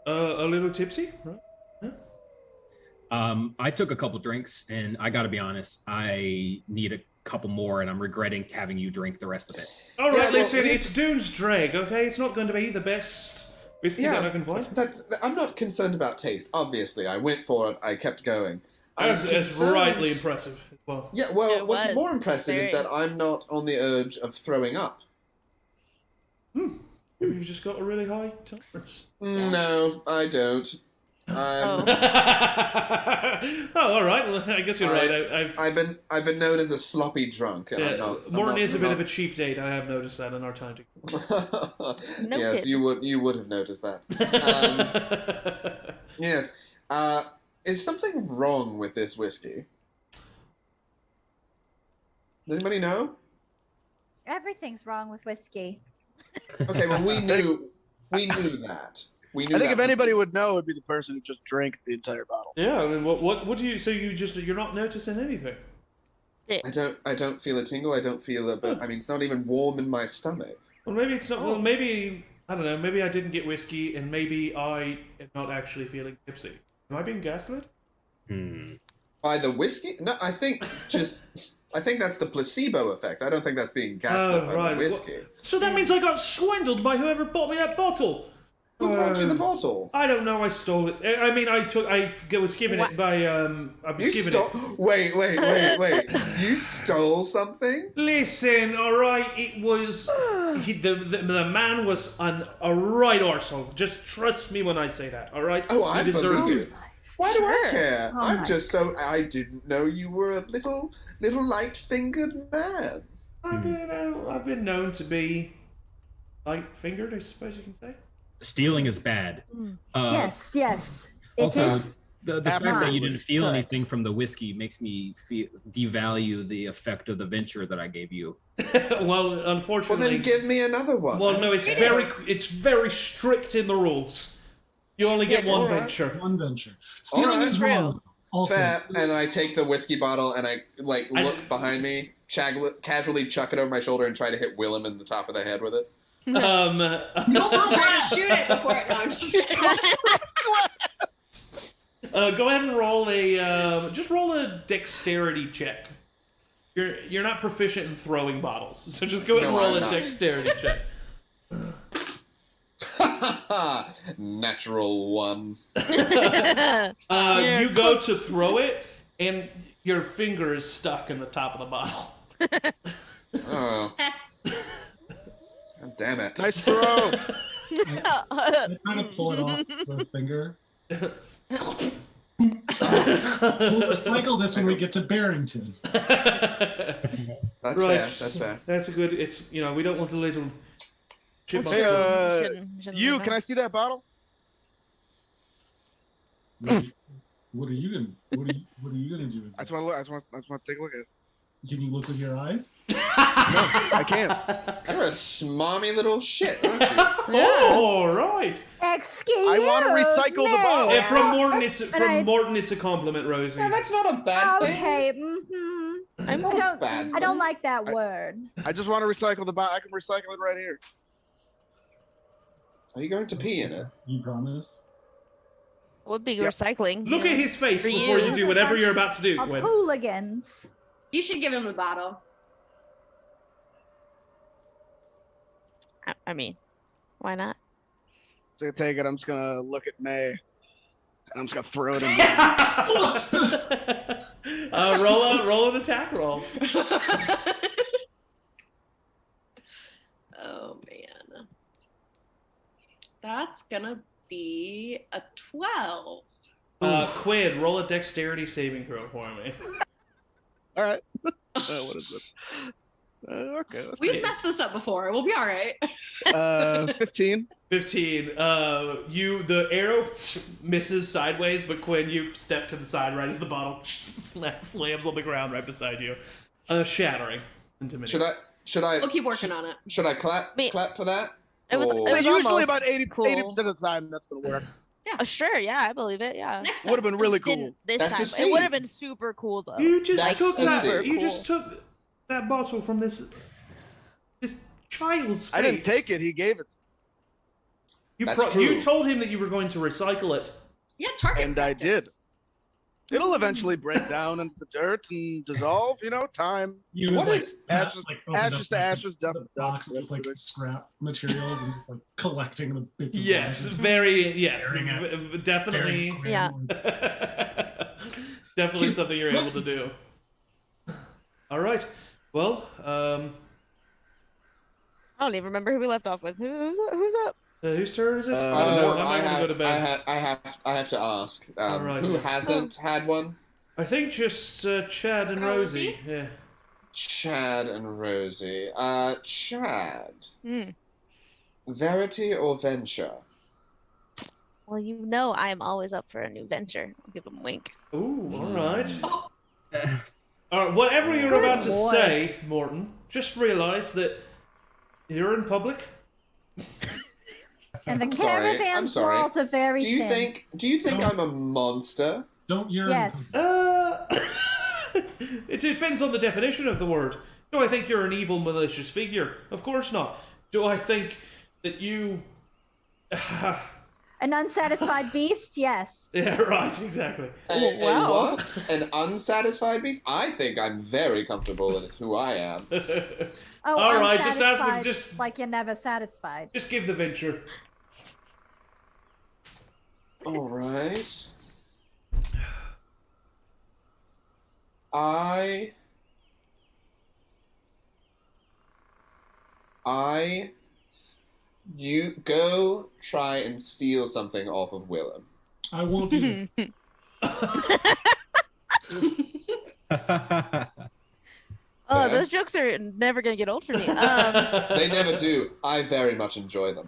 A little tipsy, right?
I took a couple drinks, and I got to be honest, I need a couple more, and I'm regretting having you drink the rest of it.
All right,
Yeah, well,
listen, it's Dune's Drag, okay? It's not going to be the best whiskey that I can find.
I'm not concerned about taste. Obviously, I went for it. I kept going.
It's rightly impressive. Well,
Yeah, well,
It
what's
was
more impressive is
very-
that I'm not on the urge of throwing up.
maybe you've just got a really high tolerance.
No, I don't.
Oh.
Oh, all right. Well, I guess you're right.
I've been known as a sloppy drunk. And
Morton is a bit of a cheap date. I have noticed that in our time together.
Yes, you would have noticed that. Yes. Is something wrong with this whiskey? Does anybody know?
Everything's wrong with whiskey.
Okay, well we knew that. We knew
I think
that
if anybody would know, it'd be the person who just drank the entire bottle.
Yeah, I mean, what do you? So you're not noticing anything?
I don't feel a tingle. I don't feel a. But I mean, it's not even warm in my stomach.
Well, maybe it's not. Well, maybe I don't know. Maybe I didn't get whiskey, and maybe I am not actually feeling tipsy. Am I being gaslit?
By the whiskey? No, I think that's the placebo effect. I don't think that's being gaslit by the whiskey.
So that means I got swindled by whoever bought me that bottle.
Who brought you the bottle?
I don't know. I stole it. I mean, I was given it by.
Wait! You stole something?
Listen, all right. It was the man was a right arsehole. Just trust me when I say that. All right.
Oh, I deserve you. Why do I care?
Oh
I'm just so. I didn't know you were a little light-fingered man.
I've been known to be light-fingered, I suppose you can say.
Stealing is bad.
Yes.
Also, the fact that you didn't feel
Good.
anything from the whiskey makes me devalue the effect of the venture that I gave you.
Well, unfortunately.
Well, then give me another one.
Well, no, it's very strict in the rules. You only get one venture.
One venture. Stealing is wrong. Also,
Fair. And I take the whiskey bottle and I look behind me, casually chuck it over my shoulder, and try to hit Willem in the top of the head with it.
No, try to shoot it before it. No, I'm just kidding.
Go ahead and roll a dexterity check. You're not proficient in throwing bottles, so just go ahead and roll a dexterity check.
Natural 1.
You go to throw it, and your finger is stuck in the top of the bottle.
Oh. God damn it.
Nice throw.
I kind of pull it off with a finger. We'll recycle this when we get to Barrington.
That's
Right.
fair. That's fair.
That's a good. It's we don't want the little chipmunks.
Hey,
Shouldn't
you,
leave
can
that.
I see that bottle?
What are you gonna? What are you gonna do? With
I
it?
just want to look. I just want to take a look at it.
Can you look with your eyes?
No, I can't.
You're a smarmy little shit, aren't you?
Oh, right.
Excuse
I want to recycle the bottle.
Yeah, from Morton,
I-
Morton, it's a compliment, Rosie.
Yeah, that's not a bad thing.
Okay.
That's not bad.
I don't like that word.
I just want to recycle the bottle. I can recycle it right here.
Are you going to pee in it?
You promise?
Would be
Yep.
recycling.
Look at his face before you do whatever you're about to do,
Of
Cuinn.
hooligans.
You should give him the bottle.
I mean, why not?
So I take it. I'm just gonna look at May, and I'm just gonna throw it in.
Roll an attack roll.
Oh man, that's gonna be a 12.
Cuinn, roll a dexterity saving throw for me.
All right. What is it? Okay. That's
We've messed this up before. We'll be all right.
15.
15. The arrow misses sideways, but Cuinn, you step to the side right as the bottle slams on the ground right beside you, shattering into mini.
Should I?
We'll keep working on it.
Should I clap for that?
It was-
Or-
it was
Usually
almost
about 80%
cool.
of the time that's gonna work.
Oh, sure, yeah, I believe it. Yeah.
Next
Would have
time.
been really
Just didn't
cool.
this
That's a
time.
C.
It would have been super cool though.
You just
That's
took
a
that.
secret.
You just took that bottle from this child's face.
I didn't take it. He gave it.
That's true.
You told him that you were going to recycle it.
Yeah, target
And I
practice.
It'll eventually break down into the dirt and dissolve. Time.
You
What
was,
is-
ashes-
opened
ashes
up,
to
like,
ashes,
the
dust to
box,
dust,
just like
everything.
scrap materials and just like collecting the bits. Of
Yes,
boxes. Staring at-
definitely,
Staring at
Yeah.
definitely something you're able
Must-
to do. All right. Well,
I don't even remember who we left off with. Who's up?
Whose turn is this? I
Oh,
don't know. I might want to go to bed.
I have to ask.
All right.
Who hasn't had one?
I think just Chad and Rosie. Yeah.
Chad and Rosie. Chad.
Mm.
Verity or venture?
Well, you know I'm always up for a new venture. I'll give him a wink.
Ooh, all right. All right, whatever you're about to say, Morton, just realize that you're in public.
And the
I'm
caravan
sorry.
walls are very thin.
Do you think I'm a monster?
Don't you?
Yes.
It depends on the definition of the word. Do I think you're an evil, malicious figure? Of course not. Do I think that you...
An unsatisfied beast? Yes.
Yeah, right, exactly.
A what? An unsatisfied beast? I think I'm very comfortable in who I am.
Oh,
all right, just ask them.
unsatisfied,
Just
like you're never satisfied.
just give the venture.
All right. I you go try and steal something off of Willem.
I won't do it.
Oh, those jokes are never gonna get old for me.
They never do. I very much enjoy them.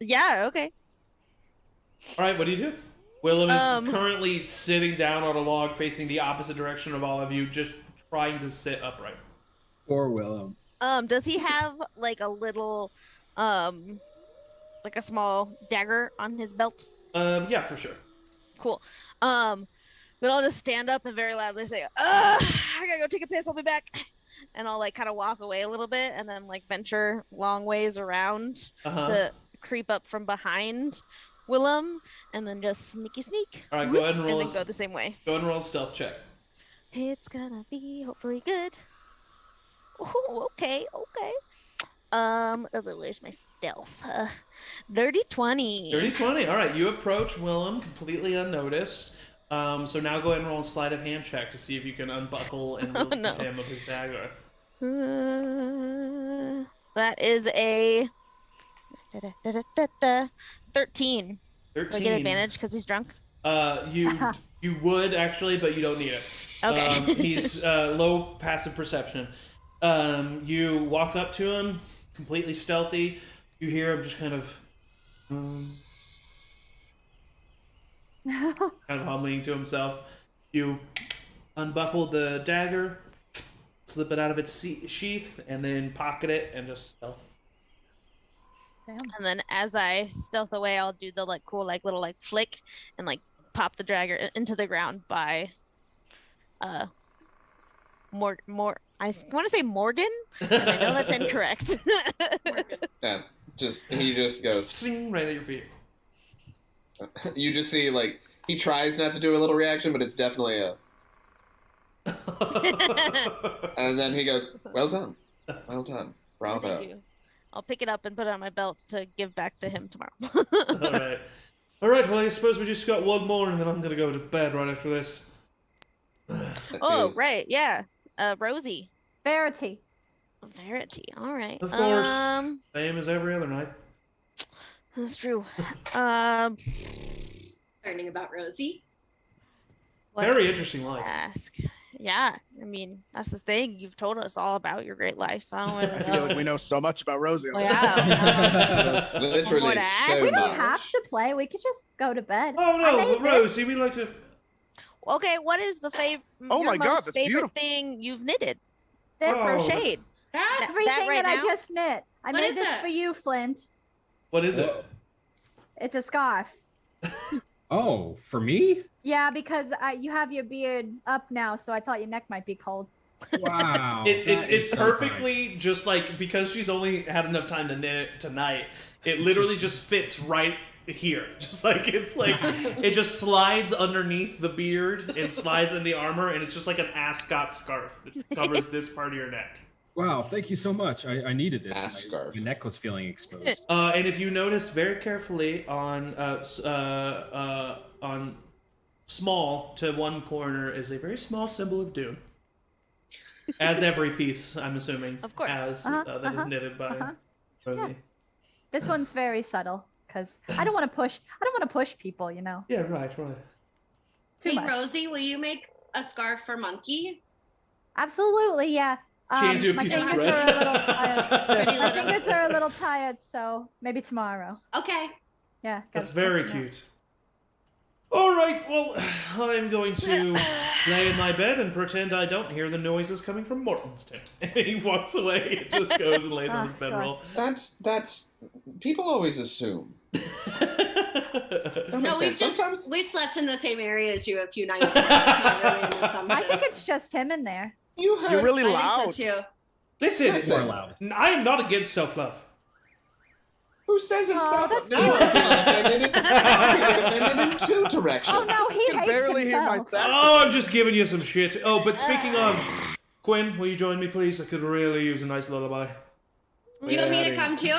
Yeah, okay.
All right, what do you do? Willem is currently sitting down on a log facing the opposite direction of all of you, just trying to sit upright.
Poor Willem.
Does he have like a little, like a small dagger on his belt?
Yeah, for sure.
Cool. But I'll just stand up and very loudly say, I gotta go take a piss, I'll be back. And I'll like kind of walk away a little bit and then like venture long ways around to creep up from behind Willem and then just sneaky sneak.
All right, go ahead and roll.
And then go the same way.
Go ahead and roll a stealth check.
It's gonna be hopefully good. Oh, okay. Where's my stealth? Dirty 20.
Dirty 20. All right, you approach Willem completely unnoticed. So now go ahead and roll a sleight of hand check to see if you can unbuckle and relieve him of his dagger.
That is a 13.
13.
Do I get advantage because he's drunk?
You would actually, but you don't need it.
Okay.
He's low passive perception. You walk up to him, completely stealthy. You hear him just kind of humming to himself. You unbuckle the dagger, slip it out of its sheath, and then pocket it and just stealth.
Damn. And then as I stealth away, I'll do the like cool like little like flick and like pop the dagger into the ground by more I want to say Morgan, and I know that's incorrect.
Yeah, he just goes
Sing right at your feet.
You just see like he tries not to do a little reaction, but it's definitely a. And then he goes, "Well done, bravo."
Thank you. I'll pick it up and put it on my belt to give back to him tomorrow.
All right. Well, I suppose we just got one more, and then I'm gonna go to bed right after this.
Oh, right, yeah. Rosie.
Verity.
All right.
Of course. Same as every other night.
That's true.
Learning about Rosie.
Very interesting life.
Ask. Yeah, I mean that's the thing. You've told us all about your great life, so I don't really
I feel like we know so much about Rosie.
Well, yeah.
Literally so
We don't
much.
have to play. We could just go to bed.
Oh no, Rosie, we like to.
Okay, what is the
Oh my God,
most
that's
favorite
beautiful.
thing you've knitted?
This
Crocheted.
That's
everything
right
that I
now?
just knit. I
What
made
is
this
it?
for you, Flint.
What is it?
It's a scarf.
Oh, for me?
Yeah, because you have your beard up now, so I thought your neck might be cold.
Wow.
It
that is so
perfectly just like because she's only had enough time to knit it tonight. It literally just fits right here. Just like it just slides underneath the beard and slides in the armor, and it's just like an ascot scarf that covers this part of your neck.
Wow, thank you so much. I needed this.
Scarf.
My neck was feeling exposed.
And if you notice very carefully on small to one corner is a very small symbol of doom. As every piece, I'm assuming,
Of course.
has that is knitted by Rosie.
Yeah. This one's very subtle because I don't want to push people, you know.
Yeah, right.
Too
Hey,
much.
Rosie, will you make a scarf for Monkey?
Absolutely, yeah.
She hands you a
My
piece of
fingers
thread.
are a little tired.
Pretty
My
little.
fingers are a little tired, so maybe tomorrow.
Okay.
Yeah.
That's
gotta
very
stretch 'em out.
cute. All right, well, I'm going to lay in my bed and pretend I don't hear the noises coming from Morton's tent. And he walks away and just goes and lays on his bedroll.
That's people always assume. That
No,
makes sense.
we slept in the same area as you a few nights ago. It's not really an assumption.
I think it's just him in there.
You're
really
I
loud.
think so too.
Listen,
More loud.
I am not against self-love.
Who says it's
Oh,
self?
that's
Now I'm feeling offended in two directions.
Oh no, he
I can
hates
barely hear
himself.
myself.
Oh, I'm just giving you some shit. Oh, but speaking of, Cuinn, will you join me, please? I could really use a nice lullaby.
Do you want me to come too?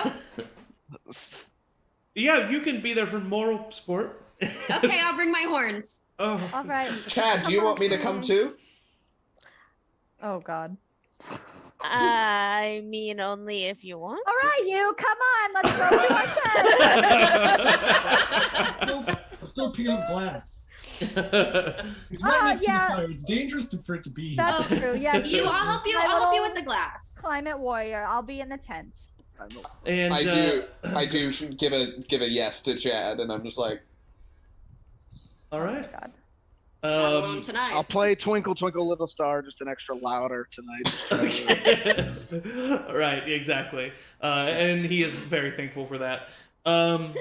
Yeah, you can be there for moral support.
Okay, I'll bring my horns.
Oh.
All right.
Chad, do you want me to come too?
Oh God.
I mean, only if you want.
All right, you come on. Let's go to my tent.
I'm still picking up glass. He's right next to the fire. It's dangerous for it to be here.
That's true. Yeah.
I'll help you.
My
I'll help you
little
with the glass.
Climate warrior. I'll be in the tent.
And
I do give a yes to Chad, and I'm just like,
all right.
God.
I'm alone tonight.
I'll play Twinkle Twinkle Little Star just an extra louder tonight.
Right, exactly. And he is very thankful for that. So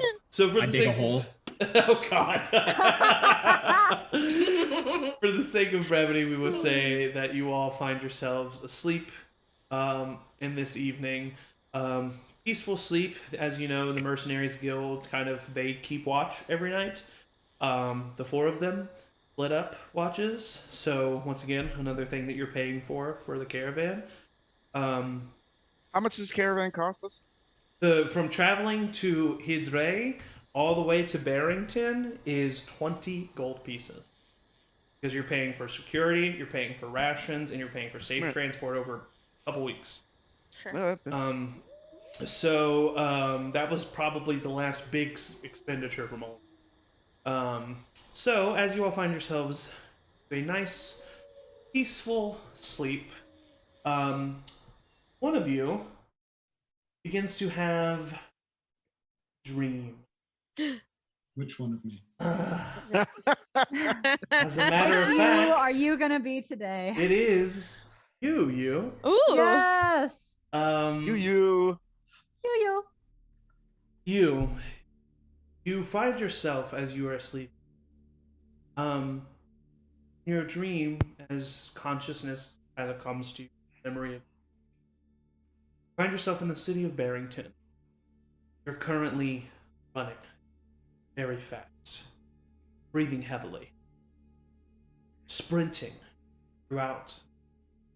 for
I
the
dig
sake
a hole.
Oh God. For the sake of brevity, we will say that you all find yourselves asleep in this evening. Peaceful sleep, as you know, the Mercenaries Guild they keep watch every night. The four of them split up watches. So once again, another thing that you're paying for the caravan.
How much does caravan cost us?
From traveling to Hydre all the way to Barrington is 20 gold pieces. Because you're paying for security, you're paying for rations, and you're paying for safe transport over a couple weeks.
Sure.
So that was probably the last big expenditure from all. So as you all find yourselves a nice, peaceful sleep, one of you begins to have a dream.
Which one of me?
As a matter of
Who
fact,
are you gonna be today?
it is you.
Ooh.
Yes.
You.
You find yourself as you are asleep. Your dream, as consciousness kind of comes to you, memory of. Find yourself in the city of Barrington. You're currently running very fast, breathing heavily, sprinting throughout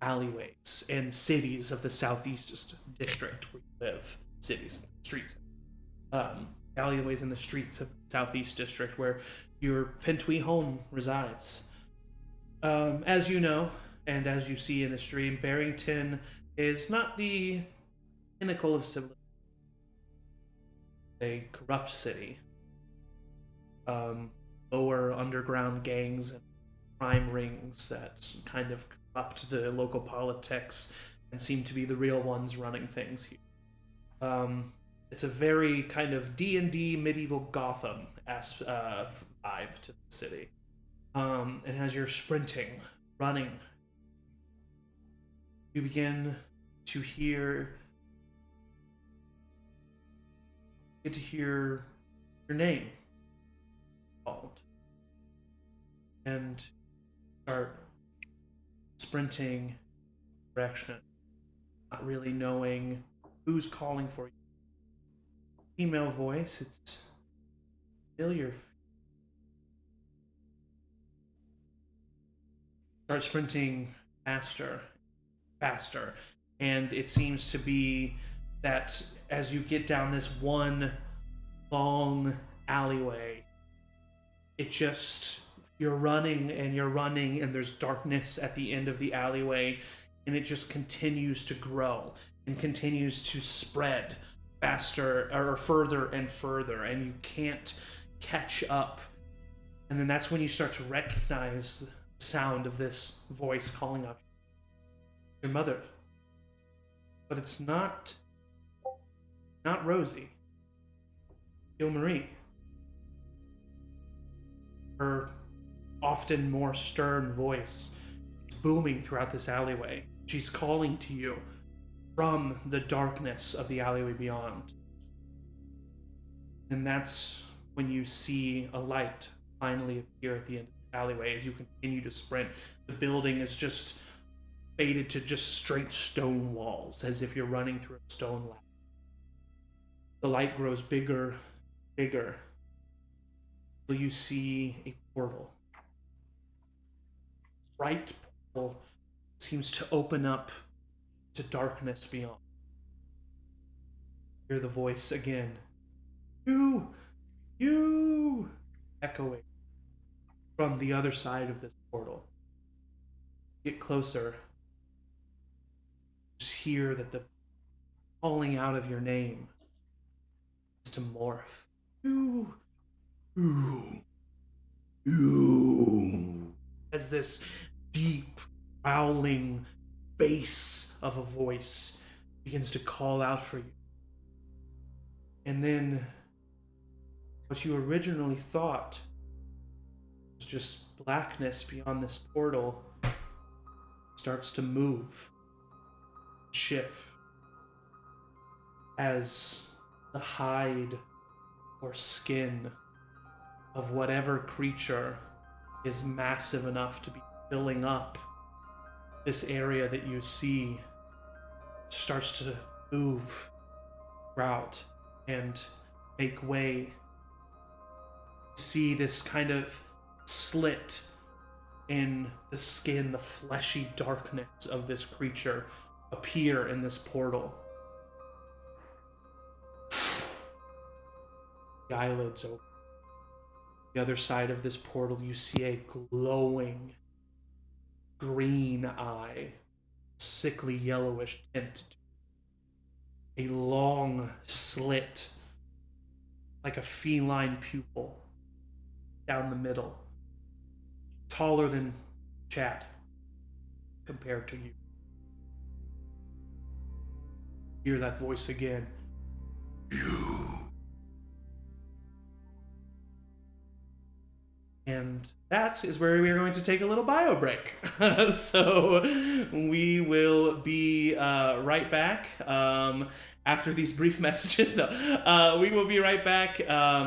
alleyways and cities of the southeast district where you live. Cities, streets. Alleyways in the streets of the southeast district where your Pentwee home resides. As you know, and as you see in the stream, Barrington is not the pinnacle of civilization. A corrupt city. Lower underground gangs and crime rings that kind of corrupt the local politics and seem to be the real ones running things here. It's a very kind of D&D medieval Gotham vibe to the city. And as you're sprinting, running, you begin to hear your name called, and start sprinting direction, not really knowing who's calling for you. Female voice, it's familiar. Start sprinting faster, and it seems to be that as you get down this one long alleyway, you're running and there's darkness at the end of the alleyway, and it just continues to grow and continues to spread faster or further and further, and you can't catch up. And then that's when you start to recognize the sound of this voice calling out your mother. But it's not Rosie. Marie. Her often more stern voice is booming throughout this alleyway. She's calling to you from the darkness of the alleyway beyond. And that's when you see a light finally appear at the end of the alleyway as you continue to sprint. The building is just faded to just straight stone walls, as if you're running through a stone lab. The light grows bigger, bigger, till you see a portal. Bright portal seems to open up to darkness beyond. Hear the voice again. You, echoing from the other side of this portal. Get closer. Just hear that the calling out of your name is to morph. You. As this deep, growling bass of a voice begins to call out for you. And then what you originally thought was just blackness beyond this portal starts to move, shift, as the hide or skin of whatever creature is massive enough to be filling up this area that you see starts to move out and make way. You see this kind of slit in the skin, the fleshy darkness of this creature appear in this portal. The eyelids open. The other side of this portal, you see a glowing green eye, sickly yellowish tint. A long slit, like a feline pupil, down the middle. Taller than Chad, compared to you. Hear that voice again. You. And that is where we are going to take a little bio break. So we will be right back after these brief messages. No, we will be right back.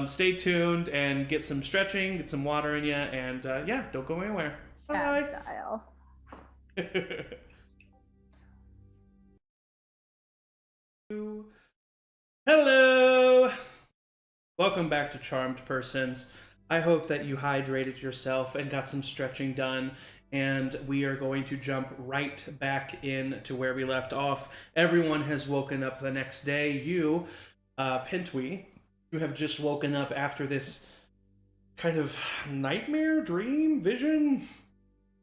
Stay tuned and get some stretching, get some water in you, and yeah, don't go anywhere. Bye.
Style.
Hello! Welcome back to Charmed Persons. I hope that you hydrated yourself and got some stretching done, and we are going to jump right back in to where we left off. Everyone has woken up the next day. You, Pintwe, you have just woken up after this kind of nightmare, dream, vision,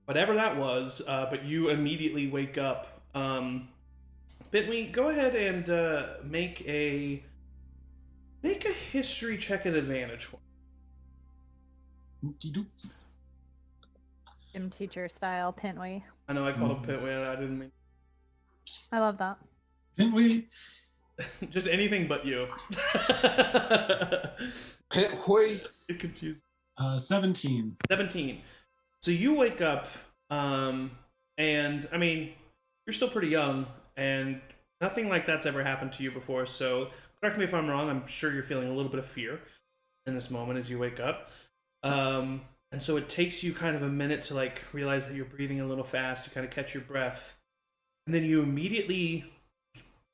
whatever that was, but you immediately wake up. Pintwe, go ahead and make a history check at advantage for me.
Gym teacher style, Pintwe.
I know I called him Pintwe and I didn't mean...
I love that.
Pintwe.
Just anything but you.
Pintwe.
Get confused.
17.
17. So you wake up, and I mean, you're still pretty young, and nothing like that's ever happened to you before, so correct me if I'm wrong, I'm sure you're feeling a little bit of fear in this moment as you wake up. And so it takes you kind of a minute to like realize that you're breathing a little fast, you kind of catch your breath, and then you immediately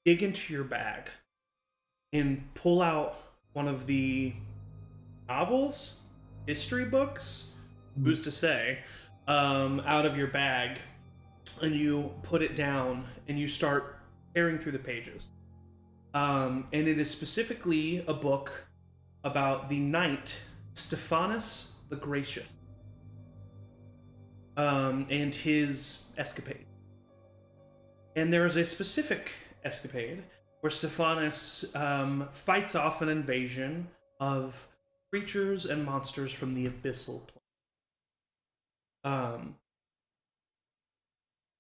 dig into your bag and pull out one of the novels, history books, who's to say, out of your bag, and you put it down and you start tearing through the pages. And it is specifically a book about the knight Stephanus the Gracious, and his escapade. And there is a specific escapade where Stephanus fights off an invasion of creatures and monsters from the abyssal plane.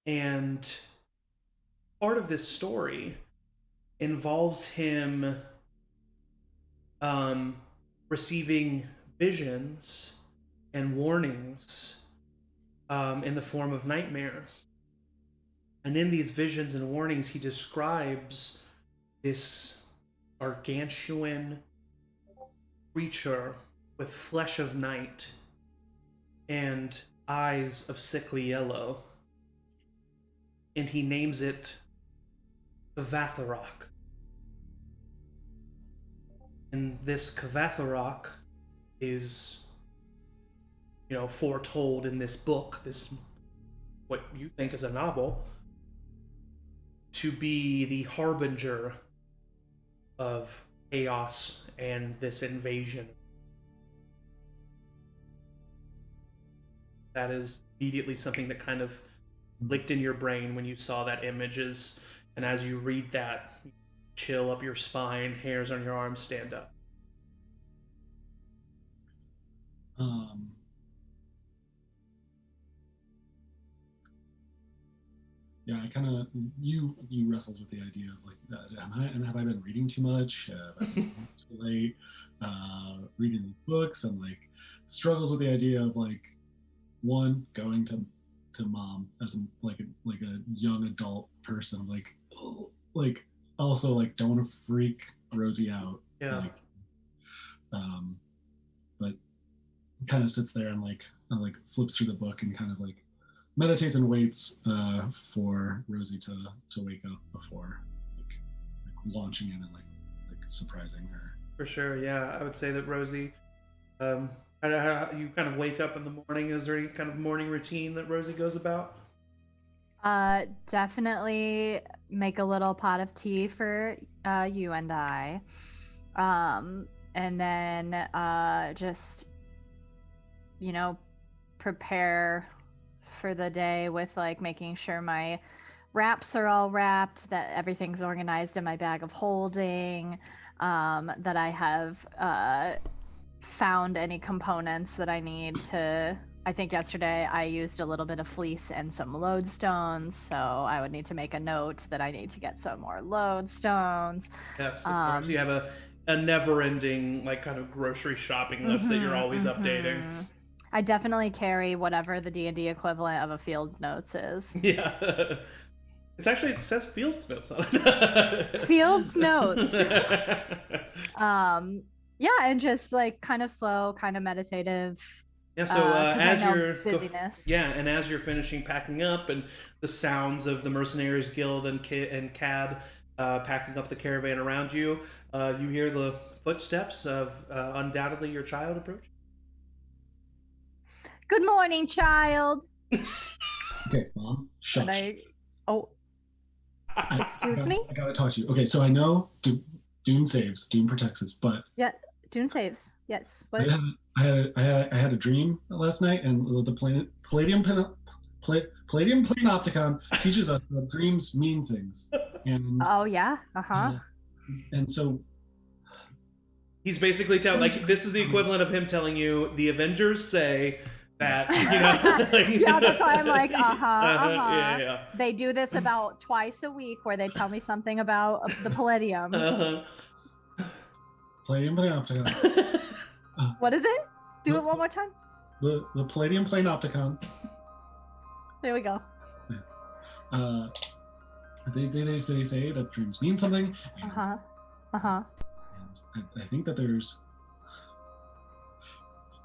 And part of this story involves him receiving visions and warnings in the form of nightmares. And in these visions and warnings, he describes this gargantuan creature with flesh of night and eyes of sickly yellow. And he names it Kvatharok. And this Kvatharok is, foretold in this book, this what you think is a novel, to be the harbinger of chaos and this invasion. That is immediately something that kind of clicked in your brain when you saw that images, and as you read that, chill up your spine, hairs on your arms stand up.
Yeah, I kind of you wrestles with the idea of like, have I been reading too much? Have I been too late? Reading these books, and like struggles with the idea of like one going to mom as like a young adult person, like also like don't want to freak Rosie out.
Yeah.
But kind of sits there and flips through the book and kind of like meditates and waits for Rosie to wake up before like launching in and like surprising her.
For sure, yeah. I would say that Rosie, you kind of wake up in the morning. Is there any kind of morning routine that Rosie goes about?
Definitely make a little pot of tea for you and I. And then just, prepare for the day with like making sure my wraps are all wrapped, that everything's organized in my bag of holding, that I have found any components that I need to. I think yesterday I used a little bit of fleece and some lodestones, so I would need to make a note that I need to get some more lodestones.
Yes, of course. You have a never-ending like kind of grocery shopping list that you're always updating.
I definitely carry whatever the D&D equivalent of a field notes is.
Yeah. It says Fields Notes on it.
Fields Notes. Yeah, and just like kind of slow, kind of meditative.
Yeah, so as you're
busyness.
and as you're finishing packing up, and the sounds of the Mercenaries Guild and Cad packing up the caravan around you, you hear the footsteps of undoubtedly your child approach.
Good morning, child.
Okay, Mom. Shush.
Excuse me?
I gotta talk to you. Okay, so I know Dune saves, Dune protects us, but
yeah, Dune saves. Yes. What?
I had a dream last night, and the Palladium Panopticon teaches us that dreams mean things. And
oh yeah,
and so
he's basically this is the equivalent of him telling you the Avengers say that,
yeah, that's why I'm like,
Yeah.
They do this about twice a week where they tell me something about the Palladium.
Palladium Panopticon.
What is it? Do it one more time.
The Palladium Panopticon.
There we go.
They say that dreams mean something. And I think that there's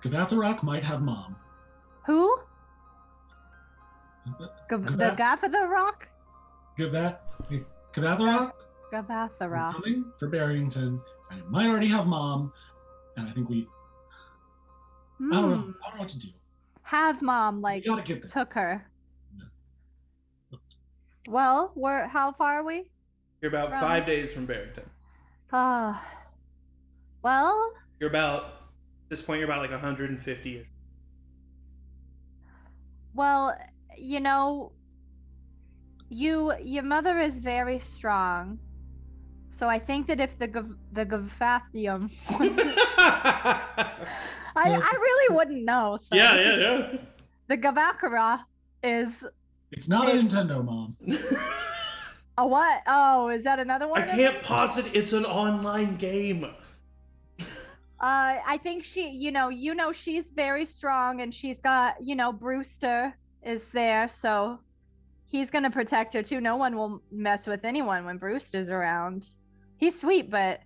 Kvatharok might have mom.
Who? The Kvatharok?
Kvatharok?
Kvatharok.
Coming for Barrington, and it might already have mom, and I think we. I don't know what to do.
Have mom took her.
Yeah.
Well, how far are we?
You're about 5 days from Barrington.
Well.
You're about, at this point, you're about like 150-ish.
Well, your mother is very strong, So I think that if the Gavathium, I really wouldn't know. So
Yeah.
The Gavakara is.
It's not a Nintendo, Mom.
A what? Oh, is that another one?
I can't posit it's an online game.
I think she, she's very strong, and she's got, Brewster is there, so he's gonna protect her too. No one will mess with anyone when Brewster's around. He's sweet, but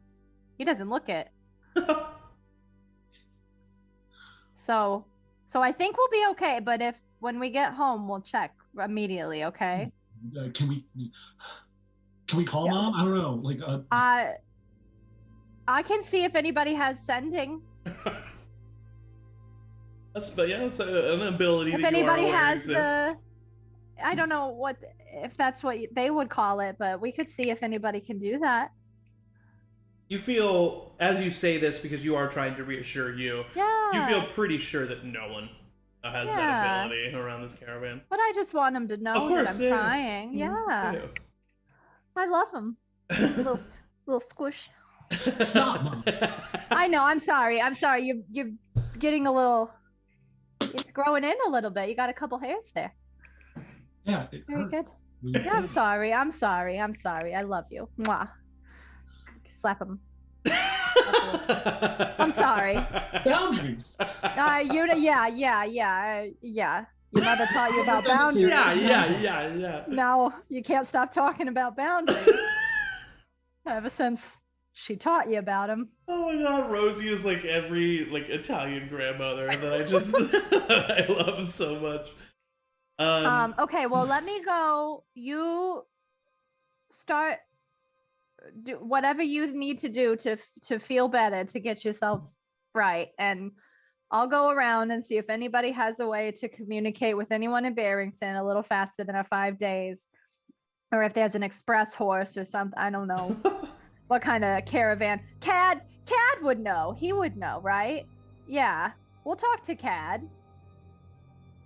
he doesn't look it. So I think we'll be okay. But when we get home, we'll check immediately. Okay.
Can we call Mom? I don't know.
I can see if anybody has sending.
That's an ability.
If
that
anybody
you are aware
has
exists.
I don't know if that's what they would call it, but we could see if anybody can do that.
You feel, as you say this, because you are trying to reassure you, you feel pretty sure that no one has that ability around this caravan.
But I just want them to know that I'm trying. Yeah. I love them. little squish.
Stop, Mom.
I know. I'm sorry. You're getting a little. It's growing in a little bit. You got a couple hairs there.
Yeah.
Very good. Yeah, I'm sorry. I love you. Mwah. Slap him. I'm sorry.
Boundaries.
Yeah. Your mother taught you about boundaries.
Yeah.
Now you can't stop talking about boundaries. Ever since she taught you about them.
Oh my god, Rosie is like every Italian grandmother that I just I love so much.
Okay, well, let me go. You start do whatever you need to do to feel better, to get yourself right, and I'll go around and see if anybody has a way to communicate with anyone in Barrington a little faster than our 5 days, or if there's an express horse or something. I don't know what kind of caravan. Cad would know. He would know, right? Yeah, we'll talk to Cad.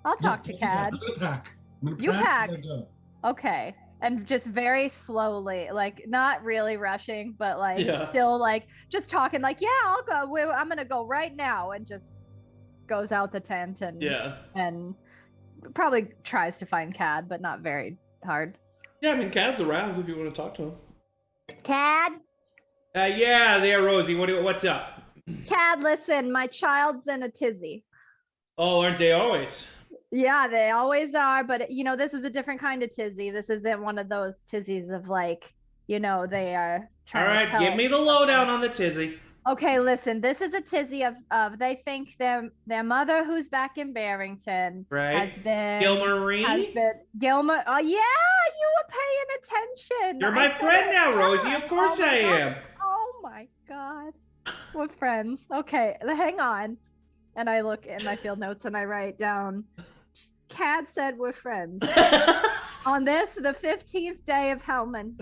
I'll talk to Cad.
I'm gonna pack.
You pack.
I'm gonna go.
Okay. And just very slowly, like not really rushing, but like still like just talking like, yeah, I'll go. I'm going to go right now, and just goes out the tent and probably tries to find Cad, but not very hard.
Yeah, I mean, Cad's around if you want to talk to him.
Cad?
Yeah, there, Rosie. What's up?
Cad, listen, my child's in a tizzy.
Oh, aren't they always?
Yeah, they always are, but this is a different kind of tizzy. This isn't one of those tizzies of like, they are trying
All right,
to tell
give me the lowdown on the tizzy.
Okay, listen, this is a tizzy of they think their mother, who's back in Barrington, has been Gilmer. Oh yeah, you were paying attention.
You're my friend now, Rosie. Of course I am.
Oh my god, we're friends. Okay, hang on. And I look in my field notes and I write down, Cad said we're friends. On this, the 15th day of Hellman.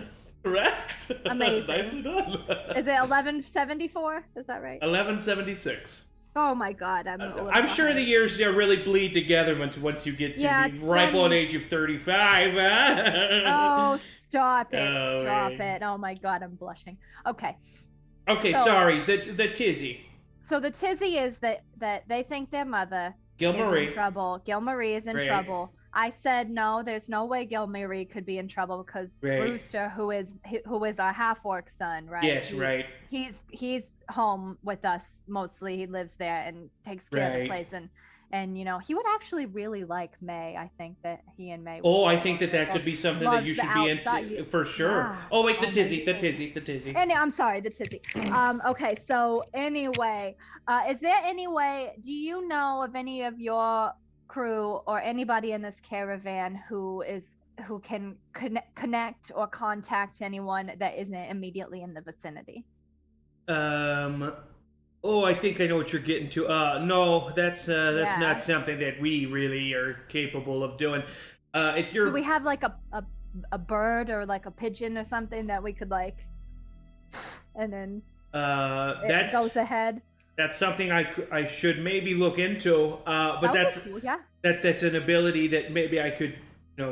Correct.
Amazing.
Nicely done.
Is it 1174? Is that right?
1176.
Oh my god,
I'm sure the years really bleed together once you get to the ripe old age of 35.
Oh, stop it. Stop it. Oh my god, I'm blushing. Okay.
Okay, so, sorry. The tizzy.
So the tizzy is that they think their mother is in trouble. Gilmarie is in trouble. I said no. There's no way Gilmarie could be in trouble because Brewster, who is our half-orc son, right?
Yes, right.
He's home with us mostly. He lives there and takes care of the place, and he would actually really like May. I think that he and May.
Oh, I think that could be something that you should be in for sure. Yeah. Oh wait, the tizzy.
And I'm sorry, the tizzy. Okay, so anyway, is there any way? Do you know of any of your crew or anybody in this caravan who can connect or contact anyone that isn't immediately in the vicinity?
Oh, I think I know what you're getting to. No, that's not something that we really are capable of doing. If you're,
do we have like a bird or like a pigeon or something that we could like, and then it goes ahead?
That's something I should maybe look into. But that's
cool, yeah.
That's an ability that maybe I could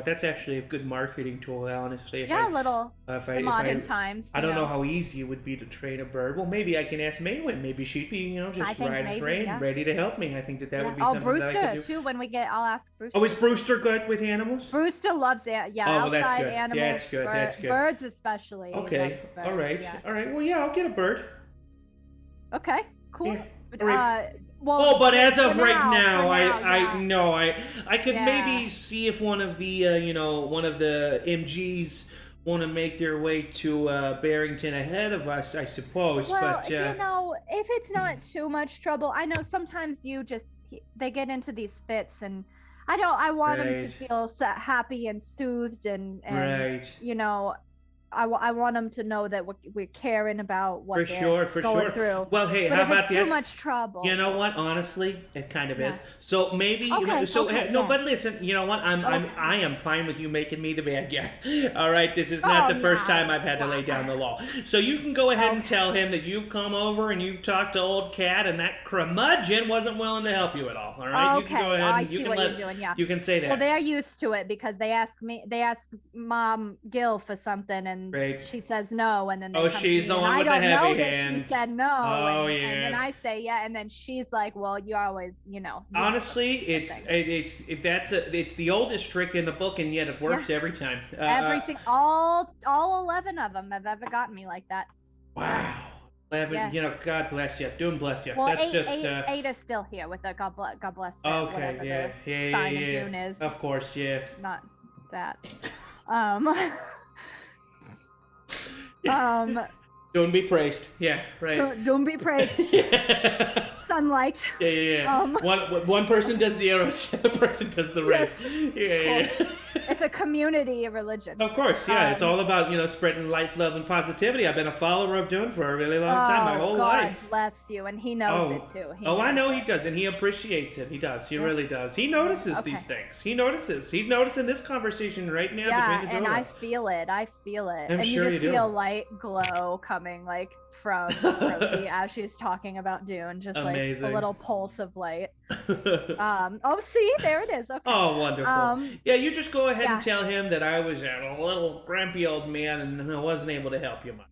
that's actually a good marketing tool, honestly.
Yeah, the modern times.
I don't know how easy it would be to train a bird. Well, maybe I can ask Maewyn. Maybe she'd be, just right as rain, ready to help me. I think that would be something
Brewster,
that I could do.
too. When we get, I'll ask Brewster.
Oh, is Brewster good with animals?
Brewster loves
Oh, well, that's
outside
good.
animals.
Yeah, that's good. That's good.
Birds especially.
Okay.
Birds,
all right.
yeah.
All right. Well, yeah, I'll get a bird.
Okay. Cool.
Yeah.
But,
All right.
well,
but as of right
now,
now, I could maybe see if one of the one of the MGs want to make their way to Barrington ahead of us, I suppose.
Well,
but
if it's not too much trouble, I know sometimes they get into these fits, and I want them to feel happy and soothed, and I want them to know that we're caring about what they're going through.
Well, hey,
but
how
if
about
it's
this?
Too much trouble.
You know what? Honestly, it kind of is. So maybe but listen. You know what? I am fine with you making me the bad guy. All right, this is not the first time I've had to lay down the law. So you can go ahead and tell him that you've come over and you talked to old Cat, and that curmudgeon wasn't willing to help you at all. All right,
okay.
You can go ahead.
I
and
see
you
what
can
you're doing. Yeah.
You can say that.
Well, they're used to it because they ask Mom Gil for something, and she says no, and then
she's the one with the heavy hand.
She said no.
Oh,
and then I say yeah, and then she's like, well, you always,
Honestly, it's the oldest trick in the book, and yet it works every time.
Everything, all 11 of them have ever gotten me like that.
Wow. 11, God bless you. Doom bless you.
Well,
That's
eight is still here with the God bless.
Okay, yeah.
Sign of Dune is.
Of course, yeah.
Not that.
Don't be praised. Yeah, right.
Don't be praised. Sunlight.
Yeah. One person does the arrows, the other person does the race. Yeah.
It's a community religion.
Of course, yeah. It's all about spreading life, love, and positivity. I've been a follower of Dune for a really long time, my whole life.
God bless you, and he knows it too.
I know he does, and he appreciates it. He does. He really does. He notices these things. He notices. He's noticing this conversation right now between the two of us.
And I feel it.
I'm
and
sure
you just
do.
see a light glow coming from Rosie as she's talking about Dune, just
amazing.
Like a little pulse of light. See, there it is. Okay.
Oh, wonderful. You just go ahead and tell him that I was a little grumpy old man and I wasn't able to help you much.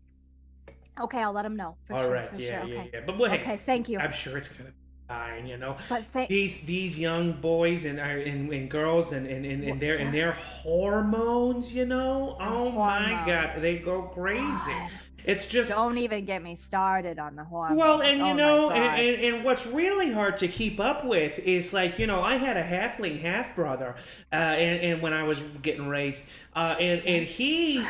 Okay, I'll let him know.
All right,
yeah.
But hey,
okay, thank you.
I'm sure it's gonna be fine,
But
these young boys and girls and their hormones, oh my God, they go crazy.
God.
It's just
don't even get me started on the hormones.
Well, and and what's really hard to keep up with is like I had a halfling half brother, and when I was getting raised, and he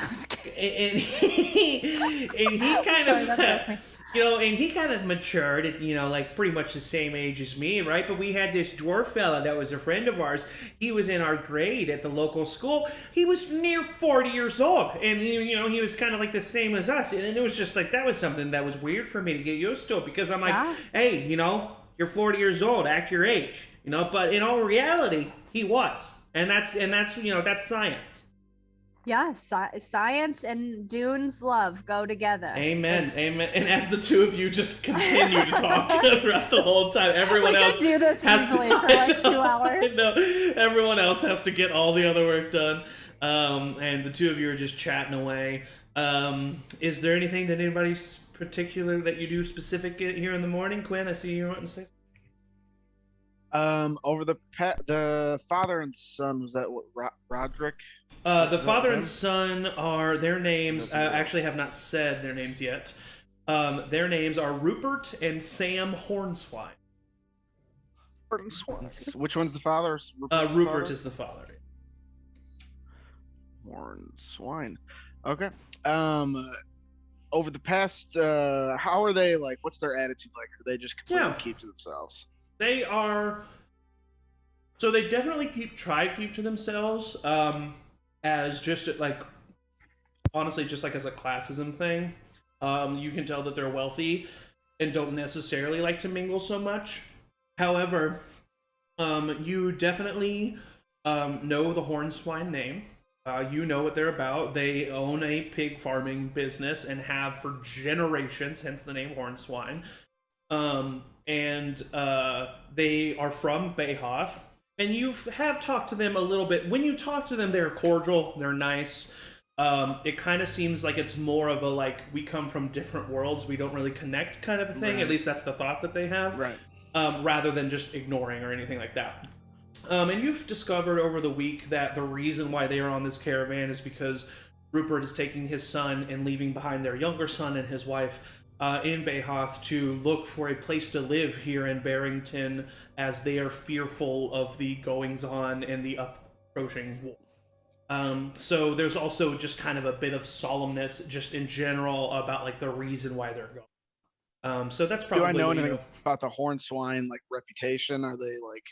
kind of. And he kind of matured at, like pretty much the same age as me, right? But we had this dwarf fella that was a friend of ours. He was in our grade at the local school. He was near 40 years old. And, he was kind of like the same as us. And it was just like, that was something that was weird for me to get used to because I'm like, hey, you're 40 years old, act your age, but in all reality, he was. And that's science.
Yeah, science and Dune's love go together.
Amen. And as the two of you just continue to talk throughout the whole time, everyone else
do this
has
easily for like 2 hours.
No, everyone else has to get all the other work done, and the two of you are just chatting away. Is there anything that anybody's particular that you do specific here in the morning, Cuinn? I see you wanting to say.
Over the father and son, was that what, Roderick?
The father and son are their names. Actually, have not said their names yet. Their names are Rupert and Sam Hornswine.
Which one's the father?
Rupert is the father.
Hornswine. Okay. Over the past, how are they like? What's their attitude like? Are they just completely keep to themselves?
They are. So they definitely try to keep to themselves, as just like, honestly, just like as a classism thing. You can tell that they're wealthy and don't necessarily like to mingle so much. However, you definitely know the Hornswine name. You know what they're about. They own a pig farming business and have for generations, hence the name Hornswine. And they are from Bayhoth, and you have talked to them a little bit. When you talk to them, they're cordial, they're nice. It kind of seems like it's more of a like, we come from different worlds, we don't really connect kind of a thing.
Right.
At least that's the thought that they have.
Right.
Rather than just ignoring or anything like that. And you've discovered over the week that the reason why they are on this caravan is because Rupert is taking his son and leaving behind their younger son and his wife in Bayhoth to look for a place to live here in Barrington, as they are fearful of the goings-on and the approaching war. So there's also just kind of a bit of solemnness just in general about like the reason why they're going. So that's probably...
Do I know anything about the Hornswine like reputation? Are they like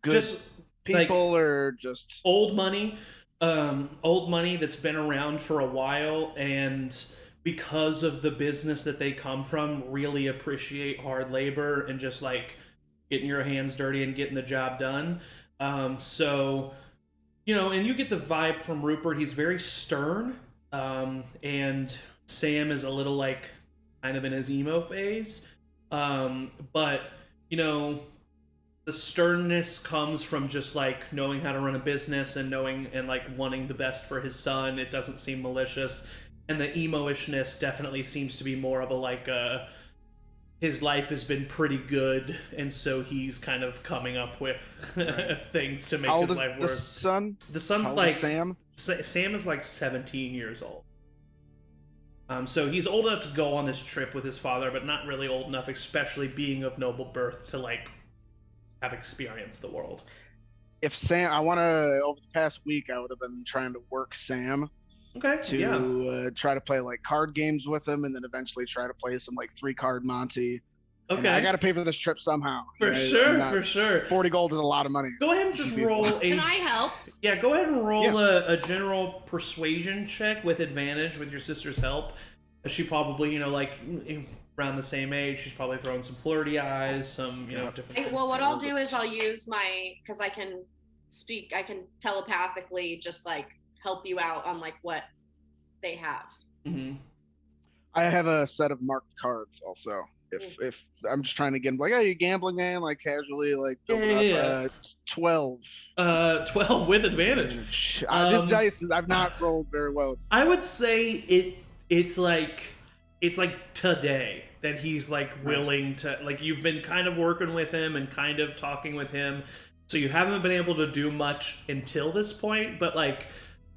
good
just,
people,
like,
or just
old money that's been around for a while, and because of the business that they come from, really appreciate hard labor and just like getting your hands dirty and getting the job done. So, you know, and you get the vibe from Rupert, he's very stern, and Sam is a little like kind of in his emo phase, but you know, the sternness comes from just like knowing how to run a business and knowing and like wanting the best for his son. It doesn't seem malicious. And the emo-ishness definitely seems to be more of a like his life has been pretty good, and so he's kind of coming up with things to make his life worse.
Son?
The son's
How old
like
is Sam?
Sam is like 17 years old. So he's old enough to go on this trip with his father, but not really old enough, especially being of noble birth, to like have experienced the world.
If Sam, I want to. Over the past week, I would have been trying to work Sam.
Okay.
To try to play like card games with him, and then eventually try to play some like 3-card Monty.
Okay.
And I got to pay for this trip somehow.
For sure.
40 gold is a lot of money.
Go ahead and just roll a...
Can I help?
Yeah, go ahead and roll a general persuasion check with advantage with your sister's help. She probably, you know, like around the same age, she's probably throwing some flirty eyes, some, you know, different things.
Well, what I'll do is I'll use my, because I can telepathically just like help you out on like what they have.
Mm-hmm.
I have a set of marked cards also. If I'm just trying to get like, are you gambling, man? Like casually, like building up 12.
12 with advantage.
This dice is, I've not rolled very well.
I would say it's like today that he's like willing to, like, you've been kind of working with him and kind of talking with him, so you haven't been able to do much until this point, but like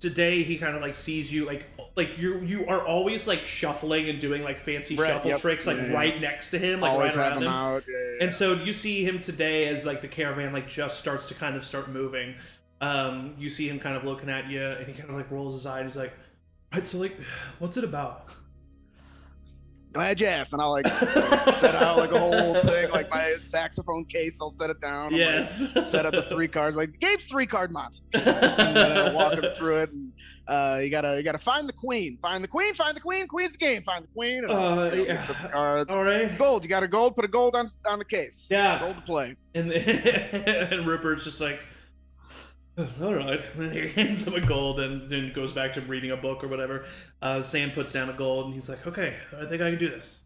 today he kind of like sees you like you are always like shuffling and doing like fancy shuffle tricks like right next to him, like
always
right around him.
Out.
And so you see him today as like the caravan like just starts to start moving. You see him kind of looking at you, and he kind of like rolls his eye and he's like, right, so like, what's it about?
Glad you asked. And I'll like set out like a whole thing, like my saxophone case. I'll set it down.
Yes.
Like, set up the 3 cards. Like the game's 3-card Monty. And then I'll walk him through it. And you gotta find the queen. Find the queen. Find the queen. Queen's the game. Find the queen. And cards.
All right.
Gold. You got a gold. Put a gold on the case.
Yeah.
Gold to play.
And Rupert's just like, all right. And he hands him a gold and then goes back to reading a book or whatever. Sam puts down a gold and he's like, okay, I think I can do this.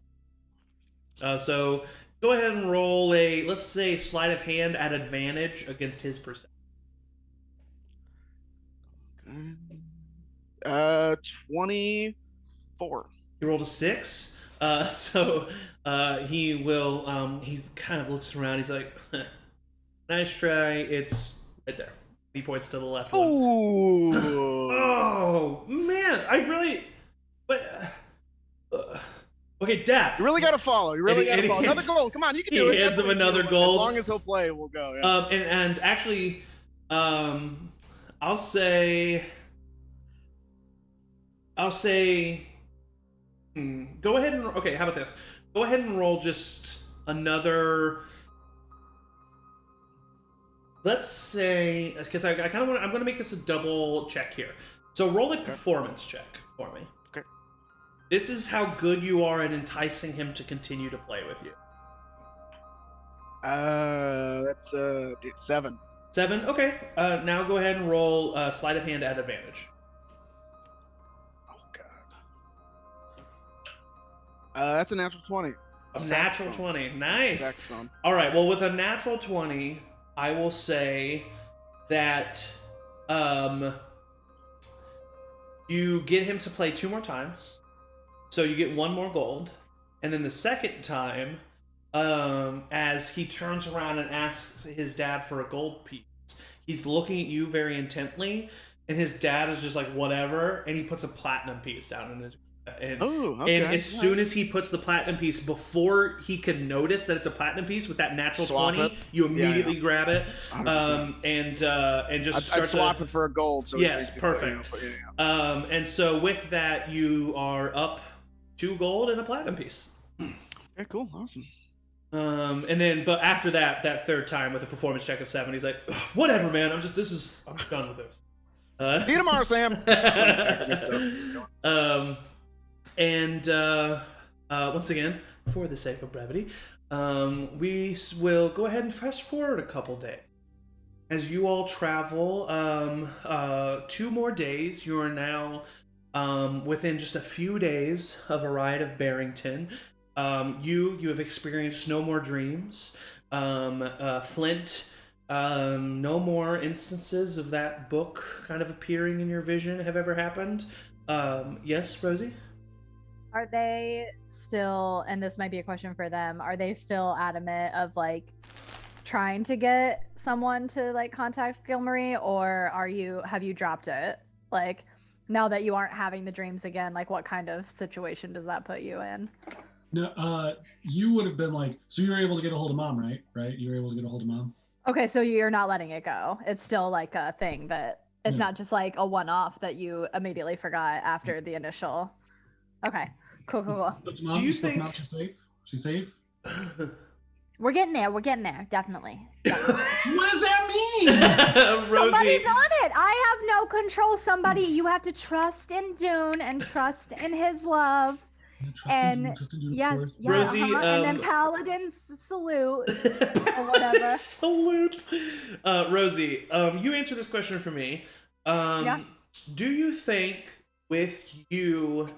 So go ahead and roll a, let's say, sleight of hand at advantage against his perception.
24.
He rolled a 6. So he will, he's kind of looks around. He's like, nice try. It's right there. He points to the left one.
Ooh.
Oh, man. I really... But... okay, Dad.
You really got to follow. You really got to follow. Another gold. Come on, you can do it.
He hands him another gold.
As long as he'll play, we'll go. Yeah.
And actually, I'll say... go ahead and... Okay, how about this? Go ahead and roll just another... Let's say, because I kind of want, I'm going to make this a double check here. So roll a performance check for me.
Okay.
This is how good you are at enticing him to continue to play with you.
That's 7.
7? Okay. Now go ahead and roll sleight of hand at advantage.
Oh, God. That's a natural 20.
A natural 20. Nice.
Saxophone.
All right. Well, with a natural 20... I will say that you get him to play 2 more times, so you get 1 more gold, and then the second time, as he turns around and asks his dad for a gold piece, he's looking at you very intently, and his dad is just like, whatever, and he puts a platinum piece down in his... And,
okay.
and as soon as he puts the platinum piece, before he can notice that it's a platinum piece, with that natural
Swap
20,
it.
you immediately
Yeah.
grab it,
100%.
and just start
I'd swap
to...
it for a gold. So
Yes,
it
perfect. And so with that, you are up 2 gold and a platinum piece.
Okay, cool, awesome.
And then, but after that 3rd time with a performance check of 7, he's like, whatever, man. I'm done with this.
See you tomorrow, Sam.
Once again, for the sake of brevity, we will go ahead and fast forward a couple days. As you all travel, 2 more days, you are now within just a few days of a ride of Barrington. You have experienced no more dreams. Flint, no more instances of that book kind of appearing in your vision have ever happened. Yes, Rosie?
Are they still, and this might be a question for them, are they still adamant of like trying to get someone to like contact Gilmarie, or have you dropped it? Like, now that you aren't having the dreams again, like what kind of situation does that put you in?
No, you would have been like, so you were able to get a hold of Mom, right? You were able to get a hold of Mom?
Okay, so you're not letting it go. It's still like a thing that it's not just like a one-off that you immediately forgot after the initial. Okay, cool.
Mom,
do you think
Mom, she's safe? She's safe?
We're getting there, definitely.
What does that mean?
Rosie.
Somebody's on it. I have no control. You have to trust in Dune and trust in his love.
Yeah,
Yes,
Rosie,
and then Paladin salute or whatever.
Salute. Rosie, you answer this question for me. Do you think, with you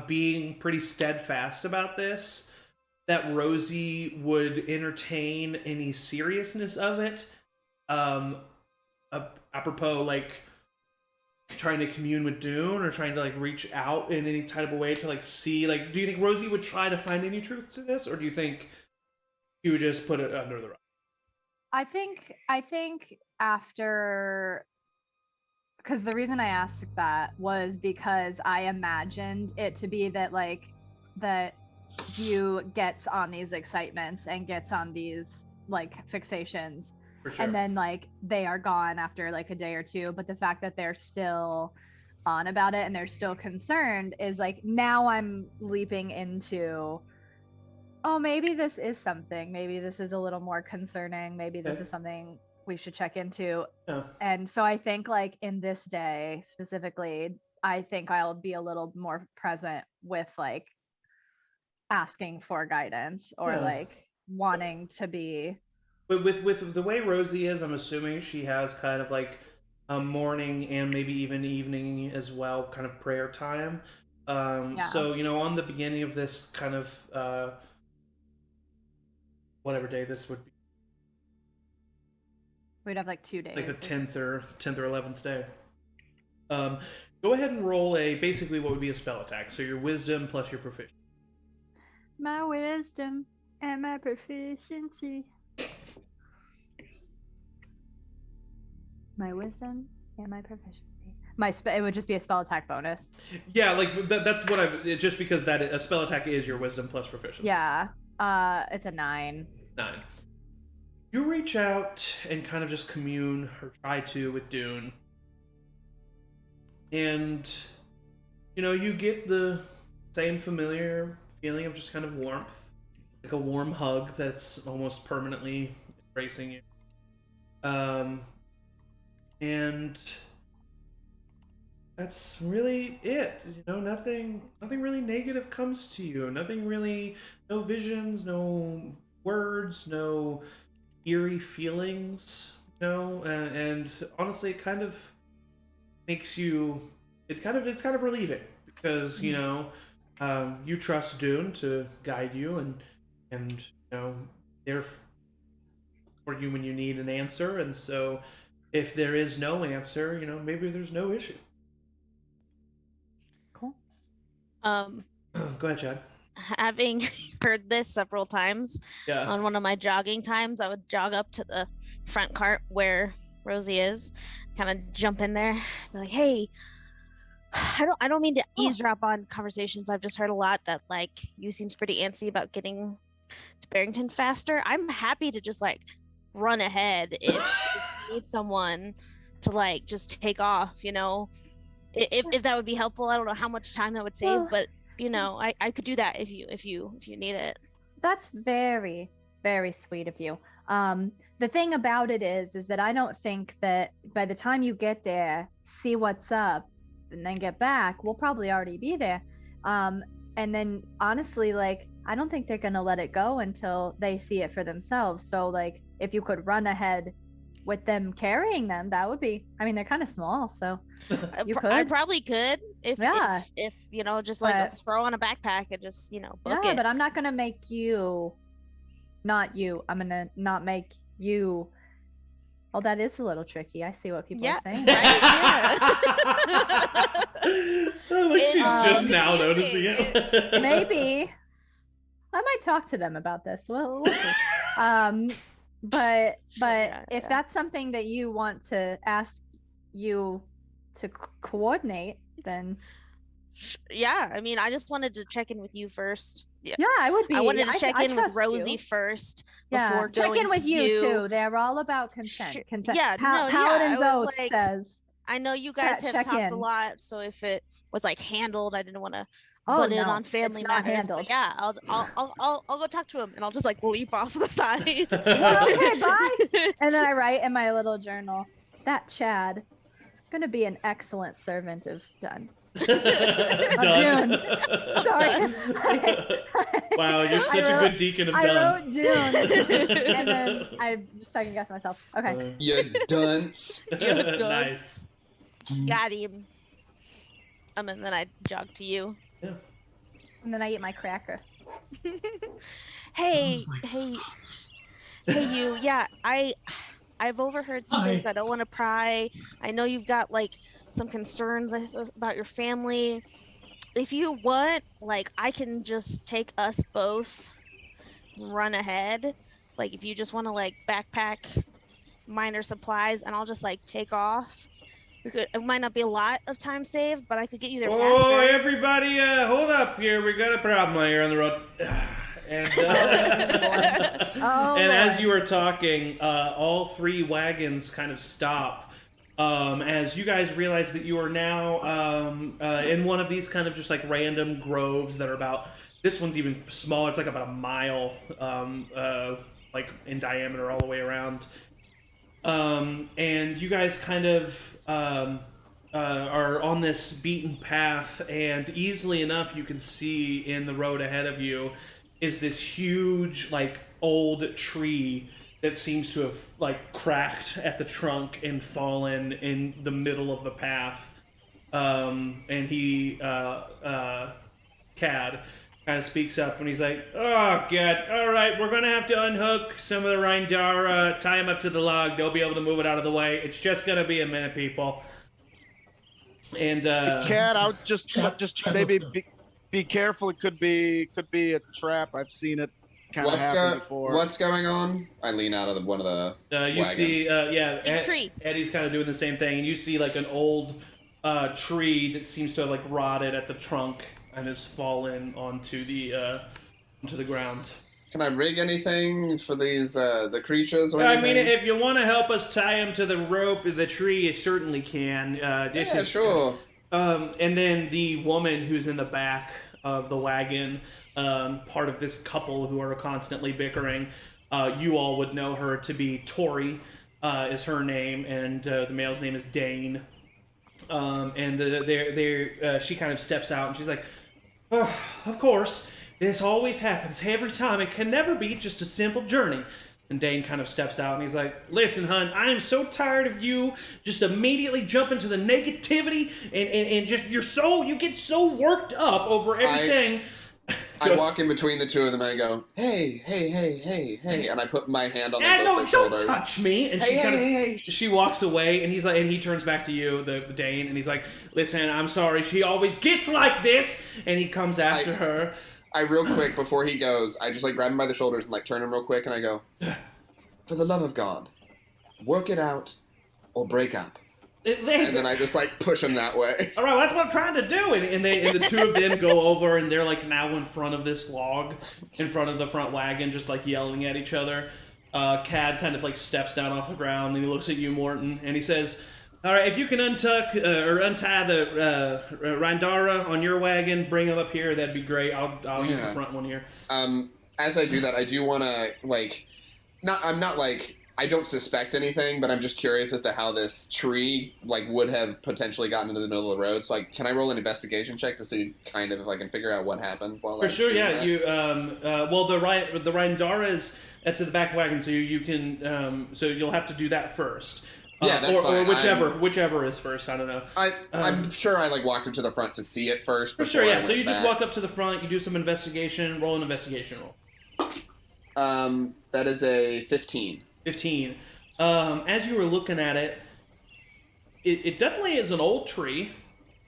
being pretty steadfast about this, that Rosie would entertain any seriousness of it? Apropos, like, trying to commune with Dune, or trying to like reach out in any type of way to like see, like, do you think Rosie would try to find any truth to this, or do you think she would just put it under the rug?
I think after, because the reason I asked that was because I imagined it to be that like that Hugh gets on these excitements and gets on these like fixations. Sure. And then like they are gone after like a day or 2, but the fact that they're still on about it and they're still concerned is like, now I'm leaping into, oh, maybe this is something, maybe this is a little more concerning, maybe this is something we should check into. And so I think like in this day specifically, I think I'll be a little more present with like asking for guidance or like wanting to be.
But with the way Rosie is, I'm assuming she has kind of like a morning and maybe even evening as well, kind of prayer time. So, you know, on the beginning of this kind of whatever day this would be.
We'd have like 2 days.
Like the 10th or 11th day. Go ahead and roll basically what would be a spell attack. So your wisdom plus your proficiency.
My wisdom and my proficiency. My wisdom and my proficiency. It would just be a spell attack bonus.
Yeah, like that's what just because that a spell attack is your wisdom plus proficiency.
Yeah. It's a 9.
9. You reach out and kind of just commune or try to with Dune. And you know, you get the same familiar feeling of just kind of warmth. Like a warm hug that's almost permanently embracing you. And that's really it. You know, nothing really negative comes to you. Nothing really, no visions, no words, no eerie feelings, you know, and honestly, it kind of makes you, it's kind of relieving because, you know, you trust Dune to guide you and you know, they're for you when you need an answer, and so if there is no answer, maybe there's no issue.
Cool.
Go ahead, Chad.
Having heard this several times
Yeah.
on one of my jogging times, I would jog up to the front cart where Rosie is, kind of jump in there, be like, "Hey, I don't mean to eavesdrop on conversations. I've just heard a lot that like you seems pretty antsy about getting to Barrington faster. I'm happy to just like run ahead if you need someone to like just take off, if that would be helpful. I don't know how much time that would save, but I could do that if you need it."
That's very, very sweet of you. The thing about it is that I don't think that by the time you get there, see what's up, and then get back, we'll probably already be there. And then honestly, like, I don't think they're gonna let it go until they see it for themselves. So like, if you could run ahead with them carrying them, that would be, I mean, they're kind of small, so you could.
I probably could if just like throw on a backpack and just book it.
But I'm not gonna make you, not you. I'm gonna not make you. Oh, that is a little tricky. I see what people are saying.
Right?
Like she's just now noticing it.
Maybe I might talk to them about this. Well, we'll see. But if that's something that you want to ask you to coordinate, then
yeah. I mean, I just wanted to check in with you first.
Yeah, I would be.
I wanted to check in with Rosie first before
check
going
in with
to
you too. They're all about consent.
Yeah,
Paladin's Oath says.
I know you guys have talked a lot, so if it was like handled, I didn't want to butt in on family matters. But yeah, I'll go talk to him, and I'll just like leap off the side.
Well, okay, bye. And then I write in my little journal that Chad gonna be an excellent servant of Dune.
Done.
Sorry.
Wow, you're such a good deacon of Dune.
I wrote Dune, and then I second guessed myself. Okay.
You dunce.
Nice.
Got him. And then I jog to you.
Yeah.
And then I eat my cracker.
Hey, you. Yeah, I've overheard some things. I don't want to pry. I know you've got like some concerns about your family. If you want, like, I can just take us both, run ahead. Like, if you just want to like backpack minor supplies, and I'll just like take off. It might not be a lot of time saved, but I could get you there faster.
Oh, everybody, hold up here. We got a problem here on the road. And, as you were talking, all three wagons kind of stop as you guys realize that you are now in one of these kind of just like random groves that are about, this one's even smaller. It's like about a mile like in diameter all the way around. And you guys kind of are on this beaten path, and easily enough you can see in the road ahead of you is this huge like old tree that seems to have like cracked at the trunk and fallen in the middle of the path. And he Cad kind of speaks up and he's like, "Oh God, all right, we're gonna have to unhook some of the reindeer, tie them up to the log. They'll be able to move it out of the way. It's just gonna be a minute, people." And
Cad, I'll just maybe be careful. It could be a trap. I've seen it kind of happen before.
What's going on? I lean out of one of the
you
wagons.
see,
tree.
Eddie's kind of doing the same thing, and you see like an old tree that seems to have like rotted at the trunk and has fallen onto the ground.
Can I rig anything for these the creatures or
I
anything?
mean, if you want to help us tie them to the rope of the tree, you certainly can.
Sure.
And then the woman who's in the back of the wagon, part of this couple who are constantly bickering, you all would know her to be Tori, is her name, and the male's name is Dane. And she kind of steps out and she's like, "Oh, of course, this always happens every time. It can never be just a simple journey." And Dane kind of steps out and he's like, "Listen, hun, I am so tired of you just immediately jumping to the negativity and just you get so worked up over everything
I walk in between the two of them and I go, hey, and I put my hand on both their shoulders.
Don't touch me! And she walks away, and he turns back to you, the Dane, and he's like, listen, I'm sorry, she always gets like this, and he comes after her.
I real quick, before he goes, I just, like, grab him by the shoulders and, like, turn him real quick, and I go, for the love of God, work it out or break up. And then I just, like, push him that way.
All right, well, that's what I'm trying to do. And the two of them go over, and they're, like, now in front of this log, in front of the front wagon, just, like, yelling at each other. Cad kind of, like, steps down off the ground, and he looks at you, Morton, and he says, all right, if you can untie the Rindara on your wagon, bring him up here, that'd be great. I'll use the front one here.
As I do that, I do want to, like, I don't suspect anything, but I'm just curious as to how this tree, like, would have potentially gotten into the middle of the road. So, like, can I roll an investigation check to see kind of if I can figure out what happened?
For sure, yeah. That? You, well, the Rindara is that's in the back wagon, so you can, so you'll have to do that first.
Yeah, that's fine.
Or whichever is first. I don't know.
I'm sure I like walked up to the front to see it first.
For sure, yeah. So you just walk up to the front, you do some investigation, roll an investigation roll.
That is a 15.
15. As you were looking at it, it definitely is an old tree,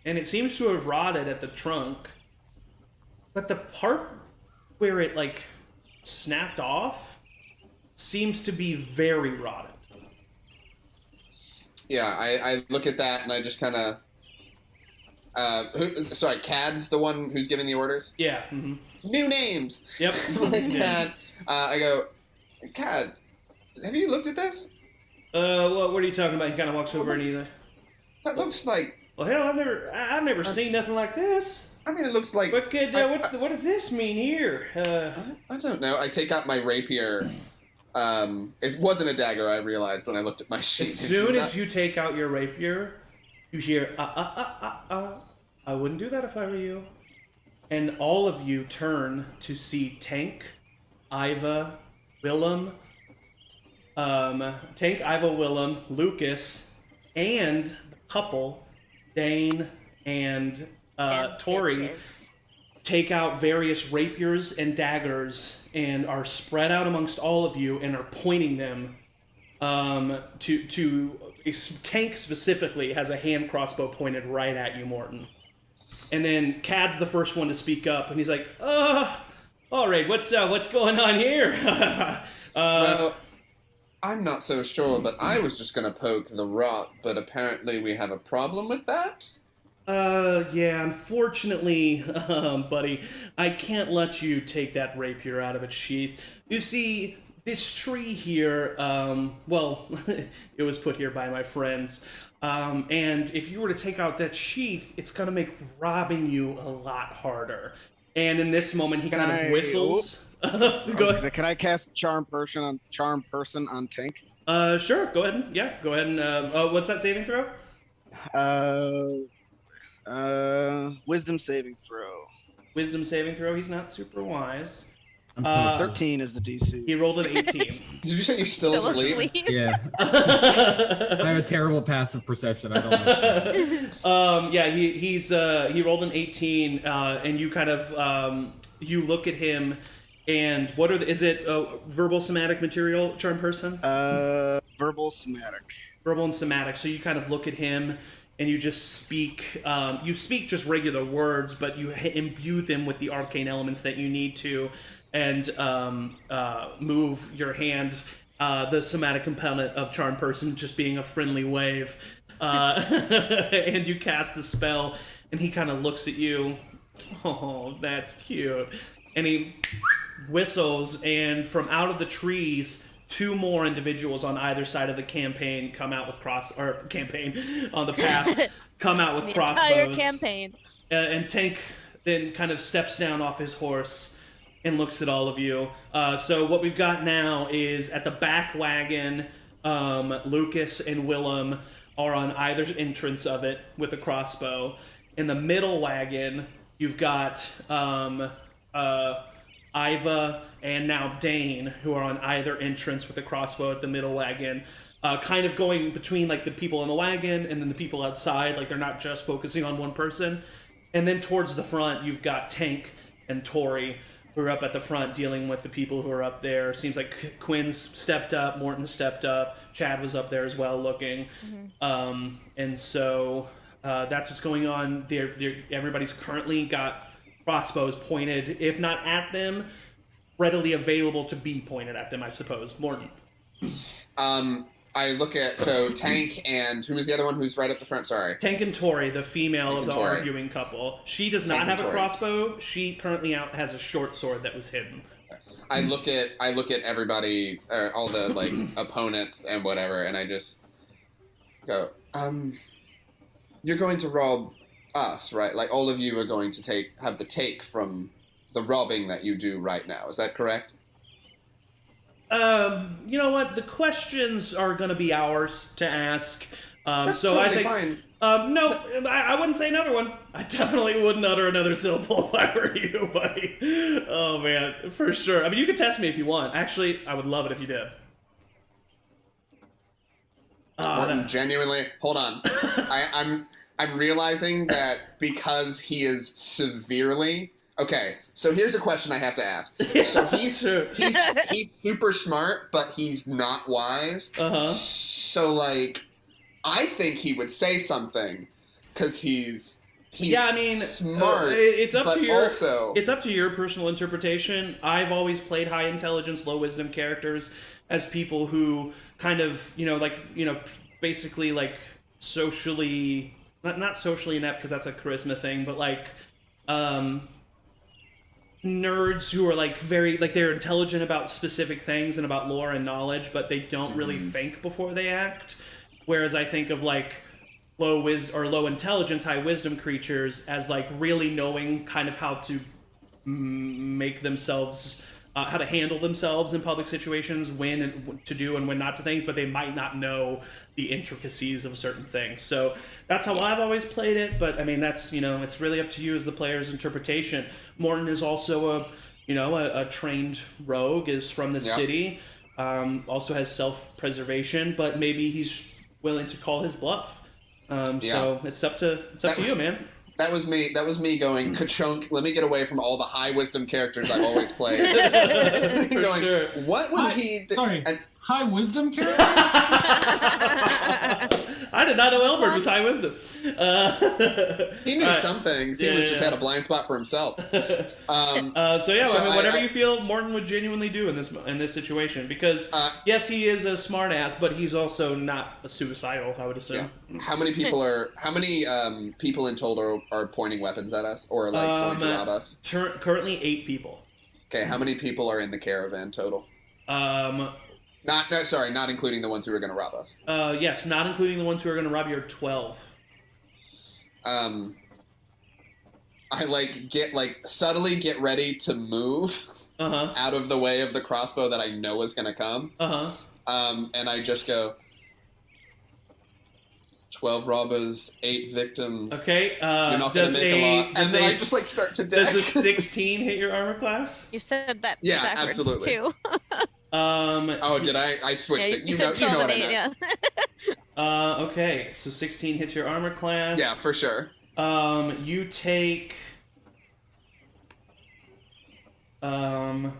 and it seems to have rotted at the trunk. But the part where it like snapped off seems to be very rotted.
Yeah, I look at that and I just kind of... sorry, Cad's the one who's giving the orders?
Yeah. Mm-hmm.
New names!
Yep.
Cad. I go, Cad, have you looked at this?
What are you talking about? He kind of walks over and he...
That looks like...
Well, hell, I've never seen nothing like this.
I mean, it looks like...
But kid, what does this mean here?
I don't know. I take out my rapier... it wasn't a dagger, I realized when I looked at my sheet.
As soon as you take out your rapier, you hear, I wouldn't do that if I were you. And all of you turn to see Tank, Iva, Willem, Lucas, and the couple, Dane and Tori,
bitches.
Take out various rapiers and daggers and are spread out amongst all of you and are pointing them to Tank specifically has a hand crossbow pointed right at you, Morton. And then Cad's the first one to speak up, and he's like, all right, what's going on here?
Well, I'm not so sure, but I was just going to poke the rot, but apparently we have a problem with that?
Yeah, unfortunately, buddy, I can't let you take that rapier out of its sheath. You see, this tree here, well, it was put here by my friends, and if you were to take out that sheath, it's gonna make robbing you a lot harder. And in this moment, he kind of whistles. Go ahead.
Can I cast Charm Person on Tank?
Sure, go ahead. Yeah, go ahead and, what's that saving throw?
Wisdom saving throw.
Wisdom saving throw, he's not super wise.
13 is the DC.
He rolled an 18.
Did you say you're still asleep?
Yeah. I have a terrible passive perception. I don't know.
Yeah, he rolled an 18, and you kind of you look at him, and what are is it verbal somatic material, Charm Person?
Verbal somatic.
Verbal and somatic. So you kind of look at him, and you just speak. You speak just regular words, but you imbue them with the arcane elements that you need to. And move your hand, the somatic component of Charm Person just being a friendly wave. And you cast the spell, and he kind of looks at you. Oh, that's cute. And he whistles, and from out of the trees, 2 more individuals on either side of the campaign come out with on the path, come out with crossbows.
Entire campaign.
And Tank then kind of steps down off his horse and looks at all of you. So what we've got now is at the back wagon, Lucas and Willem are on either entrance of it with a crossbow. In the middle wagon, you've got Iva and now Dane, who are on either entrance with a crossbow at the middle wagon. Kind of going between like the people in the wagon and then the people outside, like they're not just focusing on one person. And then towards the front, you've got Tank and Tori, who are up at the front dealing with the people who are up there. Seems like Quinn's stepped up, Morton stepped up, Chad was up there as well looking. And so that's what's going on. Everybody's currently got crossbows pointed, if not at them, readily available to be pointed at them, I suppose. Morton.
I look at, Tank and who was the other one who's right at the front? Sorry.
Tank and Tori, the female
Tank
of
and
the
Tori.
arguing couple. She does not
Tank
have
and
a
Tori.
crossbow. She currently has a short sword that was hidden.
I look at everybody, all the like opponents and whatever, and I just go, you're going to rob us, right? Like all of you are going to have the take from the robbing that you do right now. Is that correct?
You know what? The questions are going to be ours to ask.
That's
so
totally
I think,
fine.
no, I wouldn't say another one. I definitely wouldn't utter another syllable if I were you, buddy. Oh man, for sure. I mean, you can test me if you want. Actually, I would love it if you did.
Morton, genuinely, hold on. I'm realizing that because he is severely. Okay, so here's a question I have to ask. So he's super smart, but he's not wise. So like, I think he would say something because he's smart.
It's up to your personal interpretation. I've always played high intelligence, low wisdom characters as people who kind of basically like socially not socially inept because that's a charisma thing, but like nerds who are like very like they're intelligent about specific things and about lore and knowledge, but they don't really think before they act. Whereas I think of like low intelligence, high wisdom creatures as like really knowing kind of how to make themselves, how to handle themselves in public situations, when and to do and when not to things, but they might not know the intricacies of certain things. So that's how I've always played it. But I mean, that's, it's really up to you as the player's interpretation. Morton is also a trained rogue, is from the city, also has self-preservation, but maybe he's willing to call his bluff. So it's up to you, man.
That was me going, ka-chunk, let me get away from all the high wisdom characters I've always played.
Sure.
What would he do?
Sorry, high wisdom characters?
I did not know Elbert was high wisdom.
He knew some things. He just had a blind spot for himself.
Whatever you feel Morton would genuinely do in this situation, because yes, he is a smart ass, but he's also not a suicidal, I would assume.
Yeah. How many people in total are pointing weapons at us or like going to rob us?
Currently 8 people.
Okay, how many people are in the caravan total? Not including the ones who are going to rob us.
Yes, not including the ones who are going to rob you, are 12.
I subtly get ready to move out of the way of the crossbow that I know is going to come. And I just go, 12 robbers, 8 victims.
Okay.
You're not going to make a lot. And then I just start to deck.
Does a 16 hit your armor class?
You said that
backwards,
absolutely. Too.
Did I? I switched it.
You said 12 and 8, yeah.
Okay, so 16 hits your armor class.
Yeah, for sure.
You take... I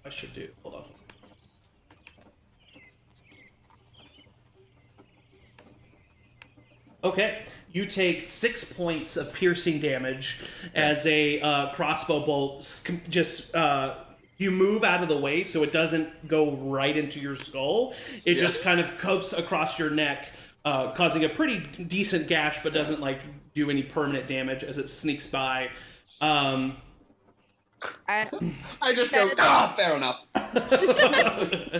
should do... Hold on. Okay, you take 6 points of piercing damage as a crossbow bolt just you move out of the way so it doesn't go right into your skull. It just kind of copes across your neck, causing a pretty decent gash, but doesn't like do any permanent damage as it sneaks by.
I just go, fair enough.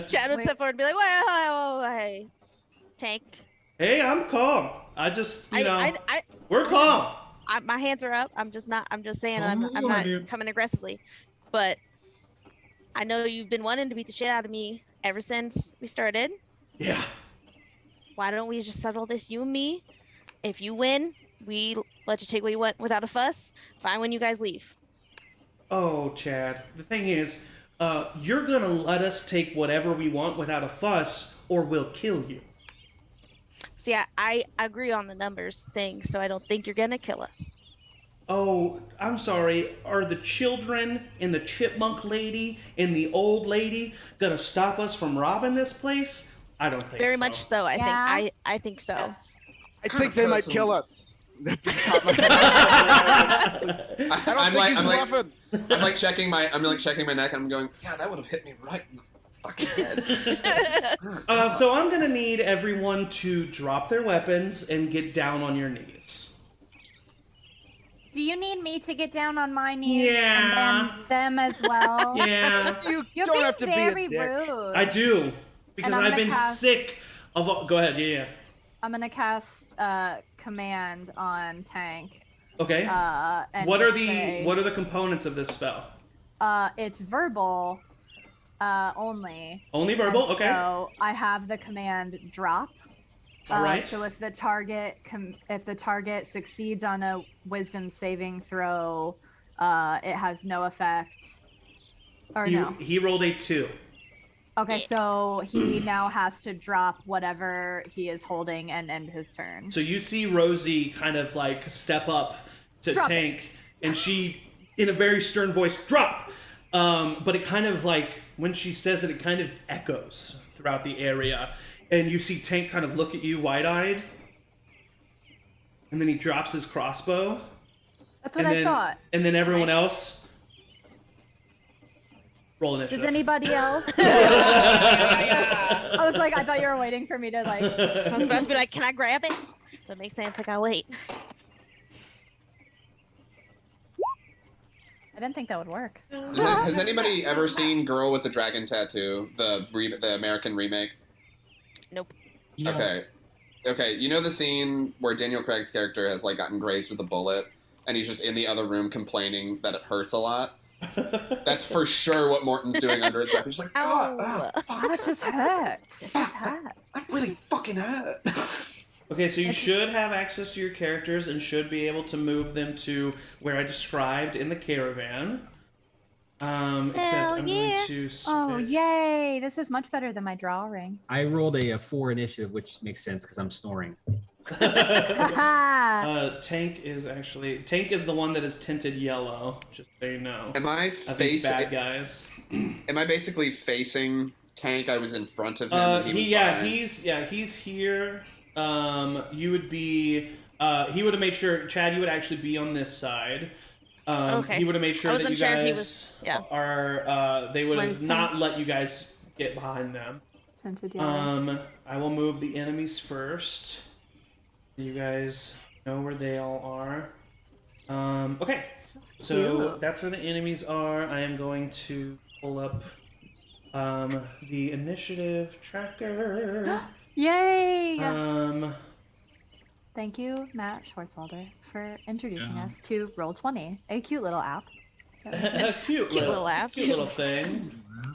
Chad would step forward and be like, wait, Tank.
Hey, I'm calm. We're calm.
My hands are up. I'm just saying I'm not coming aggressively. But I know you've been wanting to beat the shit out of me ever since we started.
Yeah.
Why don't we just settle this, you and me? If you win, we let you take what you want without a fuss. Fine when you guys leave.
Oh, Chad. The thing is, you're gonna let us take whatever we want without a fuss, or we'll kill you.
See, I agree on the numbers thing, so I don't think you're gonna kill us.
Oh, I'm sorry. Are the children and the chipmunk lady and the old lady gonna stop us from robbing this place? I don't think
Very
so.
much so. I think so.
Yes.
I think they might kill us. I'm
like checking my neck, and I'm going, yeah, that would have hit me right in the fucking head.
So I'm gonna need everyone to drop their weapons and get down on your knees.
Do you need me to get down on my knees?
Yeah.
And them as well?
Yeah.
You're
don't
being
have to be a
very
dick.
rude.
I do. Because
And I'm
I've been
gonna cast-
sick of all... Go ahead, yeah.
I'm gonna cast command on Tank.
Okay.
And
what are
say,
the components of this spell?
It's verbal only.
Only verbal?
And
Okay.
So I have the command drop.
All right.
So if the target succeeds on a wisdom saving throw, it has no effect. Or no.
He rolled a 2.
Okay, so he now has to drop whatever he is holding and end his turn.
So you see Rosie kind of like step up to
Drop
Tank, and she, in a very stern voice, drop! But it kind of like, when she says it, it kind of echoes throughout the area. And you see Tank kind of look at you wide-eyed. And then he drops his crossbow.
That's what I thought.
And then everyone else... Roll initiative.
Does anybody else? I was like, I thought you were waiting for me to like...
I was about to be like, can I grab it? But it makes sense. I gotta wait.
I didn't think that would work.
Has anybody ever seen Girl with the Dragon Tattoo, the American remake?
Nope.
Yes. Okay. You know the scene where Daniel Craig's character has like gotten grazed with a bullet, and he's just in the other room complaining that it hurts a lot? That's for sure what Morton's doing under his breath. He's like, God, fuck.
That just hurts. It just hurts.
That really fucking hurt.
Okay, so you should have access to your characters and should be able to move them to where I described in the caravan. Except I'm going to switch.
Oh, yay. This is much better than my drawing.
I rolled a 4 initiative, which makes sense because I'm snoring.
Tank is the one that is tinted yellow, just so you know.
Am I
these bad guys?
Am I basically facing Tank? I was in front of him. And
he's here. You would be. He would have made sure, Chad, you would actually be on this side.
Okay.
He would have made sure that you guys are. They would have not let you guys get behind them. I will move the enemies first. You guys know where they all are. Okay. So that's where the enemies are. I am going to pull up the initiative tracker.
Yay!
Thank you, Matt Schwartzwalder, for introducing us to Roll20, a cute little app.
Cute little app. Cute little thing.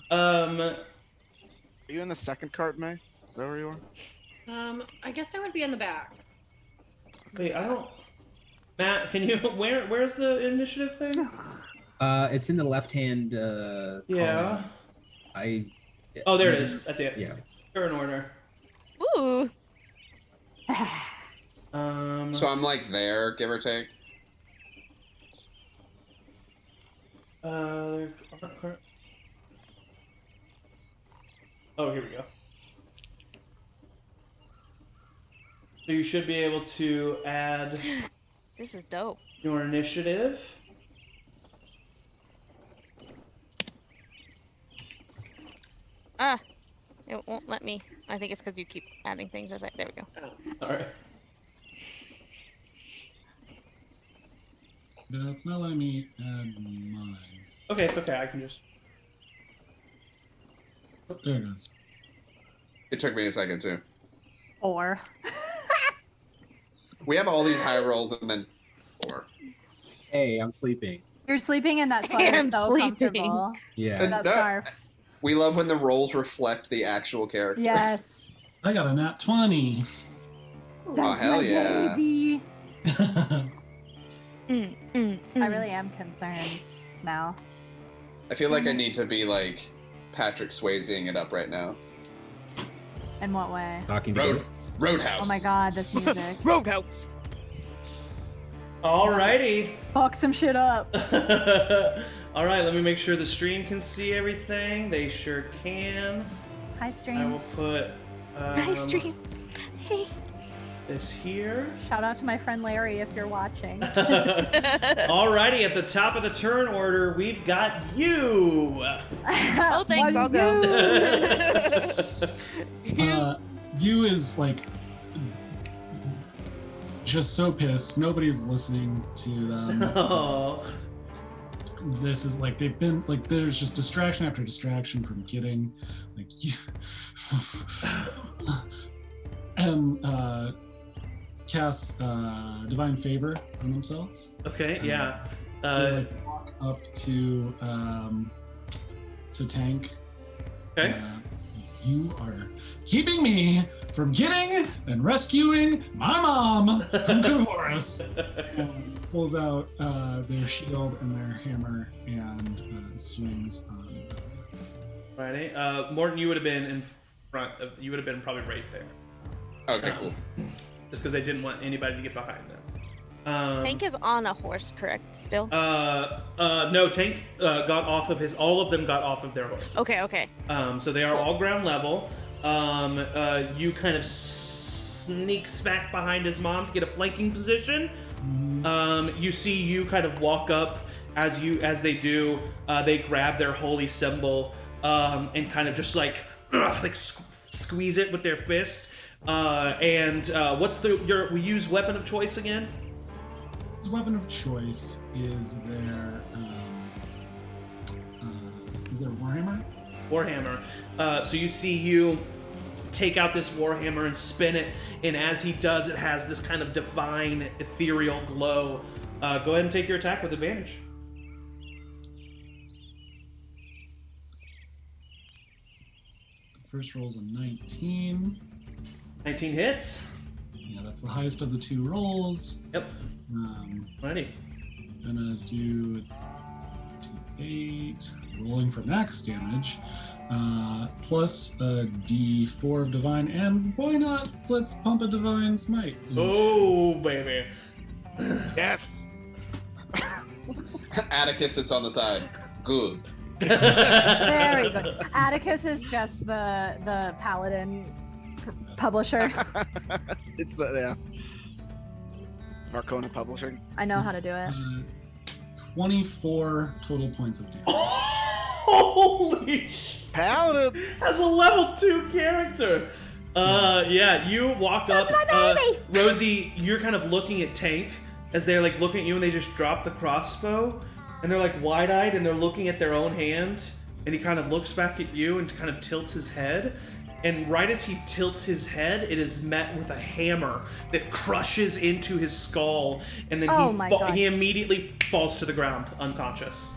Are you in the second cart, May? Is that where you are?
I guess I would be in the back.
Wait, I don't... Matt, can you... Where's the initiative thing?
It's in the left-hand
yeah.
column.
Oh, there it is. That's it.
Yeah.
Turn order.
Ooh.
So I'm like there, give or take.
Oh, here we go. So you should be able to add...
This is dope.
Your initiative.
It won't let me. I think it's because you keep adding things as I... There we go.
All right.
No, it's not letting me add mine.
Okay, it's okay. I can just...
Oh, there it is.
It took me a second too.
Or.
We have all these high rolls and then 4.
Hey, I'm sleeping.
You're sleeping in that sweater.
I'm
so
sleeping.
comfortable.
Yeah.
That scarf.
We love when the rolls reflect the actual character.
Yes.
I got a nat 20.
That's
hell
my
yeah.
baby.
I really am concerned now.
I feel like I need to be like Patrick Swayzeing it up right now.
In what way?
Talking to ghosts.
Roadhouse.
Oh my god, this music.
Roadhouse.
Alrighty.
Fuck some shit up.
All right, let me make sure the stream can see everything. They sure can.
Hi,
I
stream.
will put
Hi, stream. Hey.
this here.
Shout out to my friend Larry if you're watching.
Alrighty, at the top of the turn order, we've got you.
Oh, thanks. I'll go.
You is like just so pissed. Nobody's listening to them.
Oh.
This is like they've been like there's just distraction after distraction from getting like you and cast divine favor on themselves.
Okay, yeah.
They like walk up to Tank.
Okay.
You are keeping me from getting and rescuing my mom from Tayaroth. And pulls out their shield and their hammer and swings on.
Righty. Morton, you would have been in front of. You would have been probably right there.
Okay, cool.
Just because they didn't want anybody to get behind them.
Tank is on a horse, correct? Still.
No, Tank got off of his. All of them got off of their horse.
Okay.
So they are all ground level. You kind of sneaks back behind his mom to get a flanking position. You see you kind of walk up as they do. They grab their holy symbol and kind of just like squeeze it with their fist. What's we use weapon of choice again?
The weapon of choice is their warhammer.
Warhammer. So you see you take out this warhammer and spin it, and as he does, it has this kind of divine, ethereal glow. Go ahead and take your attack with advantage.
First roll's a 19.
19 hits.
Yeah, that's the highest of the two rolls.
Yep. Alrighty.
Gonna do 8, rolling for max damage, plus a d4 of divine, and why not? Let's pump a divine smite.
Oh, baby.
Yes.
Atticus sits on the side. Good.
Very good. Atticus is just the paladin publisher.
It's the Marcona Publishing.
I know how to do it.
24 total points of damage.
Holy shit.
Paladin.
As a level 2 character. Yeah, you walk up. Rosie, you're kind of looking at Tank as they're like looking at you, and they just drop the crossbow, and they're like wide-eyed, and they're looking at their own hand, and he kind of looks back at you and kind of tilts his head. And right as he tilts his head, it is met with a hammer that crushes into his skull, and then he immediately falls to the ground, unconscious.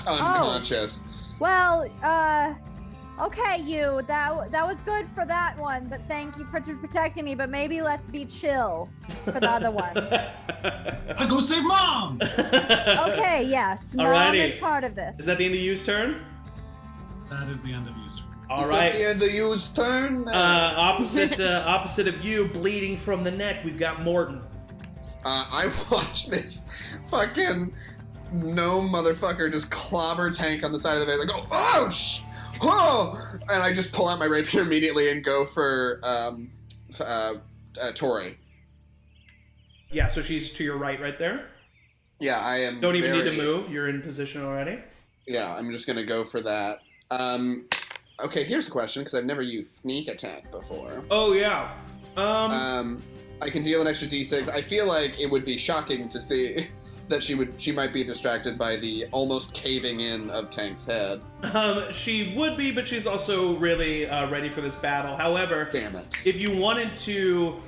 Unconscious.
Well, okay, you. That was good for that one, but thank you for protecting me. But maybe let's be chill for the other one.
I go save mom.
Okay, yes, mom is part of this.
Is that the end of Yu's turn?
That is the end of Yu's turn.
All right.
Is that the end of Yu's turn?
Opposite of you, bleeding from the neck, we've got Morton.
I watched this fucking gnome motherfucker just clobber Tank on the side of the face. I go, oh, and I just pull out my rapier immediately and go for Tori.
Yeah, so she's to your right there.
Yeah, I am.
Don't even need to move. You're in position already.
Yeah, I'm just gonna go for that. Okay, here's a question, because I've never used sneak attack before.
Oh, yeah.
I can deal an extra d6. I feel like it would be shocking to see that she might be distracted by the almost caving in of Tank's head.
She would be, but she's also really ready for this battle. However,
damn it.
If you wanted to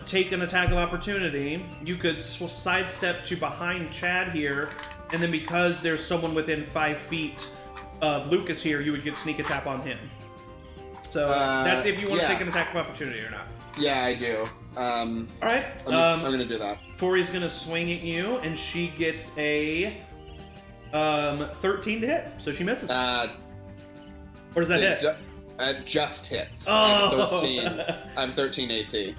take an attack of opportunity, you could sidestep to behind Chad here, and then because there's someone within 5 feet of Lucas here, you would get sneak attack on him. So that's if you want to take an attack of opportunity or not.
Yeah, I do.
All right.
I'm gonna do that.
Tori's gonna swing at you, and she gets a 13 to hit, so she misses. Or does that hit?
Just hits.
Oh.
I have 13 AC.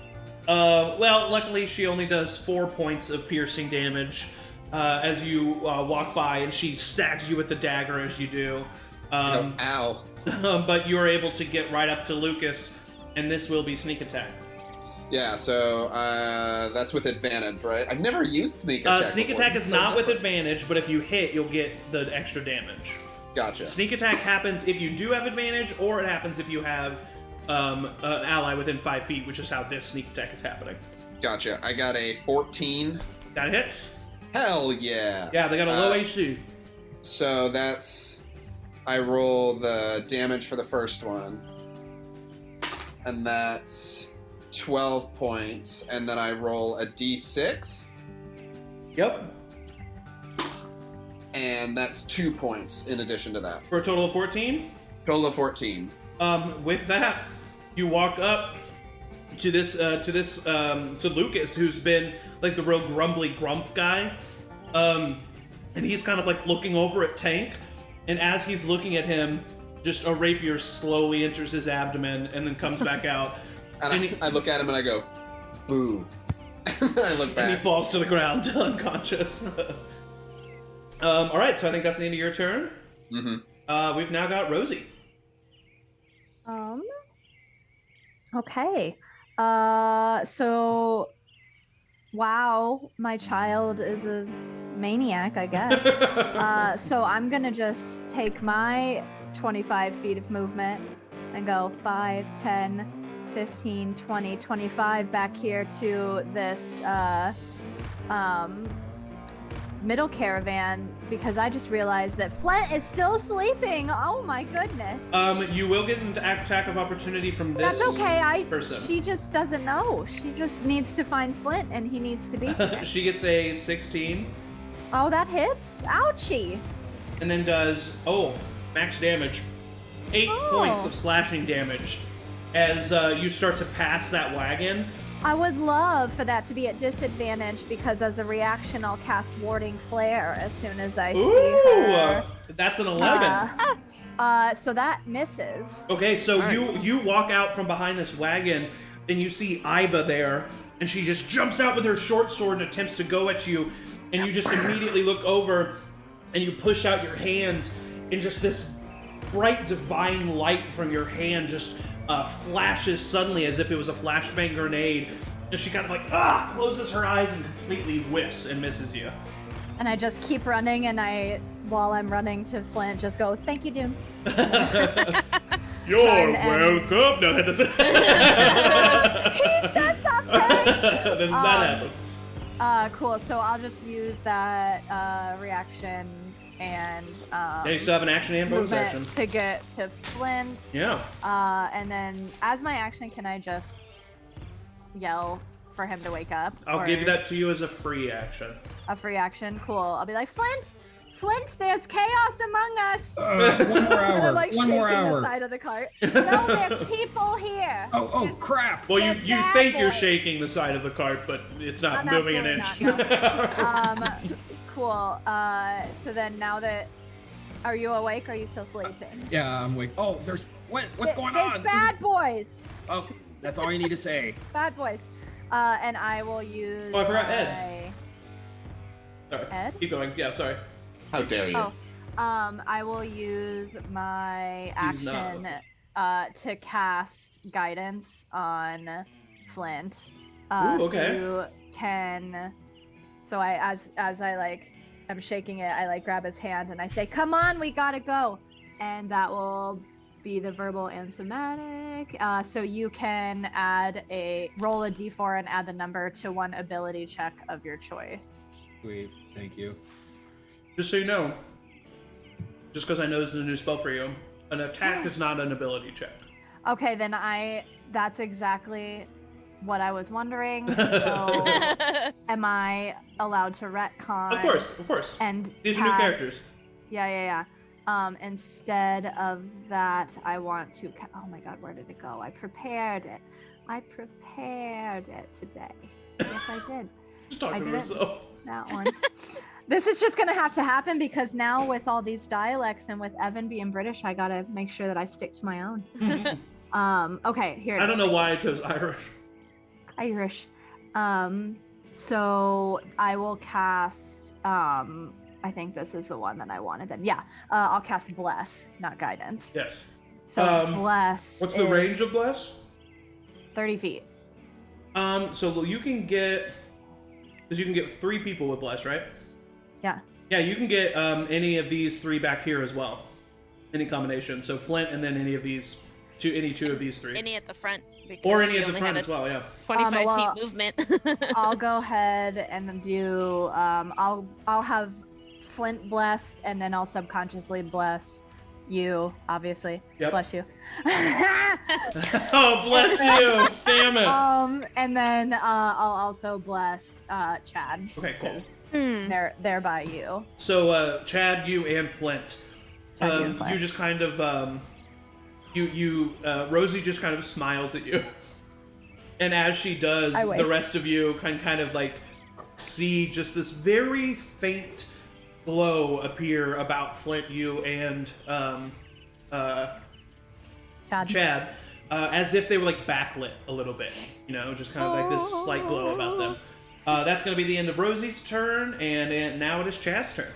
Well, luckily she only does 4 points of piercing damage as you walk by, and she stacks you with the dagger as you do.
Ow.
But you're able to get right up to Lucas, and this will be sneak attack.
Yeah, so that's with advantage, right? I've never used sneak attack.
Sneak
before.
attack is not with advantage, but if you hit, you'll get the extra damage.
Gotcha.
Sneak attack happens if you do have advantage, or it happens if you have an ally within 5 feet, which is how this sneak attack is happening.
Gotcha. I got a 14.
That hits?
Hell yeah.
Yeah, they got a low AC.
So that's... I roll the damage for the first one. And that's 12 points. And then I roll a d6.
Yep.
And that's 2 points in addition to that.
For a total of 14?
Total of 14.
With that, you walk up to to Lucas, who's been like the real grumbly grump guy. And he's kind of like looking over at Tank. And as he's looking at him, just a rapier slowly enters his abdomen and then comes back out.
And I look at him and I go, boo. And I look back.
And he falls to the ground unconscious. All right, so I think that's the end of your turn.
Mm-hmm.
We've now got Rosie.
Okay. So, wow, my child is a maniac, I guess. So I'm gonna just take my 25 feet of movement and go 5, 10, 15, 20, 25 back here to this middle caravan, because I just realized that Flint is still sleeping. Oh my goodness.
You will get an attack of opportunity from this
That's okay.
person.
She just doesn't know. She just needs to find Flint, and he needs to be here.
She gets a 16.
Oh, that hits. Ouchie.
And then does, max damage. 8 points of slashing damage as you start to pass that wagon.
I would love for that to be at disadvantage, because as a reaction, I'll cast Warding Flare as soon as I see her.
That's an 11.
So that misses.
Okay, so
nice.
you walk out from behind this wagon, and you see Iva there, and she just jumps out with her short sword and attempts to go at you, and you just immediately look over, and you push out your hand, and just this bright divine light from your hand just flashes suddenly as if it was a flashbang grenade, and she kind of like closes her eyes and completely whiffs and misses you.
And I just keep running, and while I'm running to Flint, just go, "Thank you, Dune."
You're welcome. No, that doesn't.
He said something.
That does not happen.
Cool. So I'll just use that reaction and
Yeah, you still have an action and bonus
movement
action.
to get to Flint.
Yeah.
And then as my action, can I just yell for him to wake up?
I'll give that to you as a free action.
A free action? Cool. I'll be like, Flint, there's chaos among us.
1 more hour.
And I'm like
One
shaking
more hour.
the side of the cart. No, there's people here.
Oh, crap.
Well,
There's
you
bad
think you're
boys.
shaking the side of the cart, but it's not
I'm
moving an
absolutely
inch.
not, no. Cool. So then now that... Are you awake or are you still sleeping?
Yeah, I'm awake. Oh, what's going
There's
on?
bad boys.
Oh, that's all you need to say.
Bad boys. And I will use...
Oh, I forgot Ed. Sorry.
Ed?
Keep going. Yeah, sorry.
How dare you?
I will use my action to cast guidance on Flint.
Ooh, okay.
So you can... So as I I'm shaking it, I grab his hand and I say, "Come on, we gotta go," and that will be the verbal and somatic. So you can roll a d4 and add the number to one ability check of your choice.
Sweet, thank you.
Just so you know, just because I know this is a new spell for you, an attack is not an ability check.
Okay, then that's exactly what I was wondering. So am I allowed to retcon?
Of course.
And
these are new characters.
Yeah. Instead of that, I want to... Oh my god, where did it go? I prepared it today. Yes, I did.
Just talking to myself.
That one. This is just gonna have to happen, because now with all these dialects and with Evan being British, I gotta make sure that I stick to my own. Okay, here it is.
I don't know why I chose Irish.
Irish. So I will cast. I think this is the one that I wanted. Then yeah, I'll cast Bless, not Guidance.
Yes.
So Bless.
What's the range of Bless?
30 feet.
So you can get, because you can get 3 people with Bless, right?
Yeah.
Yeah, you can get any of these 3 back here as well. Any combination. So Flint, and then any of these any 2 of these 3.
Any at the front.
Or any at the front as well, yeah.
25 feet movement.
I'll go ahead and do. I'll have Flint blessed, and then I'll subconsciously bless you. Obviously,
yep.
Bless you.
Oh, bless you! Damn it.
And then I'll also bless Chad.
Okay, cool.
They're by you.
So Chad, you, and Flint. You just kind of Rosie just kind of smiles at you, and as she does, the rest of you can kind of like see just this very faint glow appear about Flint, you, and Chad, as if they were like backlit a little bit, you know, just kind of like this slight glow about them. That's going to be the end of Rosie's turn, and now it is Chad's turn.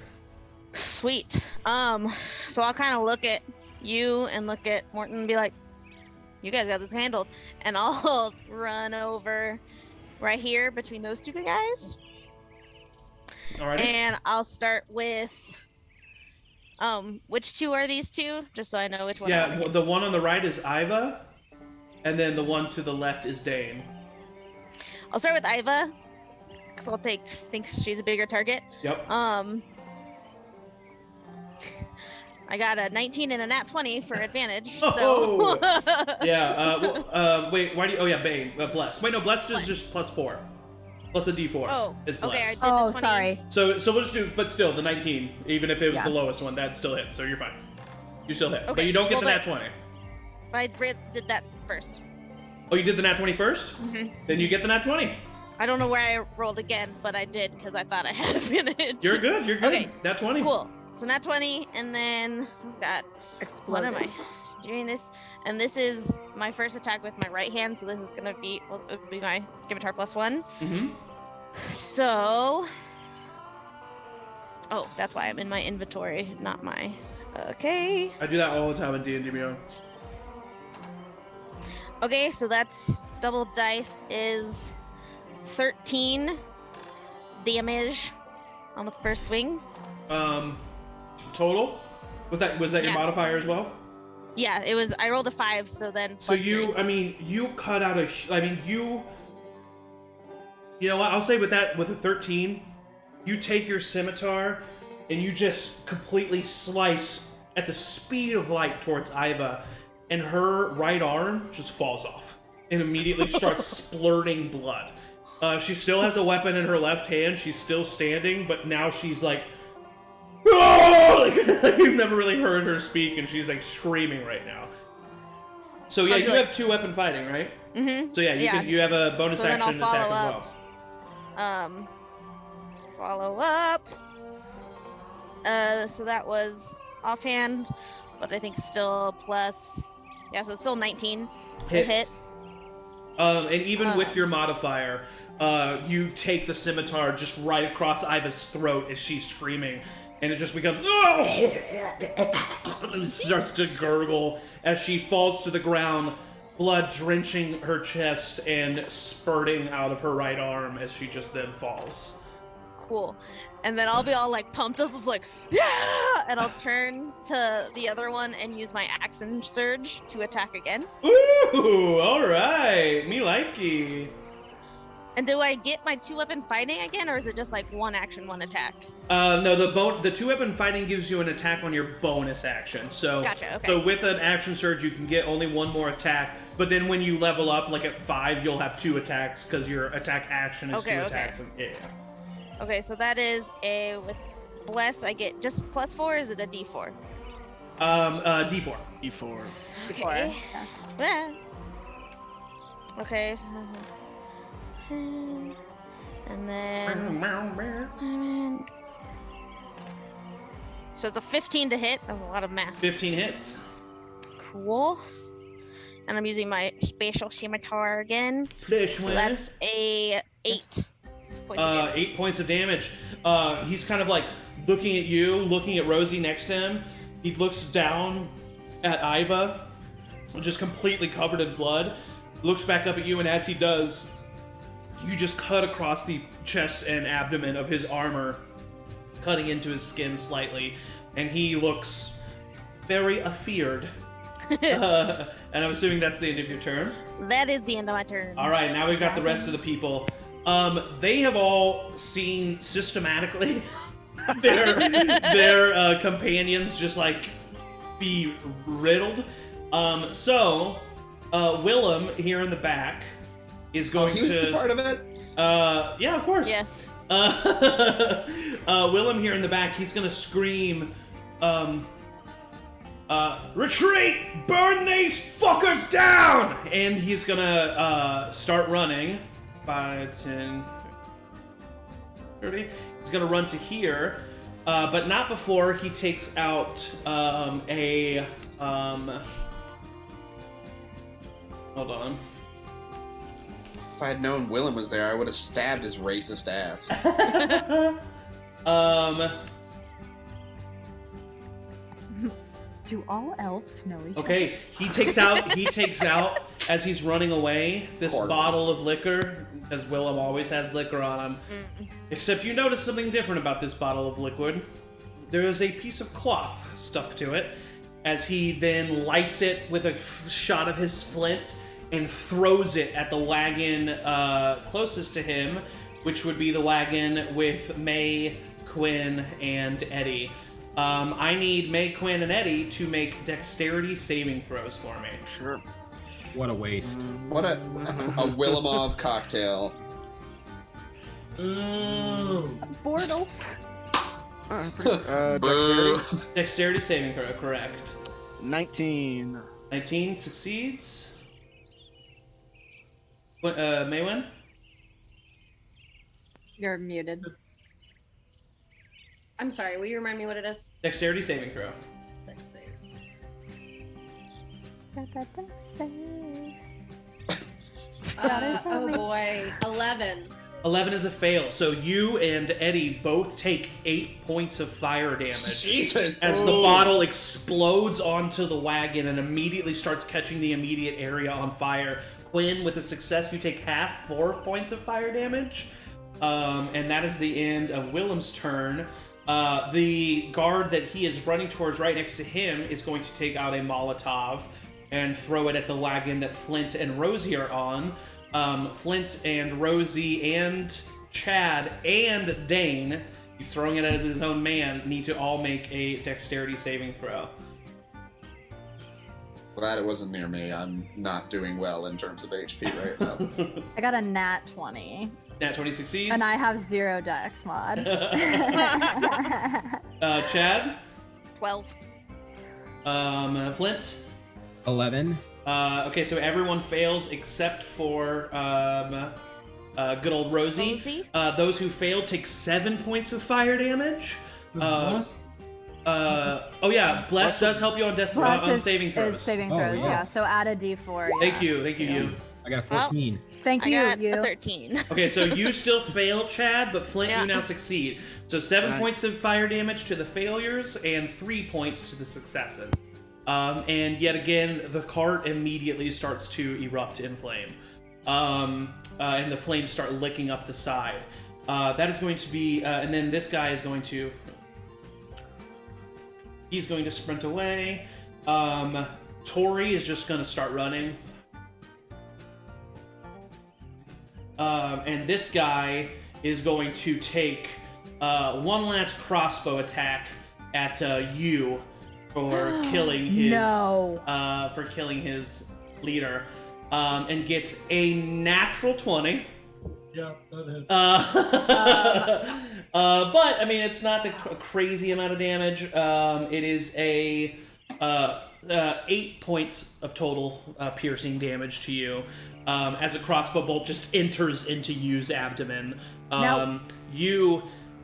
Sweet. So I'll kind of look at you and look at Morton and be like, you guys got this handled. And I'll run over right here between those 2 guys.
Alrighty.
And I'll start with, which 2 are these 2? Just so I know which one.
Yeah, the one on the right is Iva, and then the one to the left is Dane.
I'll start with Iva, because I'll think she's a bigger target.
Yep.
I got a 19 and a nat 20 for advantage,
so...
Oh!
Yeah, wait, why do you... Oh, yeah, Bane. Bless. Wait, no, Bless is just +4. Plus a D4 is Bless.
Okay, I did the 20.
Sorry.
So we'll just do... But still, the 19, even if it was the lowest one, that still hits, so you're fine. You still hit. Okay, but you don't get the nat 20.
I did that first.
Oh, you did the nat 20 first?
Mm-hmm.
Then you get the nat 20.
I don't know where I rolled again, but I did, because I thought I had advantage.
You're good.
Okay.
Nat 20.
Cool. So nat 20, and then I've got...
Exploded.
What am I doing this? And this is my first attack with my right hand, so this is going to be... Well, it would be my scimitar +1.
Mm-hmm.
So... Oh, that's why I'm in my inventory, not my... Okay.
I do that all the time in D&D Beyond.
Okay, so that's double dice is 13 damage on the first swing.
Total? Was that your modifier as well?
Yeah, it was. I rolled a 5, so then.
So you,
3.
you cut out a. You know what? I'll say with a 13, you take your scimitar and you just completely slice at the speed of light towards Iva, and her right arm just falls off and immediately starts splurting blood. She still has a weapon in her left hand. She's still standing, but now she's like, oh! Like you've never really heard her speak, and she's like screaming right now. So yeah, you have 2 weapon fighting, right?
Mm-hmm.
So yeah, you have a bonus action attack as well.
Follow up. So that was offhand, but I think still plus. Yeah, so it's still 19 to hit.
And even with your modifier, you take the scimitar just right across Iva's throat as she's screaming, and it just becomes and starts to gurgle as she falls to the ground, blood drenching her chest and spurting out of her right arm as she just then falls.
Cool. And then I'll be all like pumped up of like, yeah! And I'll turn to the other one and use my action surge to attack again.
Ooh, alright. Me likey.
And do I get my 2-weapon fighting again, or is it just like 1 action, 1 attack?
No, the 2-weapon fighting gives you an attack on your bonus action. So,
gotcha, okay.
So with an action surge, you can get only 1 more attack. But then when you level up, like at 5, you'll have 2 attacks because your attack action is 2 attacks. Yeah.
Okay, so that is with Bless, I get just +4, or is it a D4?
D4.
D4.
Okay. Yeah. Okay, so... And then... So it's a 15 to hit. That was a lot of math.
15 hits.
Cool. And I'm using my spatial scimitar again.
Flesh
So
win.
that's a 8 points of damage.
8 points of damage. He's kind of like looking at you, looking at Rosie next to him. He looks down at Iva, just completely covered in blood. Looks back up at you, and as he does, you just cut across the chest and abdomen of his armor, cutting into his skin slightly, and he looks very afeared. And I'm assuming that's the end of your turn.
That is the end of my turn.
All right, now we've got the rest of the people. They have all seen systematically their companions just like be riddled. So Willem here in the back is going
he was
to
part of it.
Yeah, of course.
Yeah.
Willem here in the back, he's gonna scream, retreat! Burn these fuckers down! And he's gonna start running. 5, 10, 30. He's gonna run to here, but not before he takes out hold on.
If I had known Willem was there, I would have stabbed his racist ass.
Do all elves know each other?
Okay, he takes out as he's running away this
Horrible.
bottle of liquor, because Willem always has liquor on him. Except you notice something different about this bottle of liquid. There is a piece of cloth stuck to it, as he then lights it with a shot of his flint and throws it at the wagon closest to him, which would be the wagon with May, Cuinn, and Eddie. I need May, Cuinn, and Eddie to make dexterity saving throws for me.
Sure.
What a waste.
What a Willemov cocktail.
Bortles.
Dexterity.
Dexterity saving throw, correct.
19.
19 succeeds. Maewyn?
You're muted.
I'm sorry, will you remind me what it is?
Dexterity saving throw.
Let's see. Oh boy, 11.
11 is a fail, so you and Eddie both take 8 points of fire damage.
Jesus!
As the bottle explodes onto the wagon and immediately starts catching the immediate area on fire. Cuinn, with a success, you take half 4 points of fire damage. And that is the end of Willem's turn. The guard that he is running towards right next to him is going to take out a Molotov and throw it at the wagon that Flint and Rosie are on. Flint and Rosie and Chad and Dane, he's throwing it at his own man, need to all make a dexterity saving throw.
Glad it wasn't near me. I'm not doing well in terms of HP right now.
I got a nat 20.
Nat 20 succeeds.
And I have 0 dex mod.
Chad?
12.
Flint?
11.
Okay, so everyone fails except for good old Rosie.
Rosie?
Those who failed take 7 points of fire damage. Oh yeah, Bless does help you on on saving throws.
Is saving
Oh,
throws, yeah.
yes.
So add a d4.
Thank you, you.
I got a 14.
Thank
I
you,
got
you.
a 13.
Okay, so you still fail, Chad, but Flint,
Yeah.
you now succeed. So 7
Nice.
points of fire damage to the failures and 3 points to the successes. And yet again, the cart immediately starts to erupt in flame. And the flames start licking up the side. That is going to be, and then this guy is going to, he's going to sprint away. Tori is just going to start running. And this guy is going to take one last crossbow attack at you for killing his for killing his leader, and gets a natural 20.
Yeah, that hit.
But I mean, it's not a crazy amount of damage. It is a 8 points of total piercing damage to you. As a crossbow bolt just enters into you's abdomen.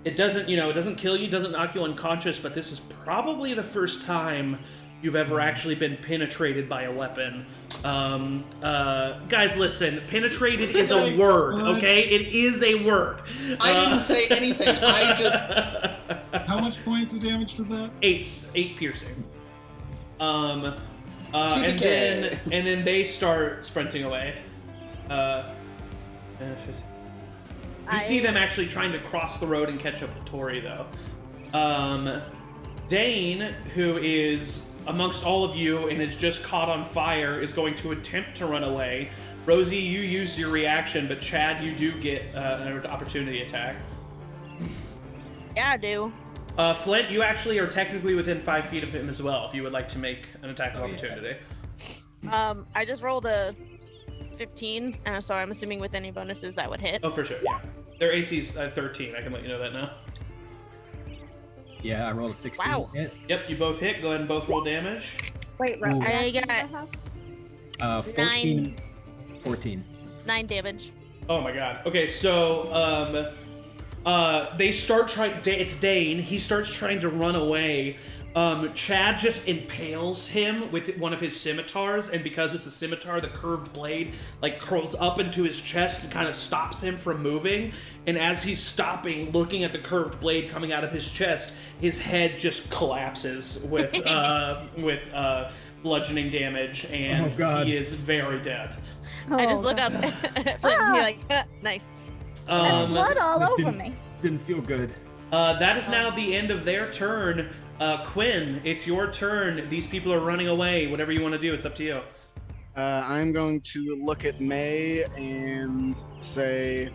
It doesn't kill you, doesn't knock you unconscious, but this is probably the first time you've ever actually been penetrated by a weapon. Guys, listen, penetrated is a word, okay? It is a word.
I didn't say anything. I just...
How much points of damage was that?
8 piercing. And then they start sprinting away. You see them actually trying to cross the road and catch up with Tori, though. Dane, who is amongst all of you and is just caught on fire, is going to attempt to run away. Rosie, you used your reaction, but Chad, you do get an opportunity attack.
Yeah, I do.
Flint, you actually are technically within 5 feet of him as well, if you would like to make an attack of opportunity.
I just rolled a 15, so I'm assuming with any bonuses that would hit.
Oh, for sure, yeah. Their AC's 13, I can let you know that now.
Yeah, I rolled a 16.
Wow.
Yep, you both hit. Go ahead and both roll damage.
Wait,
Ooh.
I got
14. 14.
9 damage.
Oh my god. Okay, so they start trying. It's Dane. He starts trying to run away. Chad just impales him with one of his scimitars, and because it's a scimitar, the curved blade like curls up into his chest and kind of stops him from moving. And as he's stopping, looking at the curved blade coming out of his chest, his head just collapses with bludgeoning damage, and he is very dead.
I just look up at Flint and be like, nice.
Blood all over me.
Didn't feel good.
That is now the end of their turn. Cuinn, it's your turn. These people are running away. Whatever you want to do, it's up to you.
I'm going to look at May and say,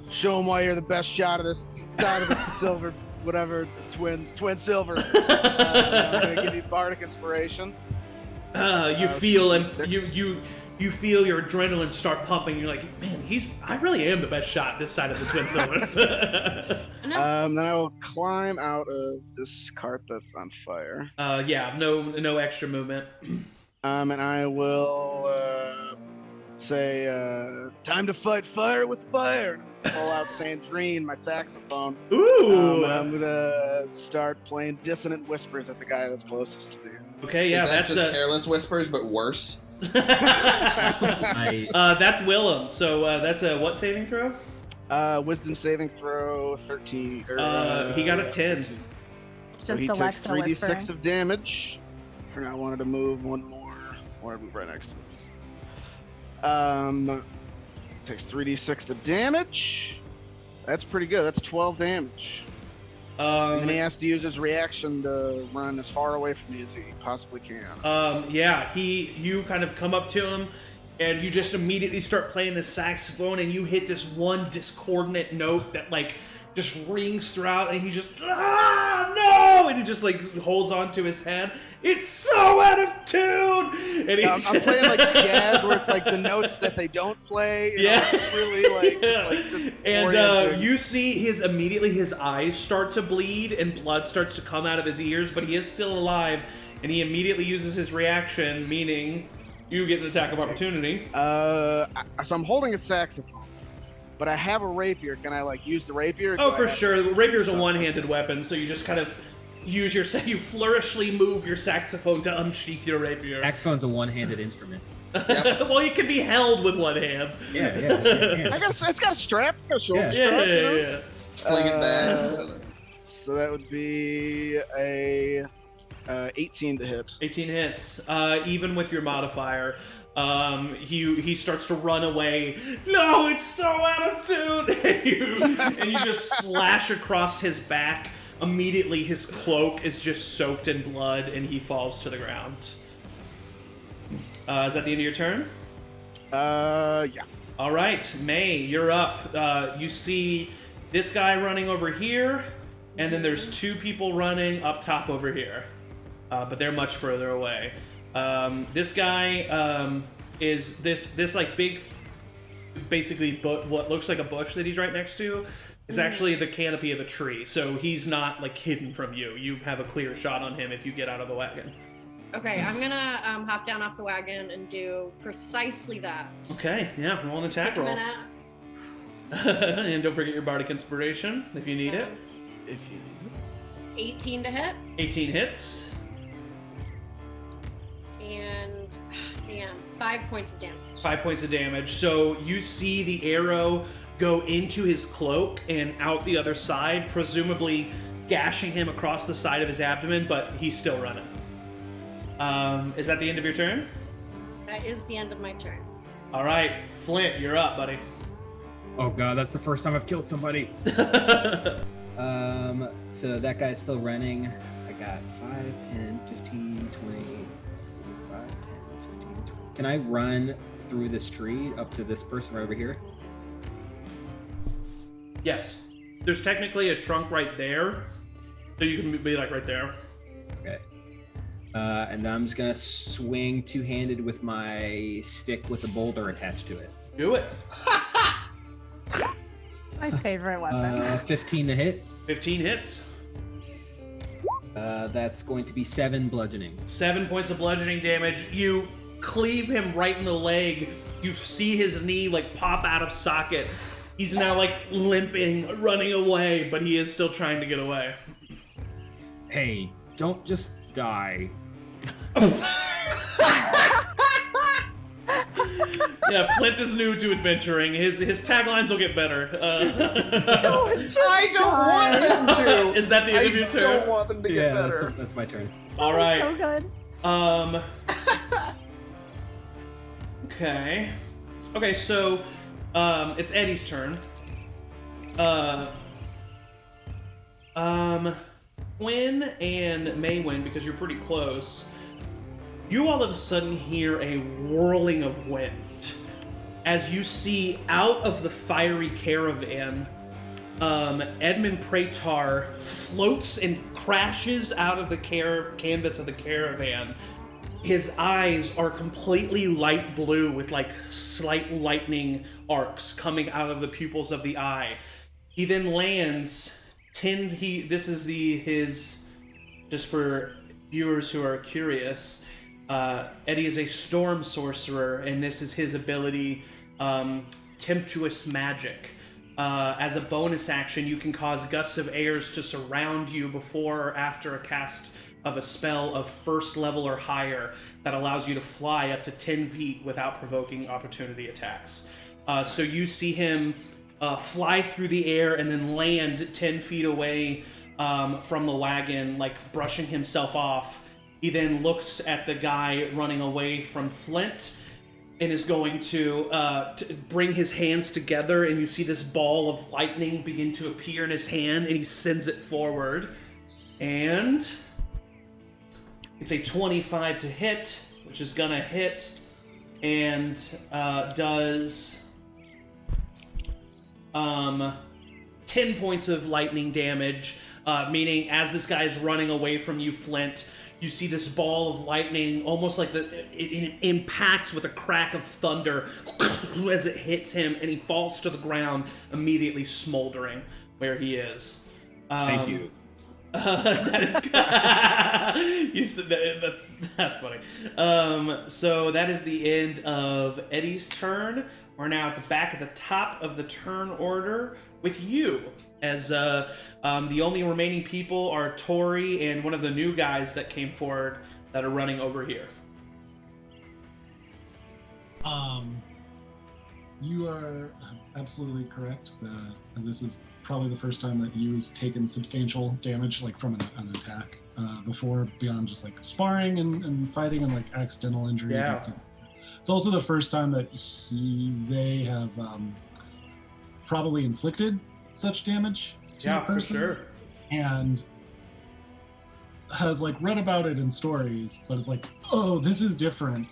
show them why you're the best shot of this side of the silver, whatever, twin silver. I'm going to give you bardic inspiration.
You feel and you feel your adrenaline start pumping. You're like, man, I really am the best shot this side of the twin silvers.
Then I will climb out of this cart that's on fire.
Yeah, no extra movement.
And I will say, time to fight fire with fire. Pull out Sandrine, my saxophone.
Ooh!
I'm gonna start playing dissonant whispers at the guy that's closest to me.
Okay, yeah,
that's just careless whispers, but worse.
Nice.
That's Willem. So that's a what saving throw?
Wisdom saving throw 13.
He got a 10.
So he takes 3d6 of damage. And I wanted to move one more. I want to move right next to him. Takes 3d6 of damage. That's pretty good. That's 12 damage. And then he has to use his reaction to run as far away from me as he possibly can.
Yeah, you kind of come up to him, and you just immediately start playing the saxophone, and you hit this one discordant note that like just rings throughout, and he just no, and he just like holds on to his head. It's so out of tune. And
I'm playing like jazz, where it's like the notes that they don't play. You know, really like just
and you see his eyes start to bleed, and blood starts to come out of his ears, but he is still alive, and he immediately uses his reaction, meaning you get an attack of opportunity.
So I'm holding a saxophone. But I have a rapier. Can I like use the rapier?
Oh, for sure. The rapier's a one-handed weapon, so you just kind of use you flourishly move your saxophone to unsheath your rapier.
Saxophone's a one-handed instrument.
Well, it can be held with one hand.
Yeah.
It's got a strap. It's got a shoulder strap.
Yeah.
Fling it back.
So that would be a 18 to hit.
18 hits. Even with your modifier. He starts to run away. No, it's so out of tune. and you just slash across his back. Immediately, his cloak is just soaked in blood, and he falls to the ground. Is that the end of your turn?
Yeah.
All right, May, you're up. You see this guy running over here, and then there's 2 people running up top over here, but they're much further away. This guy is this like big, basically what looks like a bush that he's right next to is actually the canopy of a tree. So he's not like hidden from you. You have a clear shot on him if you get out of the wagon.
Okay, I'm gonna hop down off the wagon and do precisely that.
Okay, yeah, roll an attack roll. And don't forget your bardic inspiration if you need it.
If you need it.
18 to hit.
18 hits.
5 points of damage.
5 points of damage. So you see the arrow go into his cloak and out the other side, presumably gashing him across the side of his abdomen, but he's still running. Is that the end of your turn?
That is the end of my turn.
All right, Flint, you're up, buddy.
Oh god, that's the first time I've killed somebody. So that guy's still running. I got 5, 10, 15, 20, 5, 10, 15, 20. Can I run through this tree up to this person right over here?
Yes. There's technically a trunk right there, so you can be like right there.
Okay. And I'm just gonna swing two-handed with my stick with a boulder attached to it.
Do it.
My favorite weapon.
15 to hit.
15 hits.
That's going to be 7 bludgeoning.
7 points of bludgeoning damage. You cleave him right in the leg. You see his knee like pop out of socket. He's now like limping, running away, but he is still trying to get away.
Hey, don't just die.
Yeah, Flint is new to adventuring. His taglines will get better.
I don't want them to.
Is that the end of your turn?
I don't want them to get better.
That's my turn.
All right.
So good.
Okay. Okay, so it's Eddie's turn. Cuinn and Maewyn, because you're pretty close, you all of a sudden hear a whirling of wind as you see out of the fiery caravan, Edmund Praetor floats and crashes out of the canvas of the caravan. His eyes are completely light blue with like slight lightning arcs coming out of the pupils of the eye. He then lands 10 this is his just for viewers who are curious, Eddie is a storm sorcerer, and this is his ability, Tempestuous Magic. As a bonus action, you can cause gusts of airs to surround you before or after a cast of a spell of first level or higher that allows you to fly up to 10 feet without provoking opportunity attacks. So you see him fly through the air and then land 10 feet away from the wagon, like brushing himself off. He then looks at the guy running away from Flint and is going to bring his hands together, and you see this ball of lightning begin to appear in his hand, and he sends it forward. And it's a 25 to hit, which is gonna hit, and does 10 points of lightning damage, meaning as this guy is running away from you, Flint, you see this ball of lightning, almost like it impacts with a crack of thunder as it hits him, and he falls to the ground, immediately smoldering where he is.
Thank you.
That is you said that's funny. So that is the end of Eddie's turn. We're now at the back at the top of the turn order with you, as the only remaining people are Tori and one of the new guys that came forward that are running over here.
You are absolutely correct that this is probably the first time that you've taken substantial damage, like from an attack before, beyond just like sparring and fighting and like accidental injuries and stuff. It's also the first time that they have probably inflicted such damage to a person,
for sure,
and has like read about it in stories, but it's like, oh, this is different.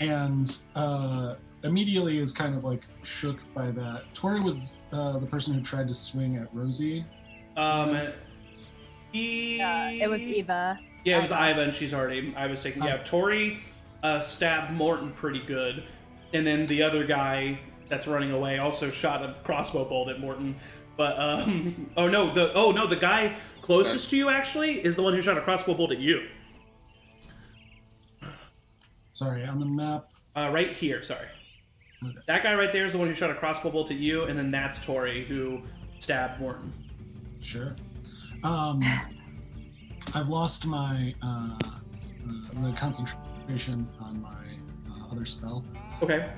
And immediately is kind of like shook by that. Tori was the person who tried to swing at Rosie.
It was Eva.
Yeah, it was Iva, and she's already. I was taking. Yeah, Tori stabbed Morton pretty good, and then the other guy that's running away also shot a crossbow bolt at Morton. But the guy closest to you actually is the one who shot a crossbow bolt at you.
Sorry, on the map.
Right here, sorry. Okay. That guy right there is the one who shot a crossbow bolt at you, and then that's Tori who stabbed Morton.
Sure. I've lost my the concentration concentration on my other spell.
Okay.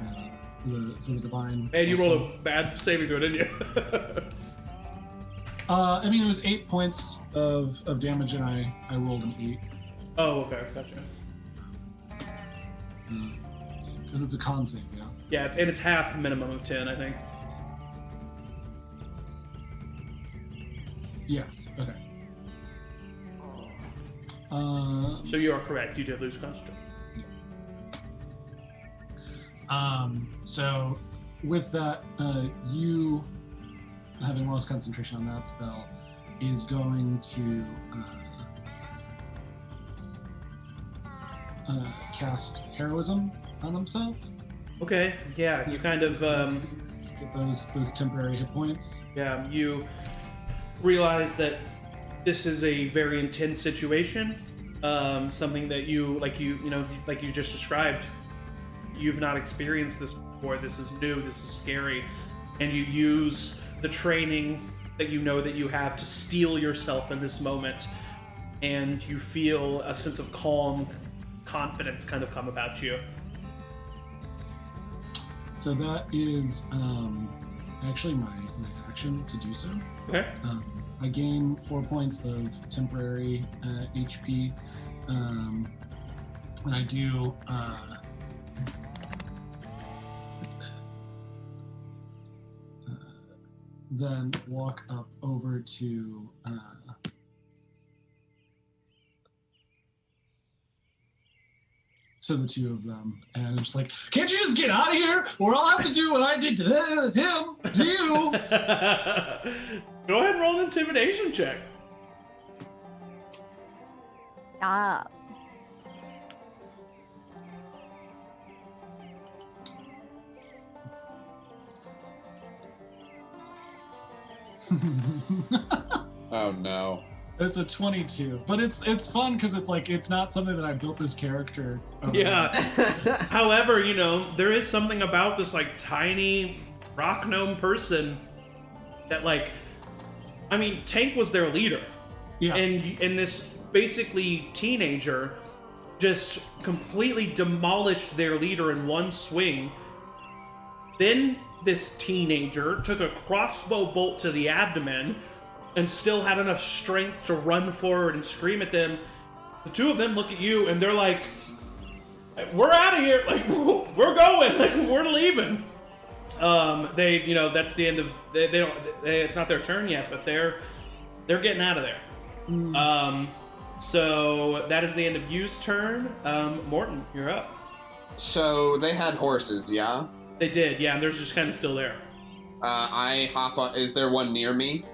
For the divine.
And you rolled a bad saving throw, didn't you?
I mean, it was 8 points of damage, and I rolled an 8.
Oh, okay, gotcha.
Because it's a con save, yeah.
Yeah, it's half minimum of 10, I think.
Yes. Okay.
So you are correct. You did lose concentration.
So with that, you having lost concentration on that spell is going to cast heroism on himself.
Okay. Yeah, you kind of
get those temporary hit points.
Yeah, you realize that this is a very intense situation. Something that you just described. You've not experienced this before. This is new. This is scary, and you use the training that you know that you have to steel yourself in this moment, and you feel a sense of calm, confidence kind of come about you.
So that is actually my action to do so.
Okay.
I gain 4 points of temporary HP, and I do then walk up over to the two of them, and I'm just like, can't you just get out of here, or I'll have to do what I did to him to you.
Go ahead and roll an intimidation check.
Yes.
Oh no.
It's a 22, but it's fun because it's like it's not something that I built this character around.
Yeah. However, there is something about this like tiny rock gnome person that Tank was their leader.
Yeah.
And this basically teenager just completely demolished their leader in one swing. Then this teenager took a crossbow bolt to the abdomen and still had enough strength to run forward and scream at them. The two of them look at you and they're like, we're out of here. Like, we're going. Like, we're leaving. That's the end of. It's not their turn yet, but they're getting out of there. So that is the end of Yu's turn. Morton, you're up.
So they had horses, yeah?
They did, yeah, and they're just kind of still there.
I hop on. Is there one near me?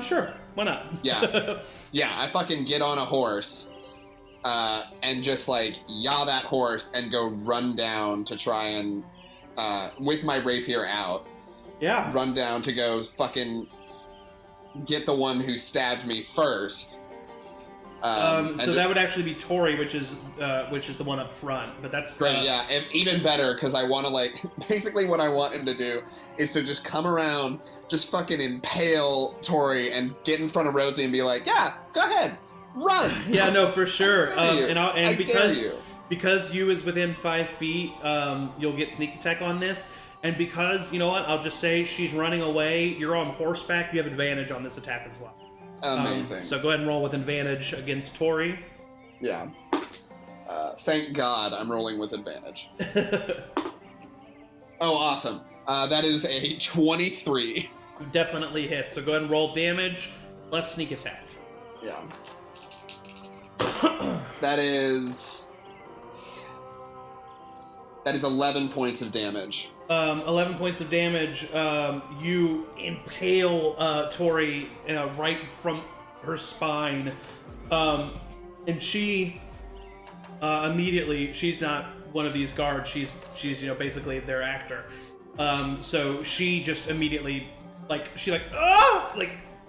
Sure. Why not?
Yeah. Yeah, I fucking get on a horse, and just yaw that horse and go run down to try and, with my rapier out.
Yeah.
Run down to go fucking get the one who stabbed me first.
So that would actually be Tori, which is the one up front, but that's
great. Yeah, and even better because I want to basically what I want him to do is to just come around, just fucking impale Tori and get in front of Rosie and be like, yeah, go ahead, run.
Yeah, no, for sure. And
because
you is within 5 feet, you'll get sneak attack on this. And because you know what, I'll just say she's running away. You're on horseback. You have advantage on this attack as well.
Amazing.
So go ahead and roll with advantage against Tori.
Yeah. Thank God I'm rolling with advantage. Oh, awesome. That is a 23.
Definitely hits. So go ahead and roll damage plus sneak attack.
Yeah. That is 11 points of damage.
11 points of damage. You impale Tori right from her spine, and she immediately. She's not one of these guards. She's basically their actor. So she just immediately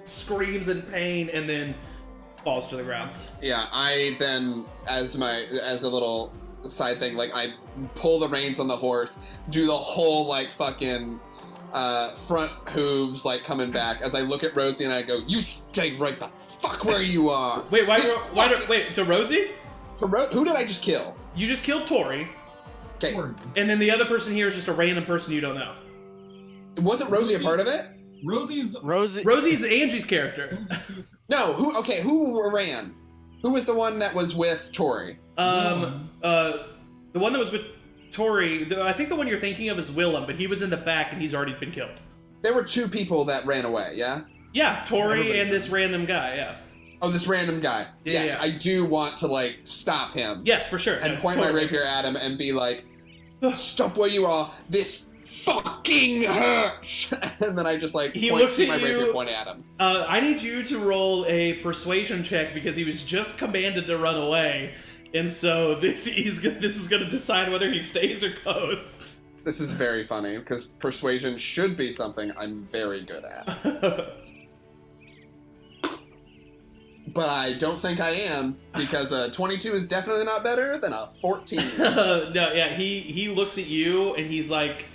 screams in pain and then falls to the ground.
Yeah, I then as a little side thing, I pull the reins on the horse, do the whole fucking front hooves coming back as I look at Rosie and I go, you stay right the fuck where you are.
Wait, wait, to Rosie?
Who did I just kill?
You just killed Tori.
Okay.
And then the other person here is just a random person you don't know.
Wasn't Rosie a part of it?
Rosie's
Angie's character.
No, who ran? Who was the one that was with Tori?
The one that was with Tori, I think the one you're thinking of is Willem, but he was in the back and he's already been killed.
There were 2 people that ran away, yeah?
Yeah, Tori and this random guy, yeah.
Oh, this random guy.
Yeah,
Yes,
yeah.
I do want to, like, stop him.
Yes, for sure.
And point my rapier at him and be like, stop where you are, this fucking hurts! And then I just, like,
He
point
looks at
my
you.
rapier point at him.
I need you to roll a persuasion check because he was just commanded to run away. And so this is going to decide whether he stays or goes.
This is very funny, because persuasion should be something I'm very good at. But I don't think I am, because a 22 is definitely not better than a 14.
No, yeah, he looks at you and he's like,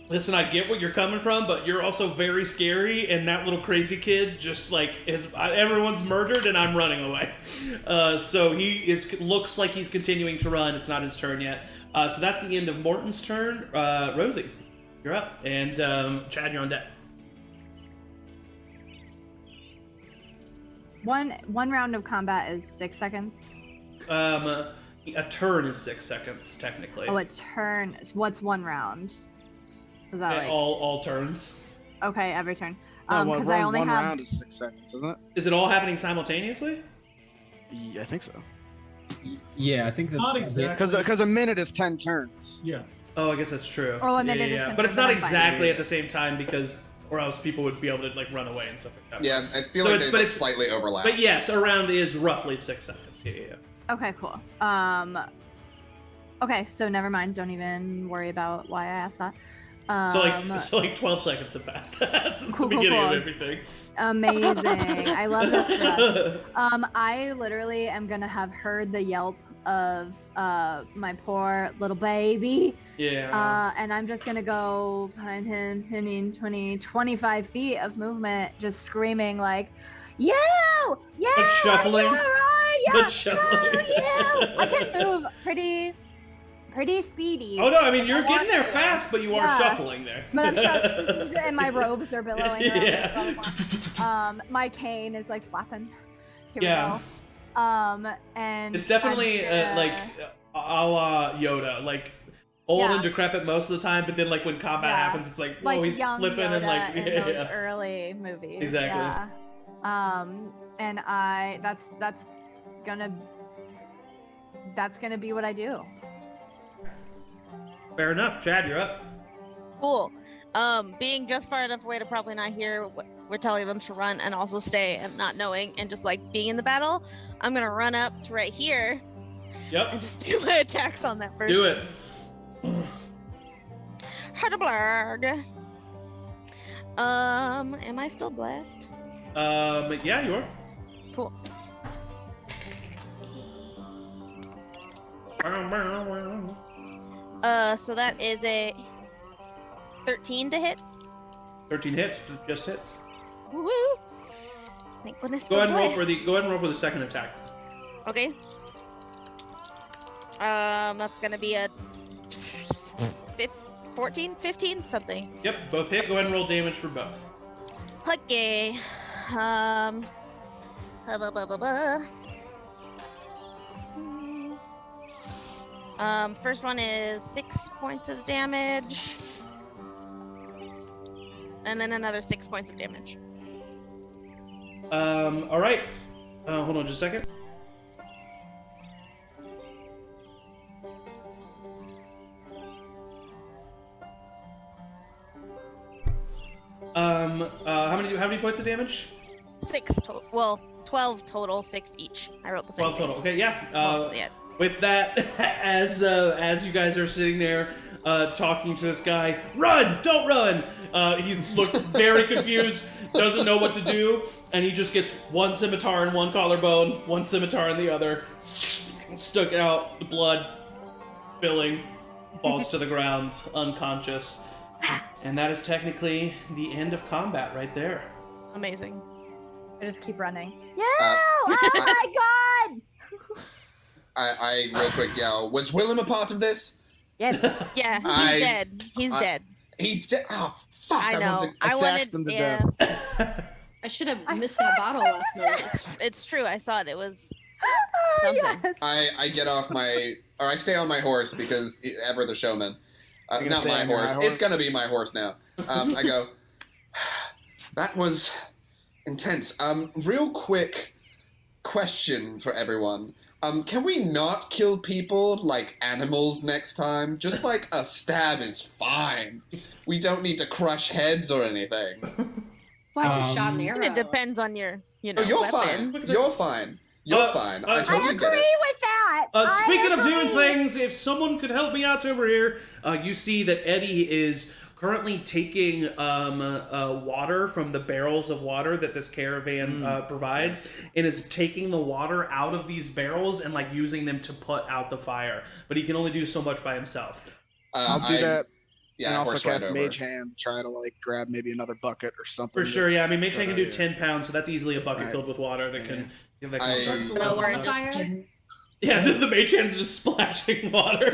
listen, I get what you're coming from, but you're also very scary, and that little crazy kid just like everyone's murdered and I'm running away. So looks like he's continuing to run. It's not his turn yet. So that's the end of Morton's turn. Rosie, you're up, and Chad, you're on deck.
One round of combat is 6 seconds.
A turn is 6 seconds technically.
Oh, a turn. What's 1 round? Is that like
all turns?
Okay, every turn.
Because
I only
one
have
round is 6 seconds, isn't it?
Is it all happening simultaneously?
Yeah, I think so.
Yeah, I think that's
Not exactly.
Because a minute is 10 turns.
Yeah.
Oh, I guess that's true.
Oh, a minute is 10
but it's
turns,
not
then I'm fine.
exactly at the same time because, or else people would be able to like run away and stuff like that.
Yeah, I feel
So
like
it's-
they
but it's-
slightly overlap.
But yes, a round is roughly 6 seconds. Yeah.
Okay, cool. Okay, so never mind. Don't even worry about why I asked that.
So like 12 seconds have passed since
Cool,
the
cool,
beginning
cool.
of everything.
Amazing. I love this stuff. I literally am gonna have heard the yelp of my poor little baby.
Yeah.
And I'm just gonna go behind him, 25 feet of movement, just screaming like, "You! Yeah!
But shuffling.
Yeah, right, yeah!
But shuffling.
You! I can move pretty speedy.
Oh no, I mean you're
I
getting
want
there
to.
fast, but you are
Yeah.
shuffling there.
But I'm sure, and my robes are billowing. around.
Yeah.
My cane is like flapping. Here
Yeah.
we go. And
It's definitely
I'm
like a la Yoda, like old
Yeah.
and decrepit most of the time, but then like when combat
Yeah.
happens, it's like, whoa,
like
he's
young
flipping
Yoda
and like
in
yeah,
those
yeah.
early movies.
Exactly.
Yeah. And that's gonna be what I do.
Fair enough. Chad, you're up.
Cool. Being just far enough away to probably not hear what we're telling them to run and also stay and not knowing and just like being in the battle, I'm gonna run up to right here
Yep.
and just do my attacks on that person.
Do it.
Hardeblurg. Am I still blessed?
Yeah, you are.
Cool. So that is a 13 to hit.
13 hits, just hits.
Woo! Thank goodness.
Go
for
ahead and roll
bliss.
for the second attack.
Okay. That's gonna be a 14, 15, something.
Yep, both hit. Go ahead and roll damage for both.
Okay. Blah, blah, blah, blah, blah. First one is 6 points of damage. And then another 6 points of damage.
All right. Hold on just a second. How many points of damage?
6 total. Well, 12 total, 6 each. I wrote the same
12 total. Okay, yeah.
yeah.
With that, as you guys are sitting there talking to this guy, run! Don't run! He looks very confused, doesn't know what to do, and he just gets one scimitar in one collarbone, one scimitar in the other, stuck out, the blood spilling, falls to the ground, unconscious. And that is technically the end of combat right there.
Amazing.
I just keep running. Yeah! Oh my god!
I real quick yell, was Willem a part of this?
Yeah.
Yeah, he's dead. He's dead.
He's dead. Oh, fuck.
I know.
I
wanted
saxed him to
yeah,
death.
I should have missed that bottle last night.
it's true. I saw it. It was
Oh,
something.
yes.
I get off my, or I stay on my horse because ever the showman.
You're gonna
Not
stay
my
on your
horse.
high horse?
It's gonna be my horse now. I go, that was intense. Real quick question for everyone. Can we not kill people like animals next time? Just like a stab is fine. We don't need to crush heads or anything.
Why just shot an arrow?
It depends on your,
Oh, you're
weapon.
fine. You're fine. You're fine. I
I
totally
agree
get it.
with that.
Speaking
I
of doing
agree.
things, if someone could help me out over here, you see that Eddie is currently taking water from the barrels of water that this caravan provides, and is taking the water out of these barrels and like using them to put out the fire. But he can only do so much by himself.
I'll do that.
Yeah,
And also
horse ride
cast
over.
Mage Hand, try to like grab maybe another bucket or something.
For sure, yeah. I mean, Mage Hand can do
Yeah.
10 pounds, so that's easily a bucket
Right.
filled with water that can. That
I-
can
Lower the fire?
Yeah, the Mage Hand's just splashing water.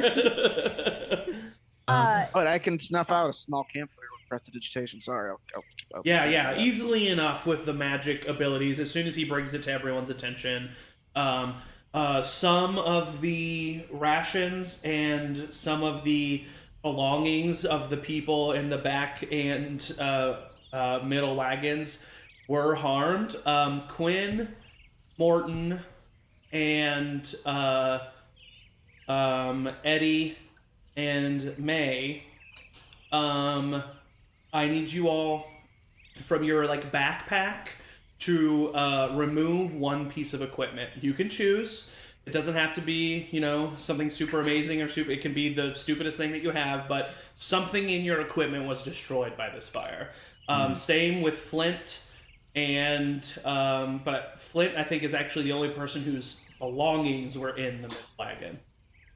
But I can snuff out a small campfire with prestidigitation. Sorry, I'll
Yeah, easily enough with the magic abilities. As soon as he brings it to everyone's attention, some of the rations and some of the belongings of the people in the back and middle wagons were harmed. Cuinn, Morton, and Eddie and May. I need you all from your like backpack to remove one piece of equipment. You can choose. It doesn't have to be, something super amazing or super. It can be the stupidest thing that you have, but something in your equipment was destroyed by this fire. Same with Flint, and but Flint I think is actually the only person whose belongings were in the wagon.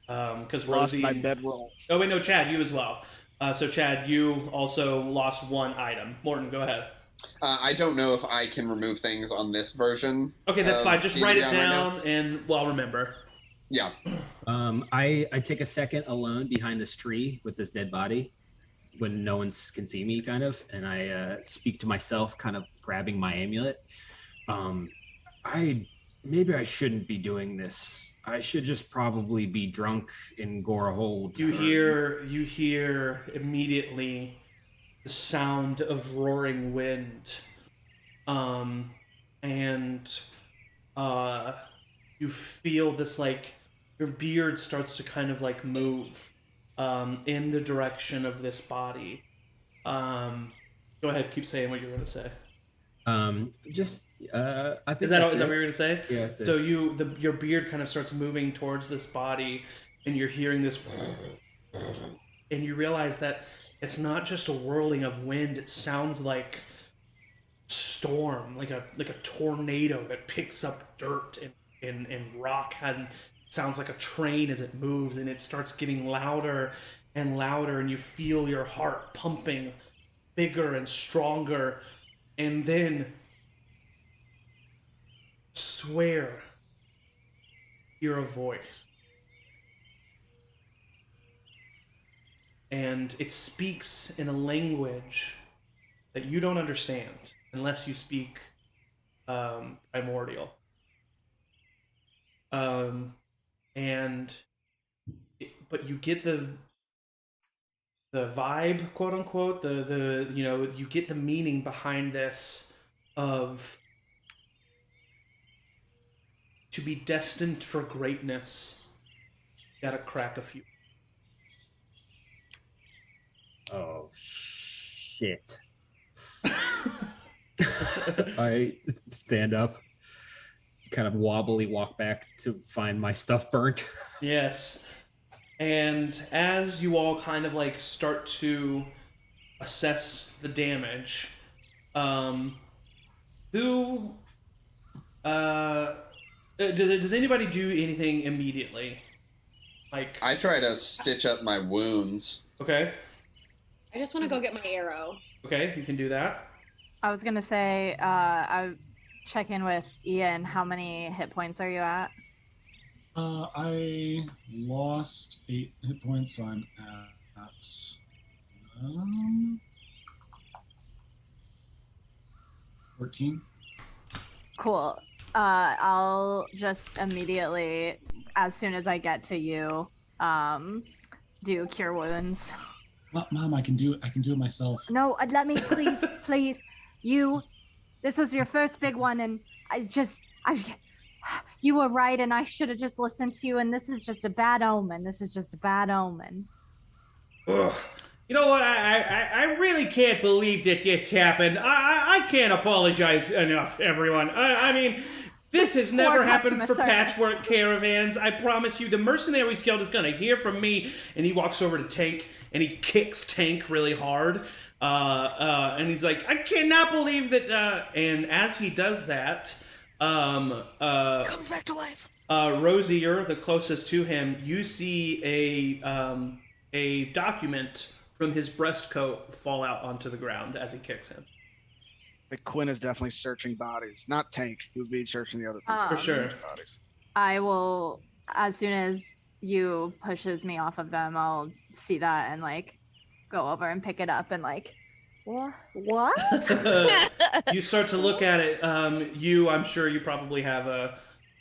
Because
lost
Rosie.
my bedroll.
Oh wait, no, Chad, you as well. So Chad, you also lost one item. Morton, go ahead.
I don't know if I can remove things on this version.
Okay, that's
of
fine. Just
D&D
write it
right now.
down, and I'll remember.
Yeah.
I take a second alone behind this tree with this dead body when no one can see me, kind of, and I speak to myself, kind of grabbing my amulet. Maybe I shouldn't be doing this. I should just probably be drunk in Gorehold.
You hear immediately the sound of roaring wind, and you feel this like your beard starts to kind of like move in the direction of this body. Go ahead, keep saying what you're going to say.
I think
Is that what
that's
you're
it.
going to say?
Yeah, that's it.
So your beard kind of starts moving towards this body, and you're hearing this, and you realize that it's not just a whirling of wind. It sounds like storm, like a tornado that picks up dirt and rock, and sounds like a train as it moves, and it starts getting louder and louder, and you feel your heart pumping bigger and stronger, and then swear hear a voice, and it speaks in a language that you don't understand unless you speak primordial, but you get the vibe, quote unquote, the you get the meaning behind this of to be destined for greatness, you gotta crack a few.
Oh, shit. I stand up, kind of wobbly walk back to find my stuff burnt.
Yes. And as you all kind of like start to assess the damage, does anybody do anything immediately? Like,
I try to stitch up my wounds.
okay,
I just want to go get my arrow.
okay, you can do that.
I was gonna say, I check in with Ian. How many hit points are you at?
I lost 8 hit points, so I'm at 14.
Cool. I'll just immediately, as soon as I get to you, do cure wounds.
Mom, I can do it myself.
No, let me, please, please. This was your first big one, and you were right, and I should have just listened to you, and this is just a bad omen.
Ugh. You know what? I really can't believe that this happened. I can't apologize enough, everyone. I mean, this has never happened for Patchwork Caravans. I promise you, the Mercenaries Guild is gonna hear from me. And he walks over to Tank, and he kicks Tank really hard. And he's like, I cannot believe that. And as he does that,
Comes back to life.
Rosie, you're the closest to him. You see a document from his breastcoat fall out onto the ground as he kicks him.
Like Cuinn is definitely searching bodies, not Tank. He would be searching the other people.
For sure.
Bodies.
I will, as soon as you pushes me off of them, I'll see that and like go over and pick it up and like, what?
You start to look at it. I'm sure you probably have a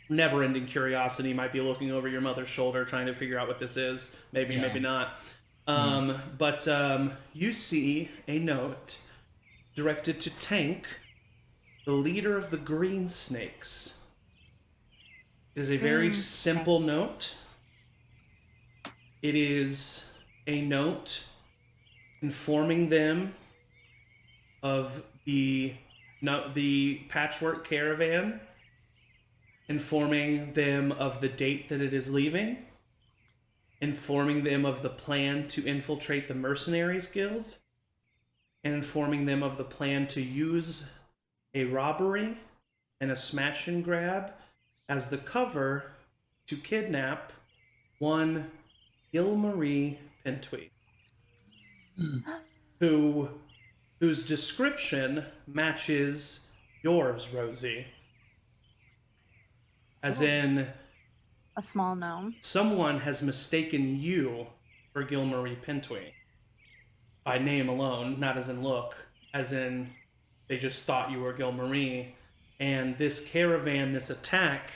never-ending curiosity. You might be looking over your mother's shoulder trying to figure out what this is. Maybe not. But you see a note directed to Tank, the leader of the Green Snakes. It is a very simple note. It is a note informing them of the Patchwork Caravan, informing them of the date that it is leaving, informing them of the plan to infiltrate the Mercenaries Guild, and informing them of the plan to use a robbery and a smash and grab as the cover to kidnap one Gilmarie Pentwee, whose description matches yours, Rosie. As in,
A small gnome.
someone has mistaken you for Gilmarie Pentwee. By name alone, not as in look. As in, they just thought you were Gilmarie. And this caravan, this attack,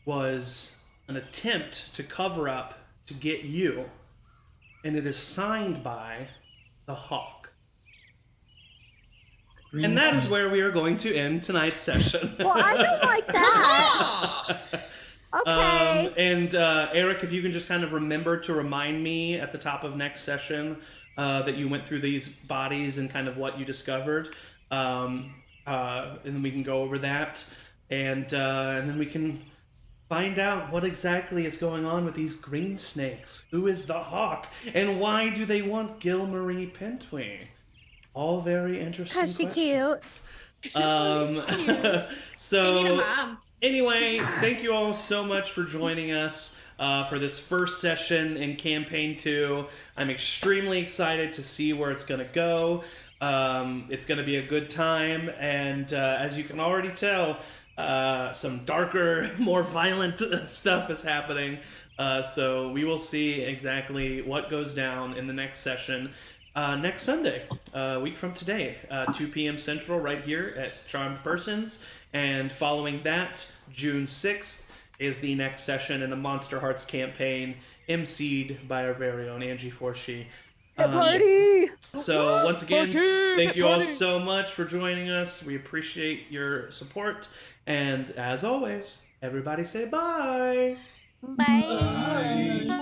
was an attempt to cover up to get you. And it is signed by the Hawk. And that is where we are going to end tonight's session.
Well, I don't like that. Okay.
Eric, if you can just kind of remember to remind me at the top of next session that you went through these bodies and kind of what you discovered. And then we can go over that. And then we can find out what exactly is going on with these green snakes. Who is the Hawk? And why do they want Gilmarie Pentwee? All very interesting questions.
Cause she cute.
So, anyway, thank you all so much for joining us for this first session in Campaign 2. I'm extremely excited to see where it's going to go. It's going to be a good time, and as you can already tell, some darker, more violent stuff is happening. So we will see exactly what goes down in the next session. Next Sunday, a week from today, 2 p.m. Central, right here at Charmed Persons. And following that, June 6th is the next session in the Monster Hearts campaign, emceed by our very own Angie Forshee.
Party!
So once again, thank you all so much for joining us. We appreciate your support. And as always, everybody say bye.
Bye.
Bye.